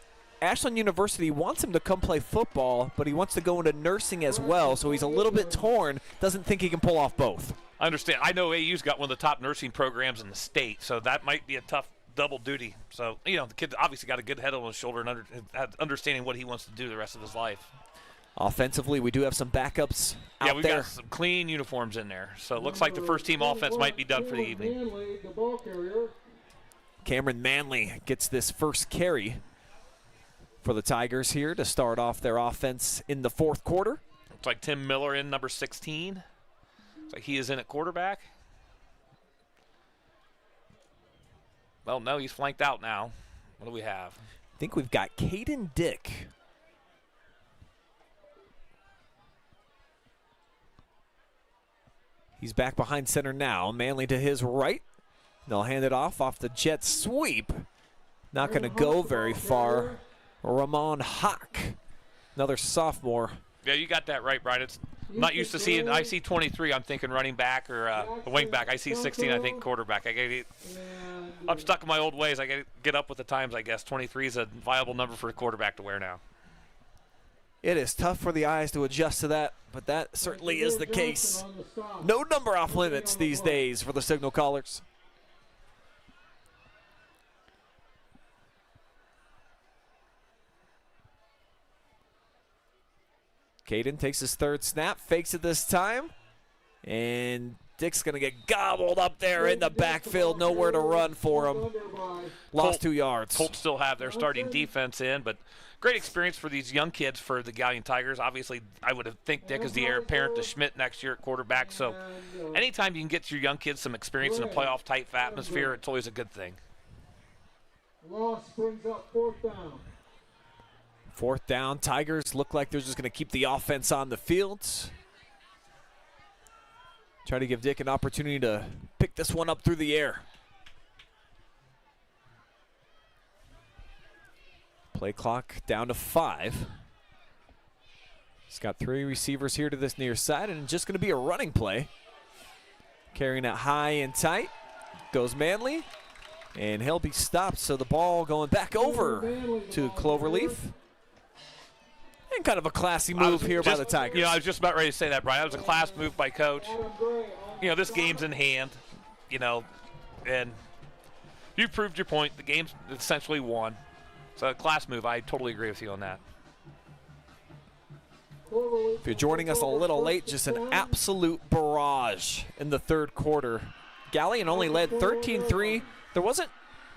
Ashland University wants him to come play football, but he wants to go into nursing as well, so he's a little bit torn, doesn't think he can pull off both. I understand. I know AU's got one of the top nursing programs in the state, so that might be a tough double duty. So, the kid obviously got a good head on his shoulder and understanding what he wants to do the rest of his life. Offensively, we do have some backups out there. Yeah, we've got some clean uniforms in there. So it looks like the first-team offense might be done for the evening. Cameron Manley gets this first carry for the Tigers here to start off their offense in the fourth quarter. Looks like Tim Miller in number 16. Looks like he is in at quarterback. Well, no, he's flanked out now. What do we have? I think we've got Caden Dick. He's back behind center now. Manley to his right. They'll hand it off the jet sweep. Not going to go very far. Ramon Hawk, another sophomore. Yeah, you got that right, Brian. I'm not used to seeing, I see 23, I'm thinking running back or a wing back. I see 16, I think quarterback. I'm stuck in my old ways. I got to get up with the times, I guess. 23 is a viable number for a quarterback to wear now. It is tough for the eyes to adjust to that, but that certainly is the case. No number off limits these days for the signal callers. Caden takes his third snap, fakes it this time, and Dick's going to get gobbled up there in the backfield. Nowhere to run for him. Lost 2 yards. Colts still have their starting defense in, but great experience for these young kids for the Galion Tigers. Obviously, I would think Dick is the heir apparent to Schmidt next year at quarterback. So anytime you can get your young kids some experience in a playoff-type atmosphere, it's always a good thing. Loss brings up 4th down. 4th down. Tigers look like they're just going to keep the offense on the field. Try to give Dick an opportunity to pick this one up through the air. Play clock down to 5. He's got 3 receivers here to this near side, and just going to be a running play. Carrying it high and tight. Goes Manley, and he'll be stopped, so the ball going back over to Cloverleaf. And kind of a classy move here by the Tigers. You know, I was just about ready to say that, Brian. That was a class move by Coach. You know, this game's in hand, you know, and you proved your point. The game's essentially won. So a class move. I totally agree with you on that. If you're joining us a little late, just an absolute barrage in the 3rd quarter. Galion only led 13-3. There wasn't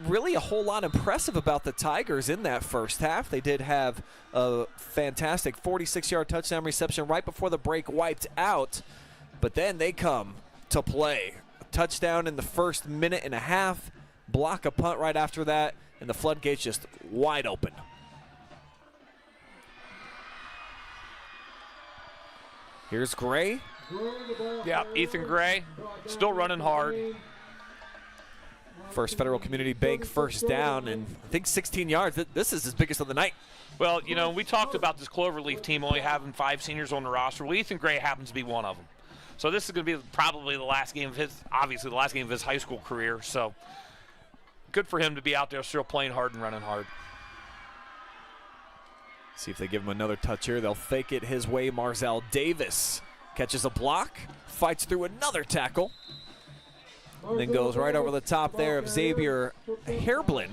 really a whole lot impressive about the Tigers in that first half. They did have a fantastic 46-yard touchdown reception right before the break wiped out, but then they come to play. A touchdown in the first minute and a half, block a punt right after that, and the floodgates just wide open. Here's Gray. Yeah, Ethan Gray still running hard. First Federal Community Bank first down, and I think 16 yards. This is his biggest of the night. Well, you know, we talked about this Cloverleaf team only having 5 seniors on the roster. Well, Ethan Gray happens to be one of them. So this is going to be probably the last game of his, obviously the last game of his high school career. So good for him to be out there still playing hard and running hard. See if they give him another touch here. They'll fake it his way. Marzell Davis catches a block, fights through another tackle, and then goes right over the top there of Xavier Hairblin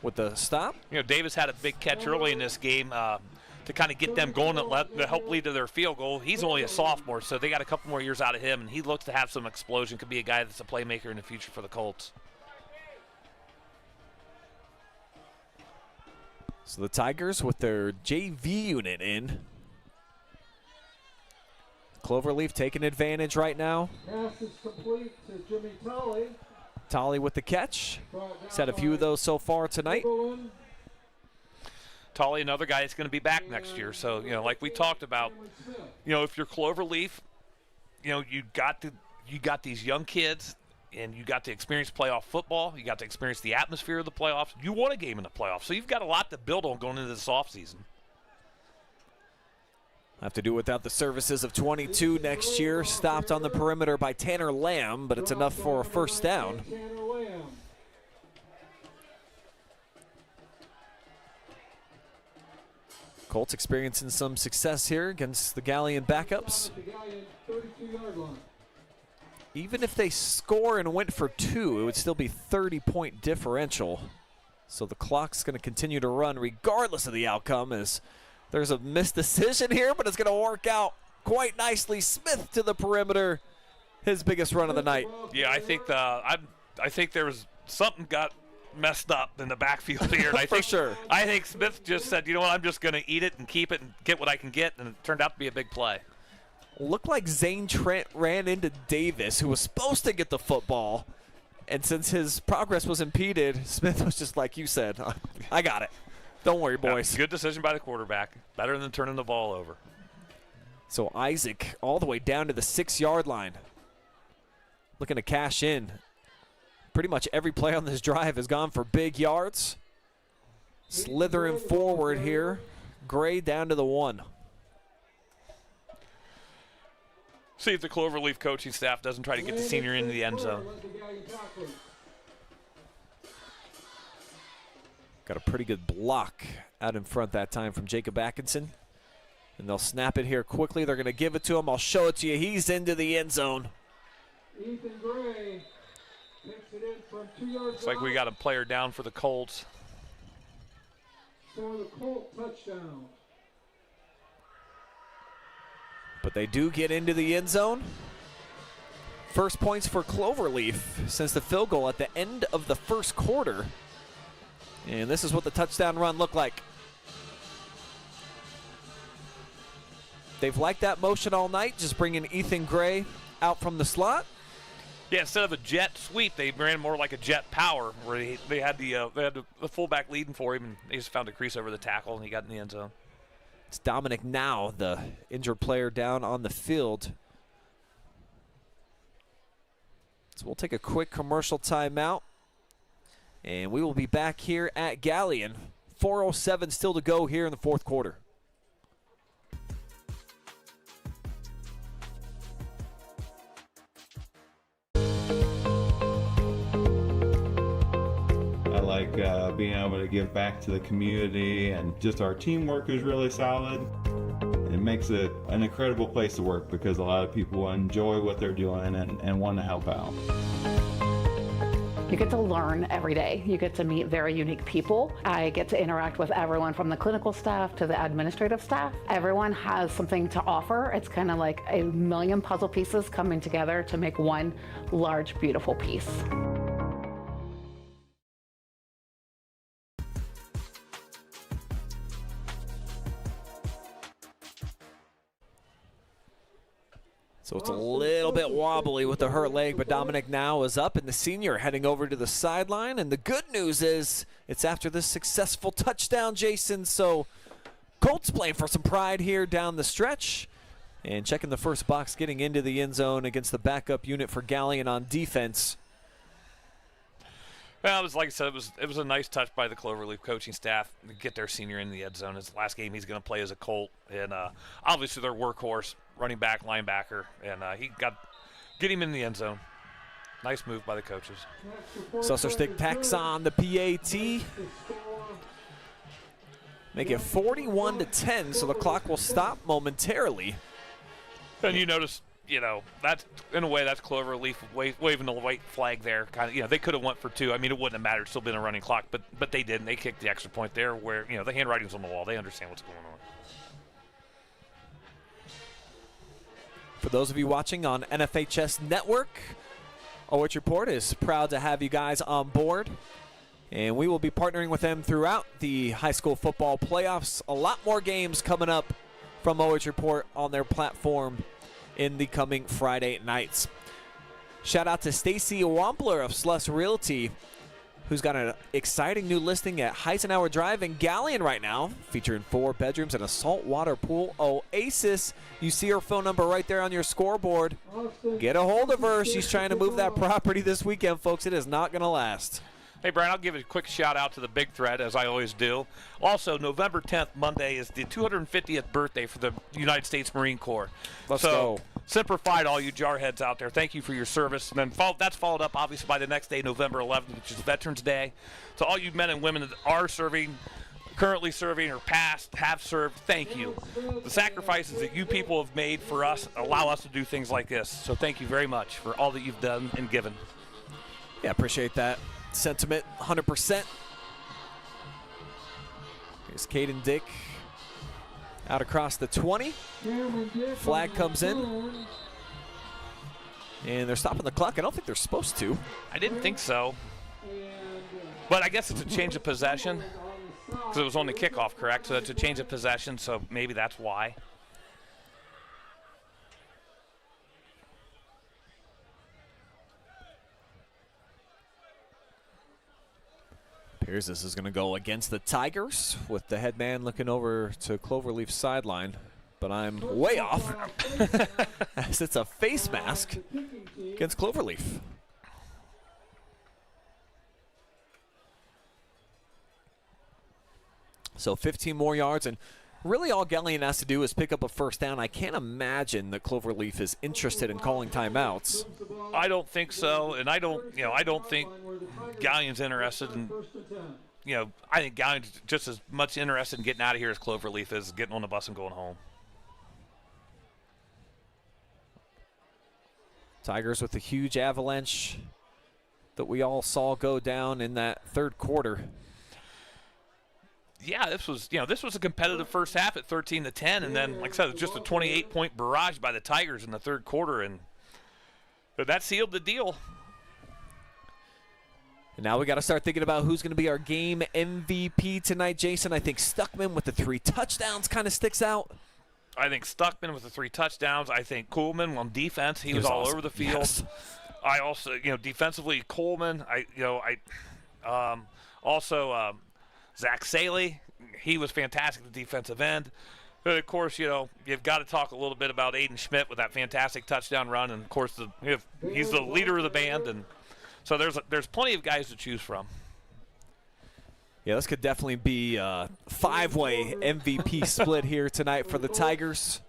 with the stop. You know, Davis had a big catch early in this game to kind of get them going to help lead to their field goal. He's only a sophomore, so they got a couple more years out of him, and he looks to have some explosion. Could be a guy that's a playmaker in the future for the Colts. So the Tigers with their JV unit in. Cloverleaf taking advantage right now. Pass is complete to Jimmy Tolley. Tolley with the catch. He's had a few of those so far tonight. Tolley, another guy that's going to be back next year. So, you know, like we talked about, you know, if you're Cloverleaf, you know, you got these young kids, and you got to experience playoff football. You got to experience the atmosphere of the playoffs. You won a game in the playoffs, so you've got a lot to build on going into this offseason. Have to do without the services of 22 next year. Stopped on the perimeter by Tanner Lamb, but it's enough for a first down. Colts experiencing some success here against the Galion backups. Even if they score and went for 2, it would still be 30-point differential. So the clock's going to continue to run regardless of the outcome, as there's a missed decision here, but it's going to work out quite nicely. Smith to the perimeter, his biggest run of the night. Yeah, I think I think there was something got messed up in the backfield here. And I think, for sure. I think Smith just said, you know what, I'm just going to eat it and keep it and get what I can get, and it turned out to be a big play. Looked like Zane Trent ran into Davis, who was supposed to get the football, and since his progress was impeded, Smith was just like you said, I got it. Don't worry, boys. Yeah, good decision by the quarterback. Better than turning the ball over. So Isaac all the way down to the 6-yard line. Looking to cash in. Pretty much every play on this drive has gone for big yards. Slithering forward here. Gray down to the 1. See if the Cloverleaf coaching staff doesn't try to get the senior into the end zone. Got a pretty good block out in front that time from Jacob Atkinson. And they'll snap it here quickly. They're going to give it to him. I'll show it to you. He's into the end zone. Ethan Gray takes it in from 2 yards. Looks like we got a player down for the Colts. For the Colt touchdown. But they do get into the end zone. First points for Cloverleaf since the field goal at the end of the first quarter. And this is what the touchdown run looked like. They've liked that motion all night, just bringing Ethan Gray out from the slot. Yeah, instead of a jet sweep, they ran more like a jet power, where they had the fullback leading for him, and they just found a crease over the tackle, and he got in the end zone. It's Dominic Now, the injured player, down on the field. So we'll take a quick commercial timeout, and we will be back here at Galion. 4:07 still to go here in the fourth quarter. I like being able to give back to the community, and just our teamwork is really solid. It makes it an incredible place to work because a lot of people enjoy what they're doing and want to help out. You get to learn every day. You get to meet very unique people. I get to interact with everyone from the clinical staff to the administrative staff. Everyone has something to offer. It's kind of like a million puzzle pieces coming together to make one large, beautiful piece. So it's a little bit wobbly with the hurt leg, but Dominic Now is up, and the senior heading over to the sideline. And the good news is it's after this successful touchdown, Jason. So Colts playing for some pride here down the stretch. And checking the first box, getting into the end zone against the backup unit for Galion on defense. Well, it was like I said, it was a nice touch by the Cloverleaf coaching staff to get their senior in the end zone. It's the last game he's going to play as a Colt, and obviously their workhorse, running back, linebacker, and get him in the end zone. Nice move by the coaches. Susser stick tacks on the PAT. Make it 41-10, so the clock will stop momentarily. And you notice, that's in a way that's Cloverleaf waving the white flag there. Kind of, they could have went for two. I mean, it wouldn't have mattered. Still been a running clock, but they didn't. They kicked the extra point there, where the handwriting's on the wall. They understand what's going on. For those of you watching on NFHS Network, OH Report is proud to have you guys on board. And we will be partnering with them throughout the high school football playoffs. A lot more games coming up from OH Report on their platform in the coming Friday nights. Shout out to Stacey Wampler of Sluss Realty, who's got an exciting new listing at Heisenhower Drive in Galion right now, featuring 4 bedrooms and a saltwater pool oasis. You see her phone number right there on your scoreboard. Get a hold of her. She's trying to move that property this weekend, folks. It is not going to last. Hey, Brian, I'll give a quick shout-out to the Big Thread, as I always do. Also, November 10th, Monday, is the 250th birthday for the United States Marine Corps. Let's go. Semper Fi to all you jarheads out there. Thank you for your service. And then that's followed up, obviously, by the next day, November 11th, which is Veterans Day. To all you men and women that are serving, currently serving, or past, have served, thank you. The sacrifices that you people have made for us allow us to do things like this. So thank you very much for all that you've done and given. Yeah, appreciate that sentiment, 100%. Here's Caden Dick out across the 20. Flag comes in. And they're stopping the clock. I don't think they're supposed to. I didn't think so. But I guess it's a change of possession, because it was on the kickoff, correct? So it's a change of possession, so maybe that's why. Appears this is going to go against the Tigers, with the head man looking over to Cloverleaf's sideline. But I'm way off, as it's a face mask against Cloverleaf. So 15 more yards, and really all Galion has to do is pick up a first down. I can't imagine that Cloverleaf is interested in calling timeouts. I don't think so, and I don't think Galion's interested in, I think Galion's just as much interested in getting out of here as Cloverleaf is getting on the bus and going home. Tigers with a huge avalanche that we all saw go down in that third quarter. Yeah, this was a competitive first half at 13-10, and then, like I said, it was just a 28-point barrage by the Tigers in the third quarter, and that sealed the deal. And now we got to start thinking about who's going to be our game MVP tonight, Jason. I think Stuckman with the 3 touchdowns kind of sticks out. I think Stuckman with the 3 touchdowns. I think Coleman on defense, he was all awesome. over the field. Yes. I also, defensively, Coleman. Also Zach Saley, he was fantastic at the defensive end. But of course, you've got to talk a little bit about Ayden Schmidt with that fantastic touchdown run, and of course, he's the leader of the band, and so there's plenty of guys to choose from. Yeah, this could definitely be a 5-way MVP split here tonight for the Tigers.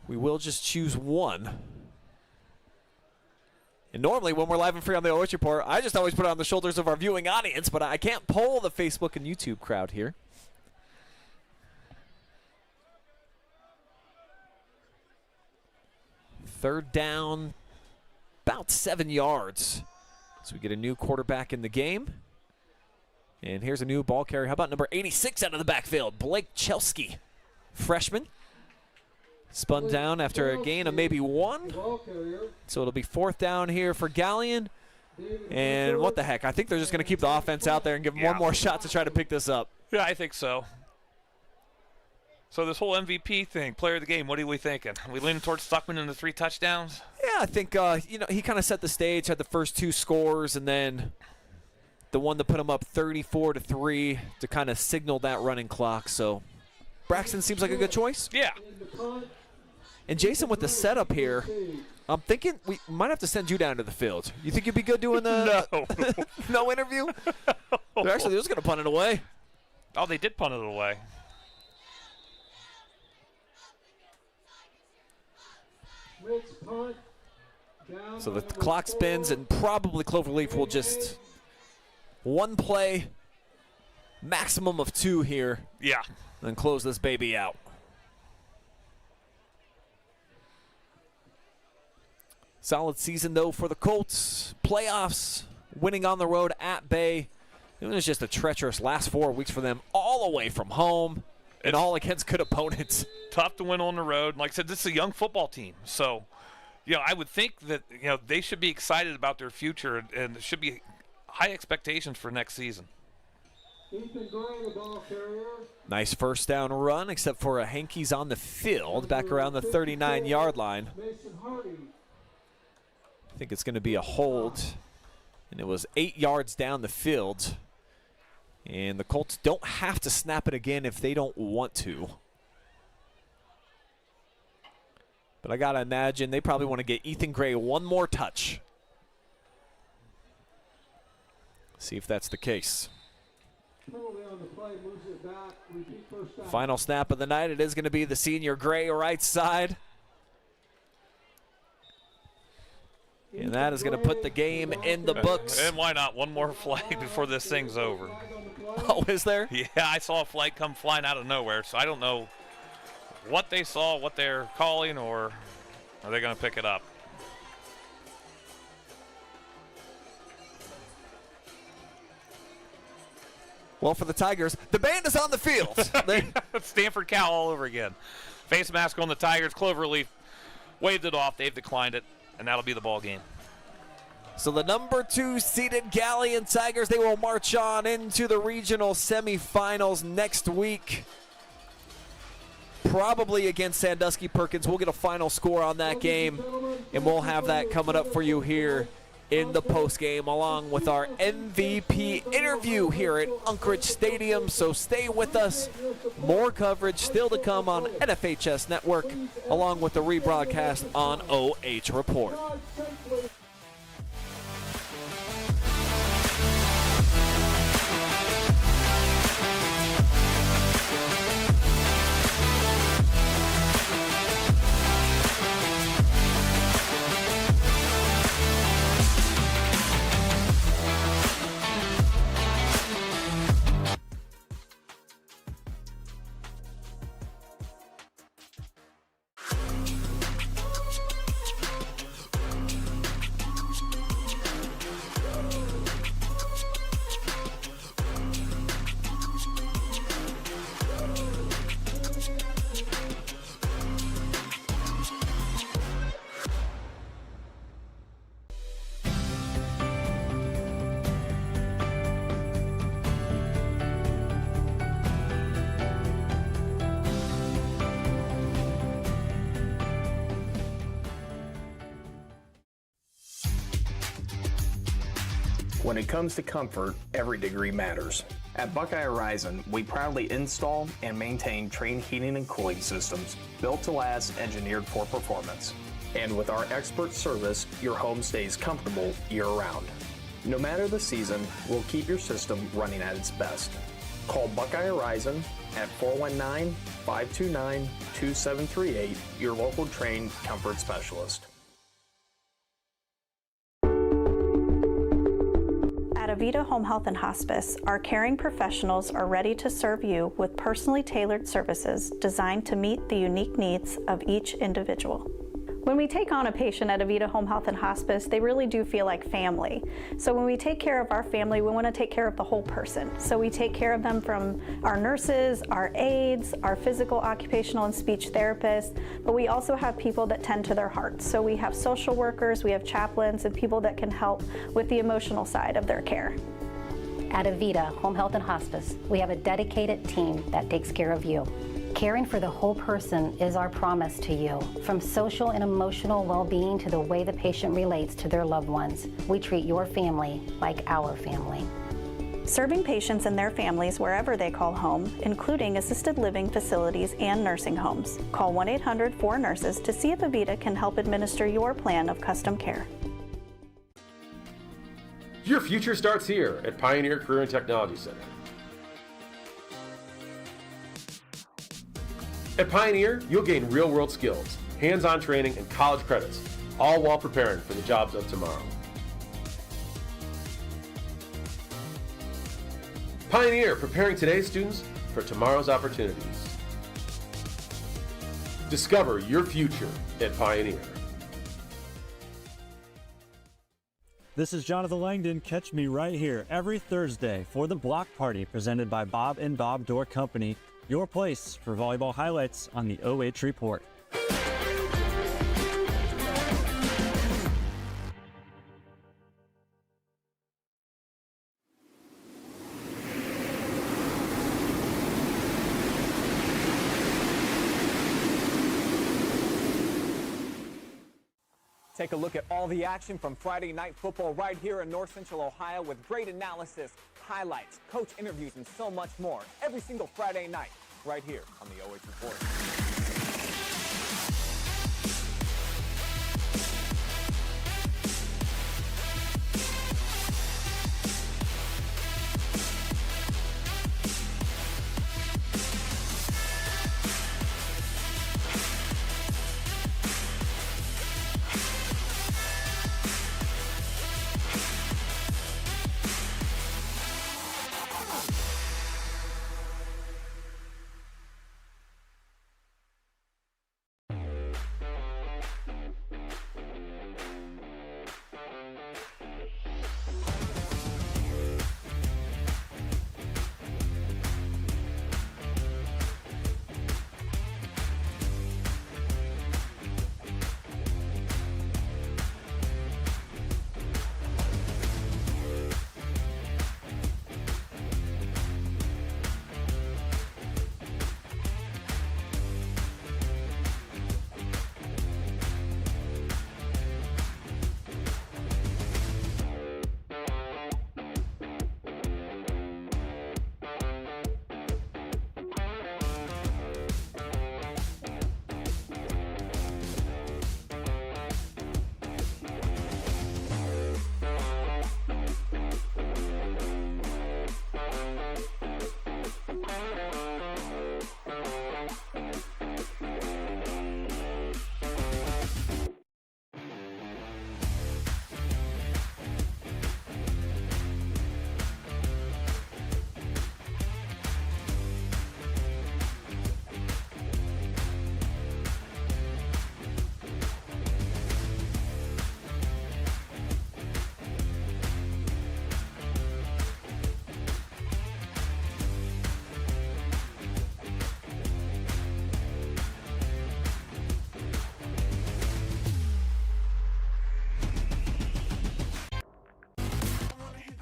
We will just choose one. And normally when we're live and free on the OH Report, I just always put it on the shoulders of our viewing audience, but I can't poll the Facebook and YouTube crowd here. Third down, about 7 yards. So we get a new quarterback in the game. And here's a new ball carrier. How about number 86 out of the backfield? Blake Chelsky, freshman. Spun down after a gain of maybe 1. So it'll be 4th down here for Galion. And what the heck? I think they're just going to keep the offense out there and give them one more shot to try to pick this up. Yeah, I think so. So this whole MVP thing, player of the game, what are we thinking? Are we leaning towards Stuckman in the 3 touchdowns? Yeah, I think he kind of set the stage, had the first 2 scores, and then the one to put him up 34-3 to kind of signal that running clock. So Braxton seems like a good choice. Yeah. And Jason, with the setup here, I'm thinking we might have to send you down to the field. You think you'd be good doing the no interview? They're actually just going to punt it away. Oh, they did punt it away. So the clock spins, and probably Cloverleaf will just one play, maximum of 2 here. Yeah. And close this baby out. Solid season, though, for the Colts. Playoffs, winning on the road at Bay. It was just a treacherous last 4 weeks for them, all away from home and all against good opponents. Tough to win on the road. Like I said, this is a young football team. So, I would think that, they should be excited about their future, and there should be high expectations for next season. Nice first down run, except for a Hankies on the field, back around the 39-yard line. I think it's going to be a hold, and it was 8 yards down the field. And the Colts don't have to snap it again if they don't want to. But I got to imagine they probably want to get Ethan Gray one more touch. See if that's the case. Final snap of the night. It is going to be the senior Gray right side. And that is going to put the game in the books. And why not? One more flag before this thing's over. Oh, is there? Yeah, I saw a flag come flying out of nowhere, so I don't know what they saw, what they're calling, or are they going to pick it up? Well, for the Tigers, the band is on the field. Stanford Cow all over again. Face mask on the Tigers. Cloverleaf waved it off. They've declined it, and that'll be the ball game. So the number 2 seeded Galion Tigers, they will march on into the regional semifinals next week. Probably against Sandusky Perkins. We'll get a final score on that game, and we'll have that coming up for you here in the postgame, along with our MVP interview here at Unkrich Stadium. So stay with us. More coverage still to come on NFHS Network, along with the rebroadcast on OH Report. When it comes to comfort, every degree matters. At Buckeye Horizon, we proudly install and maintain Trane heating and cooling systems built to last, engineered for performance. And with our expert service, your home stays comfortable year-round. No matter the season, we'll keep your system running at its best. Call Buckeye Horizon at 419-529-2738, your local Trane comfort specialist. At Avita Home Health and Hospice, our caring professionals are ready to serve you with personally tailored services designed to meet the unique needs of each individual. When we take on a patient at Avita Home Health and Hospice, they really do feel like family. So when we take care of our family, we want to take care of the whole person. So we take care of them from our nurses, our aides, our physical, occupational, and speech therapists, but we also have people that tend to their hearts. So we have social workers, we have chaplains, and people that can help with the emotional side of their care. At Avita Home Health and Hospice, we have a dedicated team that takes care of you. Caring for the whole person is our promise to you. From social and emotional well-being to the way the patient relates to their loved ones, we treat your family like our family. Serving patients and their families wherever they call home, including assisted living facilities and nursing homes. Call 1-800-4NURSES to see if Avita can help administer your plan of custom care. Your future starts here at Pioneer Career and Technology Center. At Pioneer, you'll gain real-world skills, hands-on training, and college credits, all while preparing for the jobs of tomorrow. Pioneer, preparing today's students for tomorrow's opportunities. Discover your future at Pioneer. This is Jonathan Langdon. Catch me right here every Thursday for the Block Party presented by Bob and Bob Door Company, your place for volleyball highlights on the OH Report. Take a look at all the action from Friday Night Football right here in North Central Ohio with great analysis, highlights, coach interviews, and so much more every single Friday night right here on the OH Report.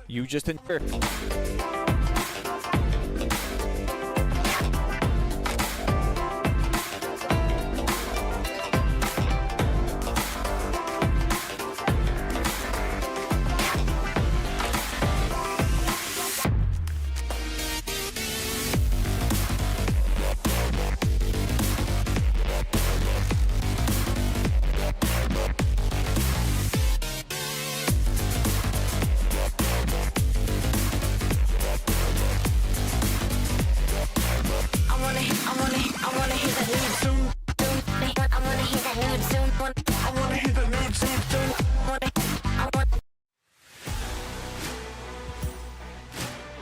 You just entered.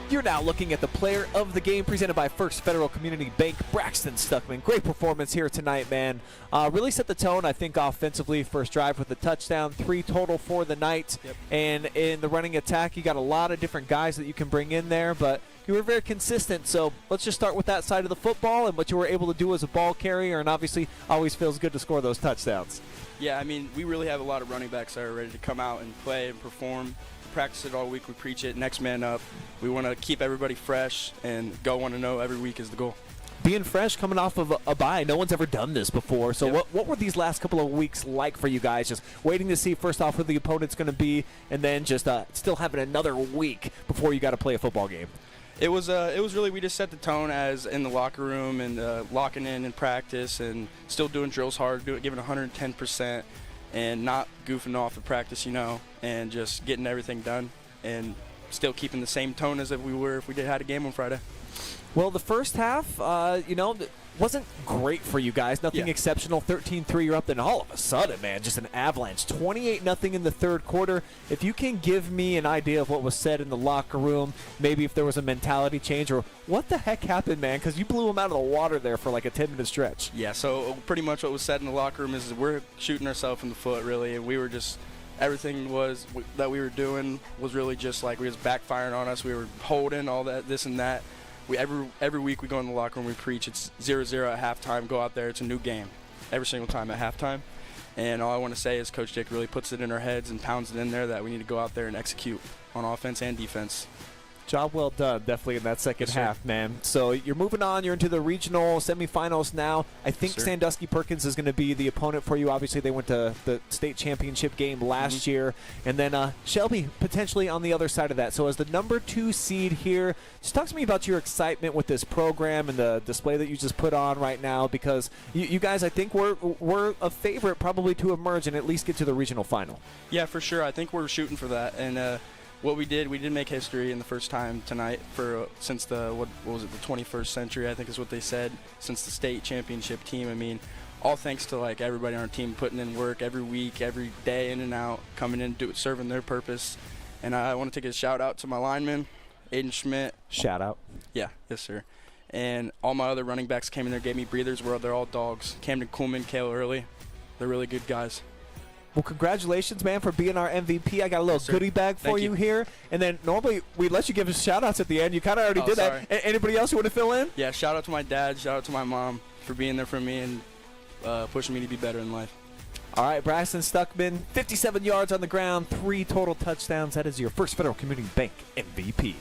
You're now looking at the player of the game presented by First Federal Community Bank, Braxton Stuckman. Great performance here tonight, man. Really set the tone, I think, offensively. First drive with a touchdown, 3 total for the night. Yep. And in the running attack, you got a lot of different guys that you can bring in there, but you were very consistent. So let's just start with that side of the football and what you were able to do as a ball carrier, and obviously always feels good to score those touchdowns. Yeah, I mean, we really have a lot of running backs that are ready to come out and play and perform. Practice it all week, we preach it, next man up. We want to keep everybody fresh and go 1-0 every week is the goal. Being fresh, coming off of a bye, no one's ever done this before. So Yep. what were these last couple of weeks like for you guys? Just waiting to see first off who the opponent's going to be, and then just still having another week before you got to play a football game. It was really, we just set the tone as in the locker room and locking in practice and still doing drills hard, giving 110%. And not goofing off at practice, and just getting everything done and still keeping the same tone as if we had a game on Friday. Well, the first half, wasn't great for you guys. Nothing exceptional. 13-3, you're up. Then all of a sudden, man, just an avalanche. 28-0 in the third quarter. If you can give me an idea of what was said in the locker room, maybe if there was a mentality change or what the heck happened, man, because you blew them out of the water there for like a 10-minute stretch. Yeah, so pretty much what was said in the locker room is we're shooting ourselves in the foot, really, and we were just everything that we were doing was really just like we was backfiring on us. We were holding all that, this and that. Every week we go in the locker room, we preach it's 0-0 at halftime, go out there, it's a new game every single time at halftime. And all I want to say is Coach Dick really puts it in our heads and pounds it in there that we need to go out there and execute on offense and defense. Job well done, definitely in that second Yes, half, man. So you're moving on. You're into the regional semifinals now. I think Yes, Sandusky Perkins is going to be the opponent for you. Obviously, they went to the state championship game last year. And then Shelby potentially on the other side of that. So as the number 2 seed here, just talk to me about your excitement with this program and the display that you just put on right now, because you guys, I think, were a favorite probably to emerge and at least get to the regional final. Yeah, for sure. I think we're shooting for that. And what we did make history in the first time tonight since the, what was it, the 21st century, I think is what they said, since the state championship team. I mean, all thanks to like everybody on our team putting in work every week, every day in and out, coming in, serving their purpose. And I want to take a shout out to my lineman, Ayden Schmidt. Shout out. Yeah, yes, sir. And all my other running backs came in there, gave me breathers. They're all dogs. Camden Coolman, Kale Early. They're really good guys. Well, congratulations, man, for being our MVP. I got a little goodie bag for Thank you you here. And then normally we let you give us shout-outs at the end. You kind of already did sorry. that. Anybody else you want to fill in? Yeah, shout out to my dad, shout out to my mom for being there for me and pushing me to be better in life. All right, Braxton Stuckman, 57 yards on the ground, 3 total touchdowns. That is your First Federal Community Bank MVP.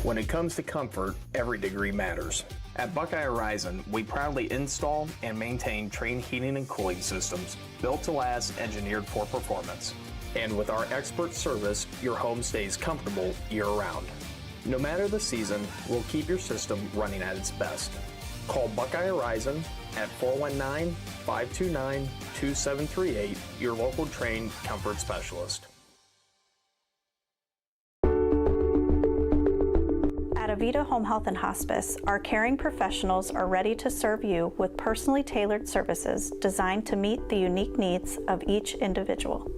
When it comes to comfort, every degree matters. At Buckeye Horizon, we proudly install and maintain Trane heating and cooling systems built to last, engineered for performance. And with our expert service, your home stays comfortable year-round. No matter the season, we'll keep your system running at its best. Call Buckeye Horizon at 419-529-2738, your local Trane comfort specialist. At Avita Home Health and Hospice, our caring professionals are ready to serve you with personally tailored services designed to meet the unique needs of each individual.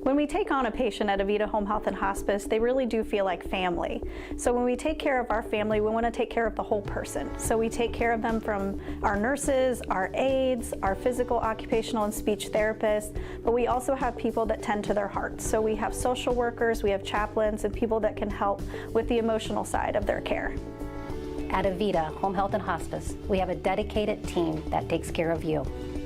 When we take on a patient at Avita Home Health and Hospice, they really do feel like family. So when we take care of our family, we want to take care of the whole person. So we take care of them from our nurses, our aides, our physical, occupational, and speech therapists, but we also have people that tend to their hearts. So we have social workers, we have chaplains, and people that can help with the emotional side of their care. At Avita Home Health and Hospice, we have a dedicated team that takes care of you.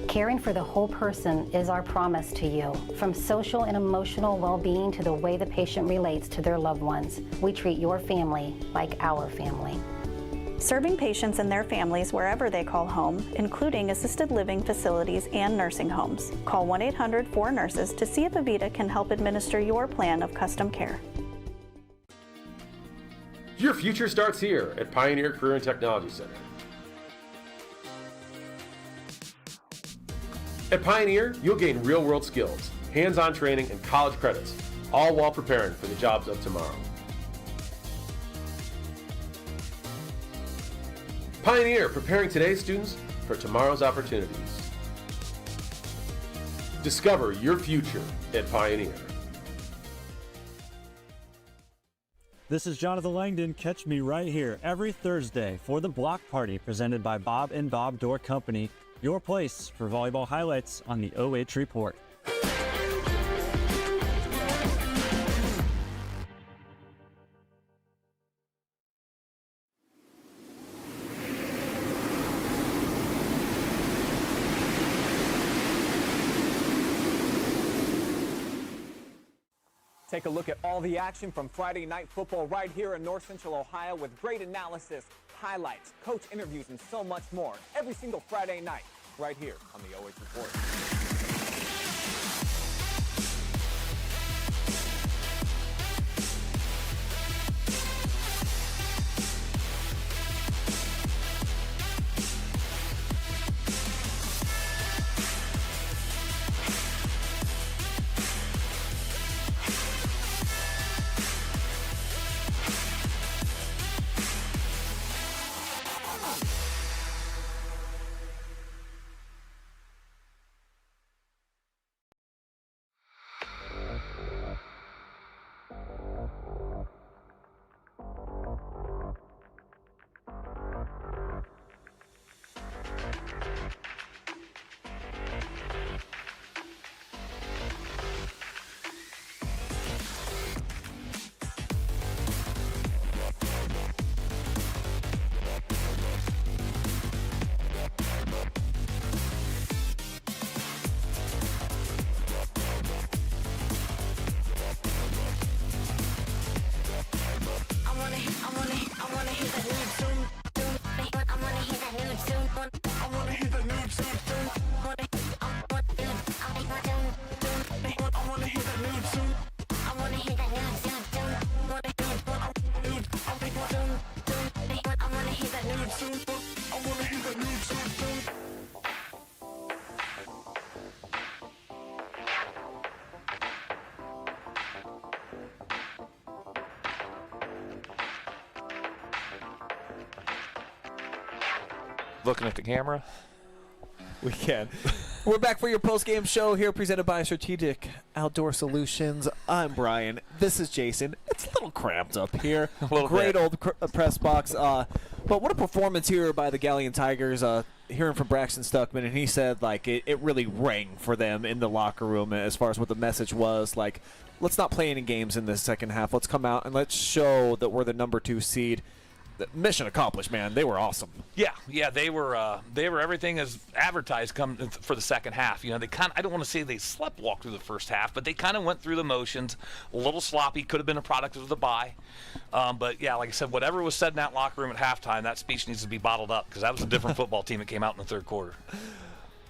Caring for the whole person is our promise to you. From social and emotional well-being to the way the patient relates to their loved ones, we treat your family like our family. Serving patients and their families wherever they call home, including assisted living facilities and nursing homes. Call 1-800-4NURSES to see if Avita can help administer your plan of custom care. Your future starts here at Pioneer Career and Technology Center. At Pioneer, you'll gain real-world skills, hands-on training, and college credits, all while preparing for the jobs of tomorrow. Pioneer, preparing today's students for tomorrow's opportunities. Discover your future at Pioneer. This is Jonathan Langdon. Catch me right here every Thursday for the Block Party presented by Bob and Bob Door Company, your place for volleyball highlights on the OH Report. Take a look at all the action from Friday Night Football right here in North Central Ohio with great analysis, highlights, coach interviews, and so much more every single Friday night right here on the OH Report. Looking at the camera. We can. We're back for your post-game show here presented by Strategic Outdoor Solutions. I'm Brian. This is Jason. It's a little cramped up here. Great old press box. But what a performance here by the Galion Tigers. Hearing from Braxton Stuckman, and he said like it really rang for them in the locker room as far as what the message was. Like, let's not play any games in this second half. Let's come out and let's show that we're the number 2 seed. Mission accomplished, man. They were awesome. Yeah, they were everything as advertised come for the second half. You know, they I don't want to say they sleptwalked through the first half, but they kind of went through the motions, a little sloppy, could have been a product of the bye. But yeah, like I said, whatever was said in that locker room at halftime, that speech needs to be bottled up because that was a different football team that came out in the third quarter.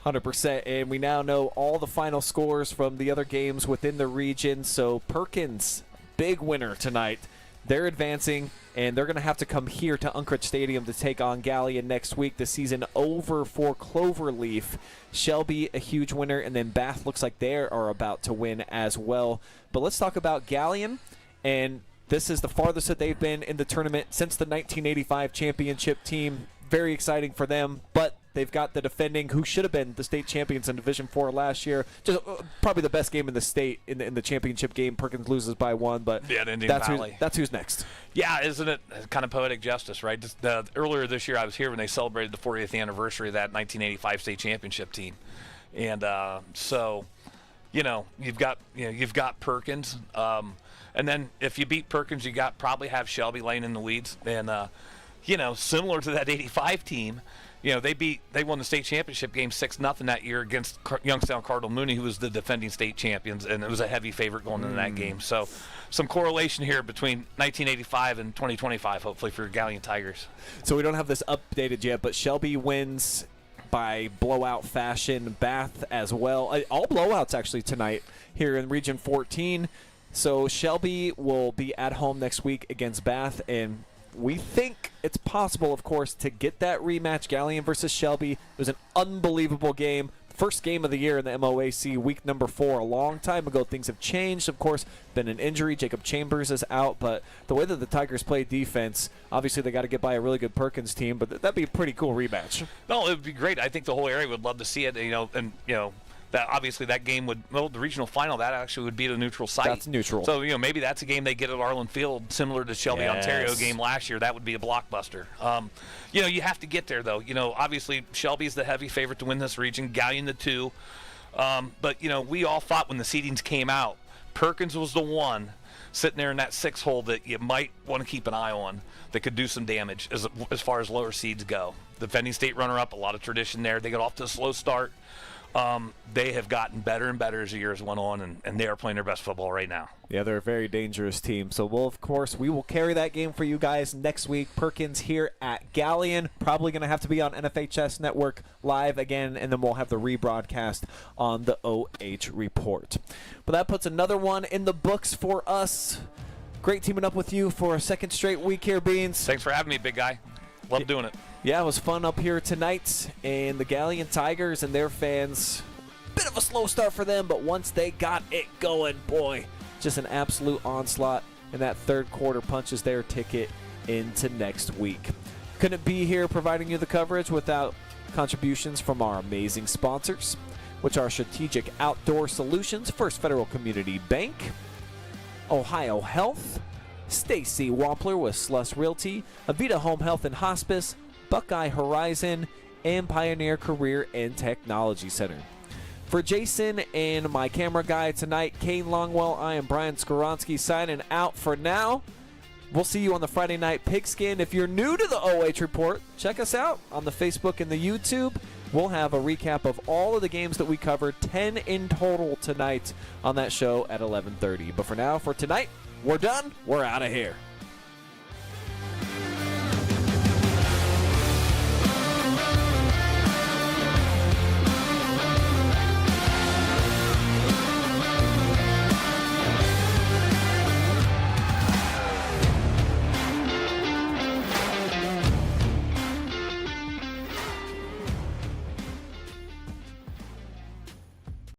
100%, and we now know all the final scores from the other games within the region. So Perkins, big winner tonight. They're advancing, and they're going to have to come here to Unkrich Stadium to take on Galion next week. The season over for Cloverleaf. Shelby, a huge winner, and then Bath looks like they are about to win as well. But let's talk about Galion, and this is the farthest that they've been in the tournament since the 1985 championship team. Very exciting for them, but they've got the defending, who should have been the state champions in Division IV last year. Just probably the best game in the state in the championship game. Perkins loses by 1, but yeah, Indian that's Valley. That's who's next. Yeah, isn't it kind of poetic justice, right? Earlier this year, I was here when they celebrated the 40th anniversary of that 1985 state championship team, and so you've got Perkins, and then if you beat Perkins, you probably have Shelby laying in the weeds, and similar to that 85 team. they won the state championship game 6-0 that year against Youngstown Cardinal Mooney, who was the defending state champions, and it was a heavy favorite going into that game. So some correlation here between 1985 and 2025, hopefully, for Galion Tigers. So we don't have this updated yet, but Shelby wins by blowout fashion. Bath as well. All blowouts actually tonight here in Region 14. So Shelby will be at home next week against Bath, and we think it's possible, of course, to get that rematch, Galion versus Shelby. It was an unbelievable game. First game of the year in the MOAC, week number 4. A long time ago, things have changed. Of course, been an injury. Jacob Chambers is out, but the way that the Tigers play defense, obviously they got to get by a really good Perkins team, but that'd be a pretty cool rematch. No, it would be great. I think the whole area would love to see it, that obviously that game would, the regional final, that actually would be at a neutral site. That's neutral. So, maybe that's a game they get at Arlen Field, similar to Shelby Ontario game last year. That would be a blockbuster. You have to get there, though. Obviously Shelby's the heavy favorite to win this region, Galion the 2. But, we all thought when the seedings came out, Perkins was the one sitting there in that 6 hole that you might want to keep an eye on that could do some damage as far as lower seeds go. Defending state runner-up, a lot of tradition there. They got off to a slow start. They have gotten better and better as the years went on, and they are playing their best football right now. Yeah, they're a very dangerous team. So, we will carry that game for you guys next week. Perkins here at Galion. Probably going to have to be on NFHS Network Live again, and then we'll have the rebroadcast on the OH Report. But that puts another one in the books for us. Great teaming up with you for a second straight week here, Beans. Thanks for having me, big guy. Love doing it. Yeah, it was fun up here tonight, and the Galion Tigers and their fans, bit of a slow start for them, but once they got it going, boy, just an absolute onslaught, and that third quarter punches their ticket into next week. Couldn't be here providing you the coverage without contributions from our amazing sponsors, which are Strategic Outdoor Solutions, First Federal Community Bank, OhioHealth, Stacey Wampler with Sluss Realty, Avita Home Health and Hospice, Buckeye Horizon, and Pioneer Career and Technology Center. For Jason and my camera guy tonight, Kane Longwell, I am Brian Skowronski signing out for now. We'll see you on the Friday Night Pigskin. If you're new to the OH Report, check us out on the Facebook and the YouTube. We'll have a recap of all of the games that we covered, 10 in total tonight on that show at 11:30. But for now, for tonight, we're done. We're out of here.